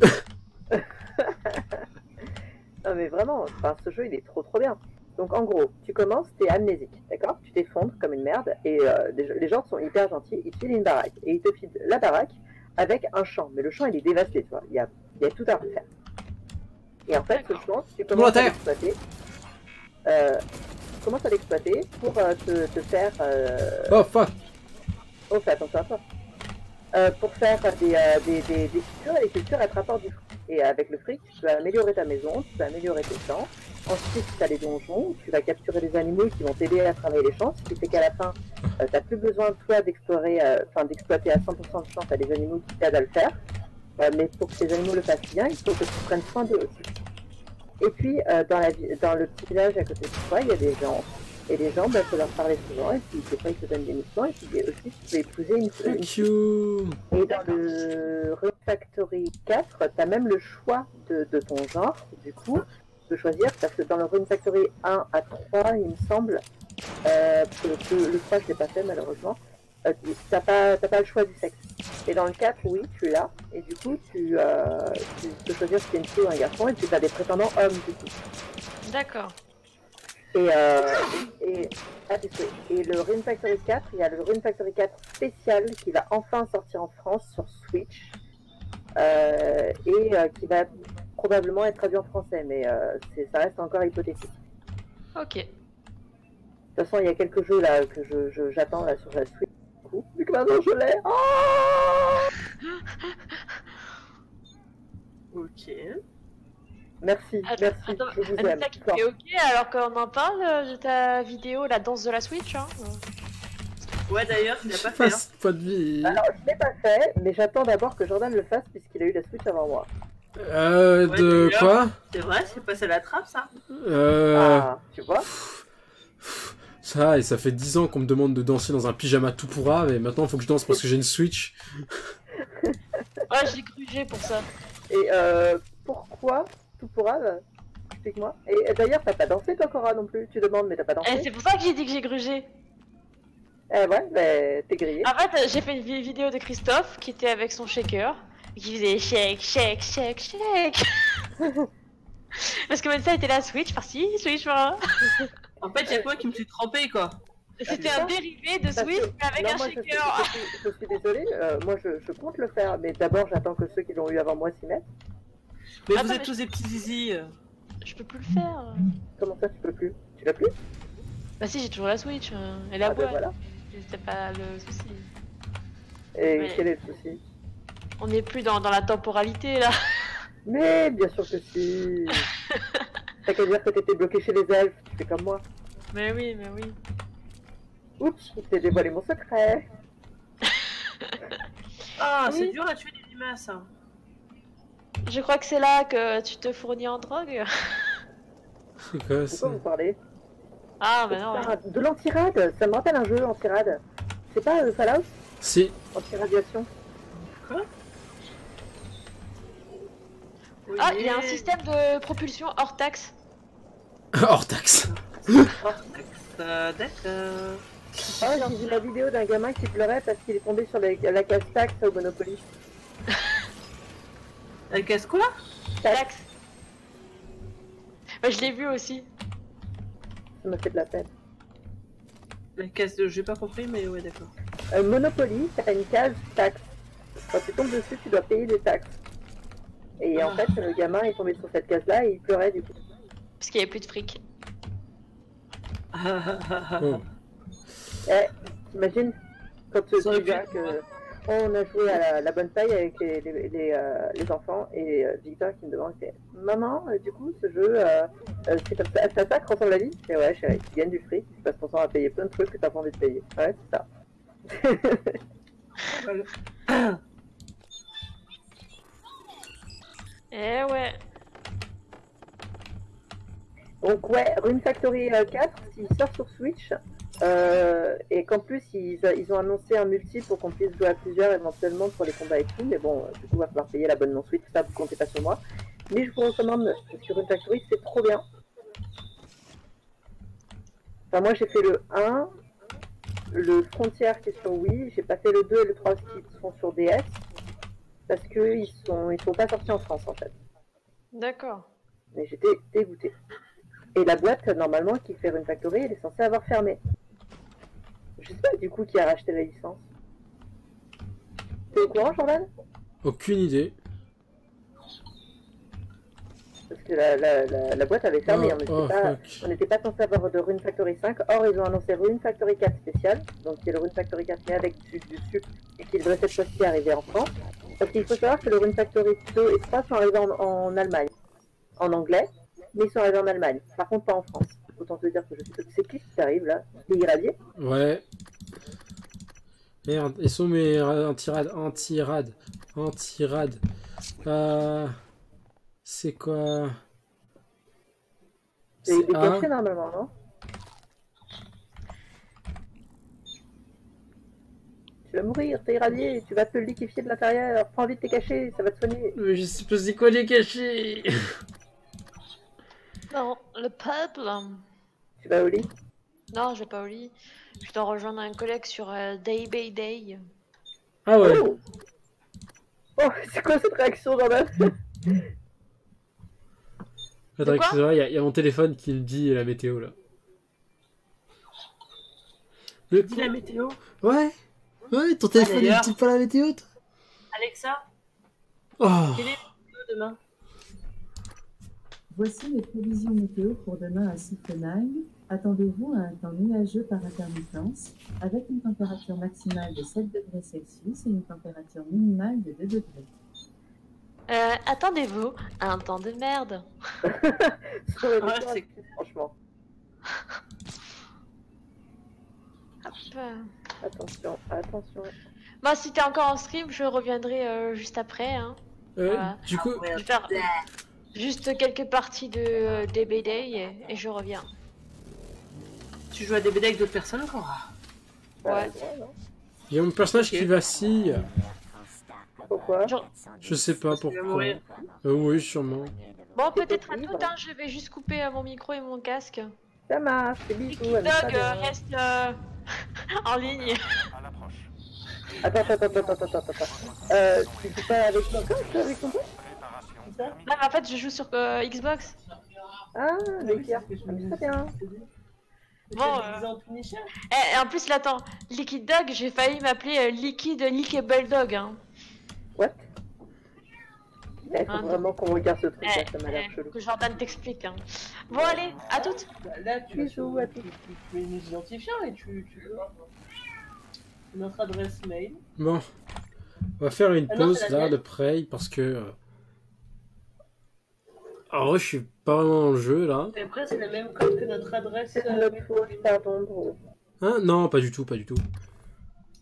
S7: Non mais vraiment, ce jeu il est trop bien. Donc en gros, tu commences, t'es amnésique, d'accord? Tu t'effondres comme une merde et les gens sont hyper gentils, ils te filent une baraque. Et ils te filent la baraque avec un champ. Mais le champ il est dévasté, tu vois, il y a tout à refaire. Et en fait, ce champ, tu commences à l'exploiter. Tu commences à l'exploiter pour te faire...
S1: Oh fuck.
S7: Oh, fais attention à toi. Pour faire des cultures, et les cultures elles te rapportent du fric. Et avec le fric, tu peux améliorer ta maison, tu peux améliorer tes champs. Ensuite, tu as les donjons, tu vas capturer des animaux qui vont t'aider à travailler les champs. Ce qui fait qu'à la fin, tu n'as plus besoin de toi d'exploiter à 100% de champs, tu as des animaux qui t'aident à le faire. Mais pour que ces animaux le fassent bien, il faut que tu prennes soin d'eux aussi. Et puis, dans le petit village à côté de toi, il y a des gens. Et les gens, il faut leur parler souvent, et puis des fois ils te donnent des missions, et puis aussi tu peux épouser une
S1: Fuck you.
S7: Et dans le Rune Factory 4, tu as même le choix de ton genre, du coup, de choisir, parce que dans le Rune Factory 1 à 3, il me semble, parce que le 3, je ne l'ai pas fait malheureusement, t'as pas le choix du sexe. Et dans le 4, oui, tu l'as, et du coup, tu peux choisir si c'est une fille ou un garçon, et tu as des prétendants hommes, du coup.
S2: D'accord.
S7: Et le Rune Factory 4, il y a le Rune Factory 4 spécial qui va enfin sortir en France sur Switch qui va probablement être traduit en français, mais ça reste encore hypothétique.
S2: Ok.
S7: De toute façon, il y a quelques jeux là que j'attends là sur la Switch. Vu que maintenant je l'ai.
S8: Ok.
S7: Merci, merci.
S2: Attends,
S7: Je vous aime.
S2: Anita qui fait ok alors qu'on en parle de ta vidéo, la danse de la Switch. Hein.
S8: Ouais, d'ailleurs, tu l'as pas fait. Hein.
S1: Pas de vie.
S7: Alors, je l'ai pas fait, mais j'attends d'abord que Jordan le fasse puisqu'il a eu la Switch avant moi.
S1: De quoi?
S8: C'est vrai, c'est passé à la trappe ça.
S7: Ah, tu vois?
S1: Ça, et ça fait 10 ans qu'on me demande de danser dans un pyjama tout pourra, mais maintenant il faut que je danse parce que j'ai une Switch.
S2: Ouais, j'ai grugé pour ça.
S7: Et pourquoi tout pourra? Explique-moi. Et d'ailleurs, t'as pas dansé toi, Cora, non plus? Tu demandes, mais t'as pas dansé?
S2: C'est pour ça que j'ai dit que j'ai grugé.
S7: Ouais, bah, t'es grillé.
S2: En fait, j'ai fait une vidéo de Christophe qui était avec son shaker et qui faisait shake, shake, shake, shake. Parce que même ça était la Switch par-ci, Switch par-là.
S8: En fait, c'est moi qui me suis trompé quoi.
S2: C'était un dérivé de Switch mais avec un shaker.
S7: Je suis désolée, moi je compte le faire, mais d'abord j'attends que ceux qui l'ont eu avant moi s'y mettent.
S8: Mais vous êtes tous des petits zizi.
S2: Je peux plus le faire.
S7: Comment ça tu peux plus? Tu l'as plus?
S2: Bah si, j'ai toujours la Switch. Et la boîte.
S7: Voilà.
S2: C'était pas le souci.
S7: Et
S2: mais...
S7: quel est le souci?
S2: On n'est plus dans la temporalité là.
S7: Mais bien sûr que si. T'as qu'à dire que t'étais bloqué chez les elfes, tu fais comme moi.
S2: Mais oui, mais oui.
S7: Oups, je t'ai dévoilé mon secret.
S8: Ah,
S7: Oui.
S8: c'est dur à tuer des limaces. Hein.
S2: Je crois que c'est là que tu te fournis en drogue.
S1: C'est quoi ça?
S7: Pourquoi vous parlez?
S2: Ah bah non. Ouais.
S7: De l'antirad, ça me rappelle un jeu antirad. C'est pas Fallout?
S1: Si.
S7: Antiradiation.
S8: Quoi?
S2: Ah, il y a un système de propulsion hors taxe.
S1: Hors taxe.
S8: Hors taxe, d'accord.
S7: Ah, j'ai vu la vidéo d'un gamin qui pleurait parce qu'il est tombé sur la case taxe au Monopoly.
S8: La casse quoi?
S2: Taxe. Bah, je l'ai vu aussi.
S7: Ça m'a fait de la peine.
S8: La casse de... J'ai pas compris, mais ouais, d'accord.
S7: Monopoly, t'as une case taxe. Quand tu tombes dessus, tu dois payer des taxes. Et en fait, le gamin est tombé sur cette case-là et il pleurait du coup.
S2: Parce qu'il n'y avait plus de fric.
S1: Oh.
S7: T'imagines quand tu vois que on a joué à la bonne taille avec les enfants et Victor qui me demande maman, du coup ce jeu c'est comme ça que ressemble la vie. Et ouais chérie, tu gagnes du fric, tu passes ton temps à payer plein de trucs que t'as pas envie de payer. Ouais c'est ça.
S2: Eh ouais.
S7: Donc ouais, Rune Factory 4, s'il sort sur Switch, et qu'en plus ils ont annoncé un multi pour qu'on puisse jouer à plusieurs éventuellement pour les combats et tout, mais bon, du coup il va falloir payer l'abonnement Switch, ça vous comptez pas sur moi. Mais je vous recommande, parce que Rune Factory c'est trop bien. Enfin moi j'ai fait le 1, le Frontier qui est sur Wii, j'ai pas fait le 2 et le 3 qui sont sur DS, parce que ils sont pas sortis en France en fait.
S2: D'accord.
S7: Mais j'étais dégoûtée. Et la boîte, normalement, qui fait Rune Factory, elle est censée avoir fermé. Je sais pas du coup qui a racheté la licence. T'es au courant, Jordan?
S1: Aucune idée.
S7: Parce que la boîte avait fermé, on n'était pas censé avoir de Rune Factory 5. Or, ils ont annoncé Rune Factory 4 spécial, donc qui est le Rune Factory 4 mais avec du sucre, et qui devrait cette fois-ci arriver en France. Parce qu'il faut savoir que le Rune Factory 2 et 3 sont arrivés en Allemagne, en anglais, mais ils sont arrivés en Allemagne. Par contre, pas en France. Autant te dire que je sais pas que c'est qui arrive là. C'est irradié.
S1: Ouais. Merde, ils sont mes anti-rad. C'est quoi?
S7: C'est caché normalement, non? vas mourir, t'es irradié, tu vas te liquéfier de l'intérieur, prends vite tes cachets, ça va te soigner.
S1: Mais je sais pas c'est quoi les cachets.
S2: Non, le peuple.
S7: Tu vas au lit?
S2: Non, je vais pas au lit. Je dois rejoindre un collègue sur Day by Day.
S1: Ah ouais.
S7: Oh, oh c'est quoi cette réaction, Jordan?
S1: Attends,
S2: De quoi
S1: excuse-moi, il y a mon téléphone qui me dit la météo là. Le
S8: Dis la météo.
S1: Ouais. Ouais, ton téléphone il
S8: d'ailleurs.
S1: dit pas la météo toi.
S8: Alexa,
S1: Oh.
S8: quelle est la météo demain?
S9: Voici les prévisions météo pour demain à Siftenheim. Attendez-vous à un temps nuageux par intermittence, avec une température maximale de 7 degrés Celsius et une température minimale de 2 degrés.
S2: Attendez-vous à un temps de merde.
S8: c'est-
S7: Franchement.
S2: Hop.
S7: Attention, attention.
S2: Bah, si t'es encore en stream, je reviendrai juste après. Hein. Voilà.
S1: Du coup,
S2: Je vais faire juste quelques parties de DB Day et je reviens.
S8: Tu joues à des BD avec d'autres personnes, quoi?
S2: Ouais.
S1: il y a mon personnage qui vacille.
S7: Pourquoi?
S1: Je sais pas
S8: qu'il va
S1: pourquoi.
S8: mourir.
S1: Oui, sûrement.
S2: Bon, peut-être à tout, hein, je vais juste couper mon micro et mon casque.
S7: Ça marche, c'est bisous.
S2: Liquid
S7: amuse-toi
S2: Dog
S7: bien.
S2: reste en ligne.
S4: À l'approche.
S7: Attends. Tu joues pas avec mon pote, avec ton pote?
S4: Préparation
S7: C'est ça?
S4: terminée.
S2: Non, mais en fait, je joue sur Xbox.
S7: Ah, d'accord. Très bien.
S2: Bon, et en plus, là, attends, Liquid Dog, j'ai failli m'appeler Liquid Lickable Dog. Hein.
S7: What? Il faut
S2: Ah, non.
S7: vraiment qu'on regarde ce truc là, ça m'a l'air chelou.
S2: Que Jordan t'explique. Hein. Bon, allez, à toutes.
S8: Là, tu
S7: Bisous à tous.
S8: mets nos identifiants et tu notre adresse mail.
S1: Bon. On va faire une
S8: Ah non,
S1: pause
S8: c'est la
S1: là
S8: mienne.
S1: de Prey parce que. En vrai, je suis pas vraiment dans le jeu là.
S8: Et après, c'est la même code que notre adresse.
S7: C'est notre faute, pardon, bro.
S1: Hein? Non, pas du tout, pas du tout.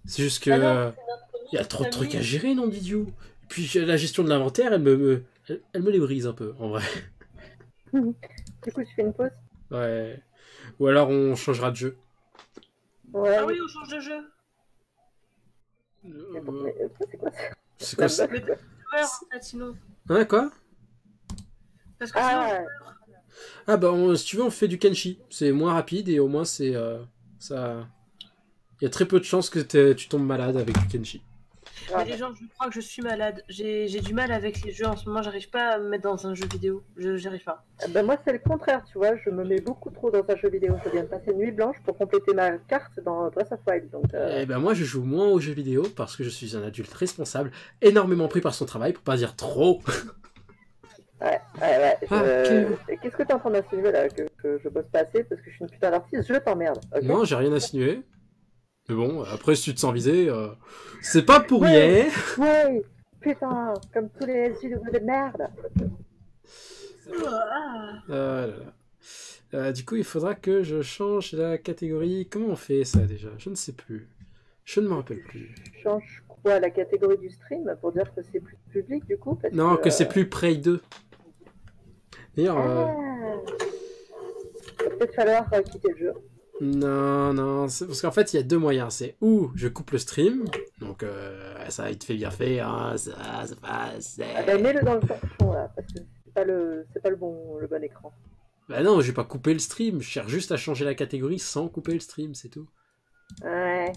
S1: C'est juste que.
S8: Ah non, c'est notre
S1: Il y a trop de trucs à gérer, non d'idiot. Et puis la gestion de l'inventaire, elle me les brise un peu, en vrai.
S7: Du coup, tu fais une pause?
S1: Ouais. Ou alors on changera de jeu.
S7: Ouais.
S8: Ah oui, on change de jeu.
S7: Mais c'est quoi ça?
S1: C'est quoi ça?
S8: Mais t'es ouvert, en fait, sinon.
S1: Hein, quoi?
S8: Parce que sinon,
S7: Ah,
S1: Ah bah, si tu veux, on fait du Kenshi. C'est moins rapide et au moins c'est... ça... Il y a très peu de chances que tu tombes malade avec du Kenshi.
S8: mais les gens, je crois que je suis malade. J'ai du mal avec les jeux en ce moment. J'arrive pas à me mettre dans un jeu vidéo. J'arrive pas.
S7: ben moi c'est le contraire, tu vois, je me mets beaucoup trop dans un jeu vidéo. Je viens de passer nuit blanche pour compléter ma carte dans Breath of Wild. Donc,
S1: Et ben moi, je joue moins aux jeux vidéo parce que je suis un adulte responsable, énormément pris par son travail, pour pas dire trop.
S7: Ouais.
S1: Ah,
S7: Et qu'est-ce que t'es en train d'insinuer là? Que je bosse pas assez parce que je suis une putain d'artiste? Je t'emmerde. Ok.
S1: Non, j'ai rien insinué. Mais bon, après, si tu te sens visé, c'est pas pour rien.
S7: Ouais, putain, comme tous les SJW de merde.
S1: Là, là. Du coup, il faudra que je change la catégorie. Comment on fait ça déjà? Je ne sais plus. Je ne me rappelle plus.
S7: Change quoi, la catégorie du stream pour dire que c'est plus public du coup parce
S1: Non, que c'est plus Prey 2. D'ailleurs,
S7: va peut-être falloir quitter le jeu.
S1: non, c'est parce qu'en fait, il y a deux moyens. C'est ou je coupe le stream, donc ça, il te fait bien fait, hein, ça passe.
S7: Ah bah, mets-le dans le torchon là, parce que c'est pas le bon écran.
S1: Bah non, je vais pas couper le stream. Je cherche juste à changer la catégorie sans couper le stream, c'est tout.
S7: Ouais.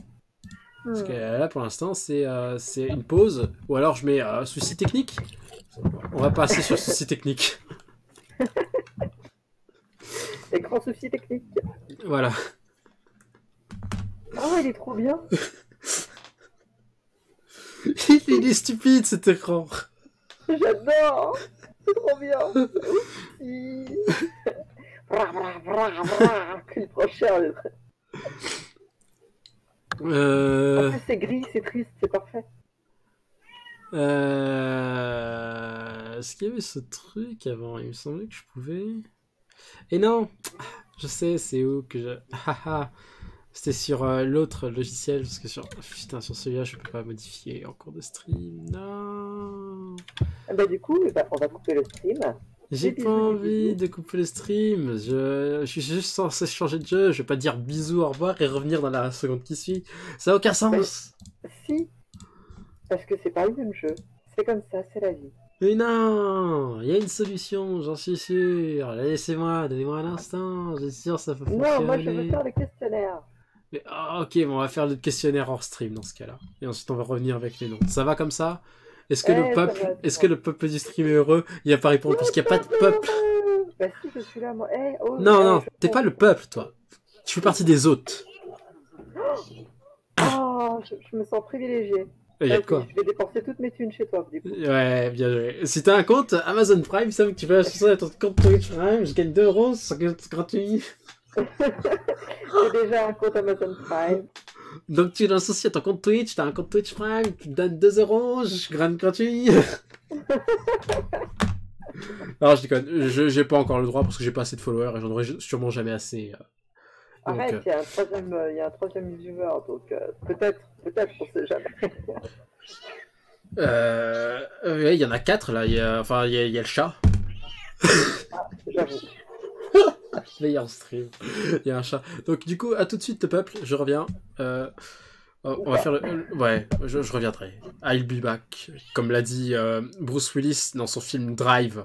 S1: Parce que là, pour l'instant, c'est une pause. Ou alors, je mets souci technique. On va passer sur souci technique.
S7: Écran souci technique.
S1: Voilà.
S7: Oh, il est trop bien.
S1: Il est stupide, cet écran.
S7: J'adore. C'est trop bien. Oui. Une prochaine. En plus, c'est gris, c'est triste, c'est parfait.
S1: Est-ce qu'il y avait ce truc avant? Il me semblait que je pouvais... Et non! Je sais, c'est où que je... C'était sur l'autre logiciel, parce que sur... Putain, sur celui-là, je peux pas modifier en cours de stream. Non!
S7: Bah du coup, on va couper le stream.
S1: J'ai pas envie de couper le stream. Je suis juste censé changer de jeu. Je vais pas dire bisous, au revoir et revenir dans la seconde qui suit. Ça a aucun sens.
S7: Si, parce que c'est pas le même jeu. C'est comme ça, c'est la vie.
S1: Mais non, il y a une solution, j'en suis sûr. Laissez-moi, donnez-moi un instant, j'ai sûr ça peut fonctionner.
S7: Non, moi je veux faire le questionnaire.
S1: Mais, ok, bon, on va faire le questionnaire hors stream dans ce cas-là. Et ensuite on va revenir avec les noms. Ça va comme ça? Est-ce que le peuple du stream est heureux? Il n'y a pas répondre parce qu'il n'y a pas de peuple.
S7: Bah si, je suis là, moi.
S1: Non, t'es pas le peuple, toi. Tu fais partie des hôtes.
S7: Oh, je me sens privilégié.
S1: Il y a de quoi?
S7: Je vais dépenser toutes mes thunes chez toi, du coup.
S1: Ouais, bien joué. Si t'as un compte Amazon Prime, Sam, tu peux acheter ça à ton compte Twitch Prime, je gagne 2 €, c'est gratuit.
S7: J'ai déjà un compte Amazon Prime.
S1: Donc tu l'associes à ton compte Twitch, t'as un compte Twitch Prime, tu me donnes 2 €, je gagne gratuit. Alors je déconne, j'ai pas encore le droit parce que j'ai pas assez de followers et j'en aurai sûrement jamais assez.
S7: Arrête, il y a un troisième viewer, donc peut-être, on sait jamais.
S1: Ouais, il y en a 4 là, il y a le chat.
S7: Ah, j'avoue.
S1: Meilleur stream. Il y a un chat. Donc du coup, à tout de suite le peuple, je reviens. On va faire le... Ouais, je reviendrai. I'll be back. Comme l'a dit Bruce Willis dans son film Drive.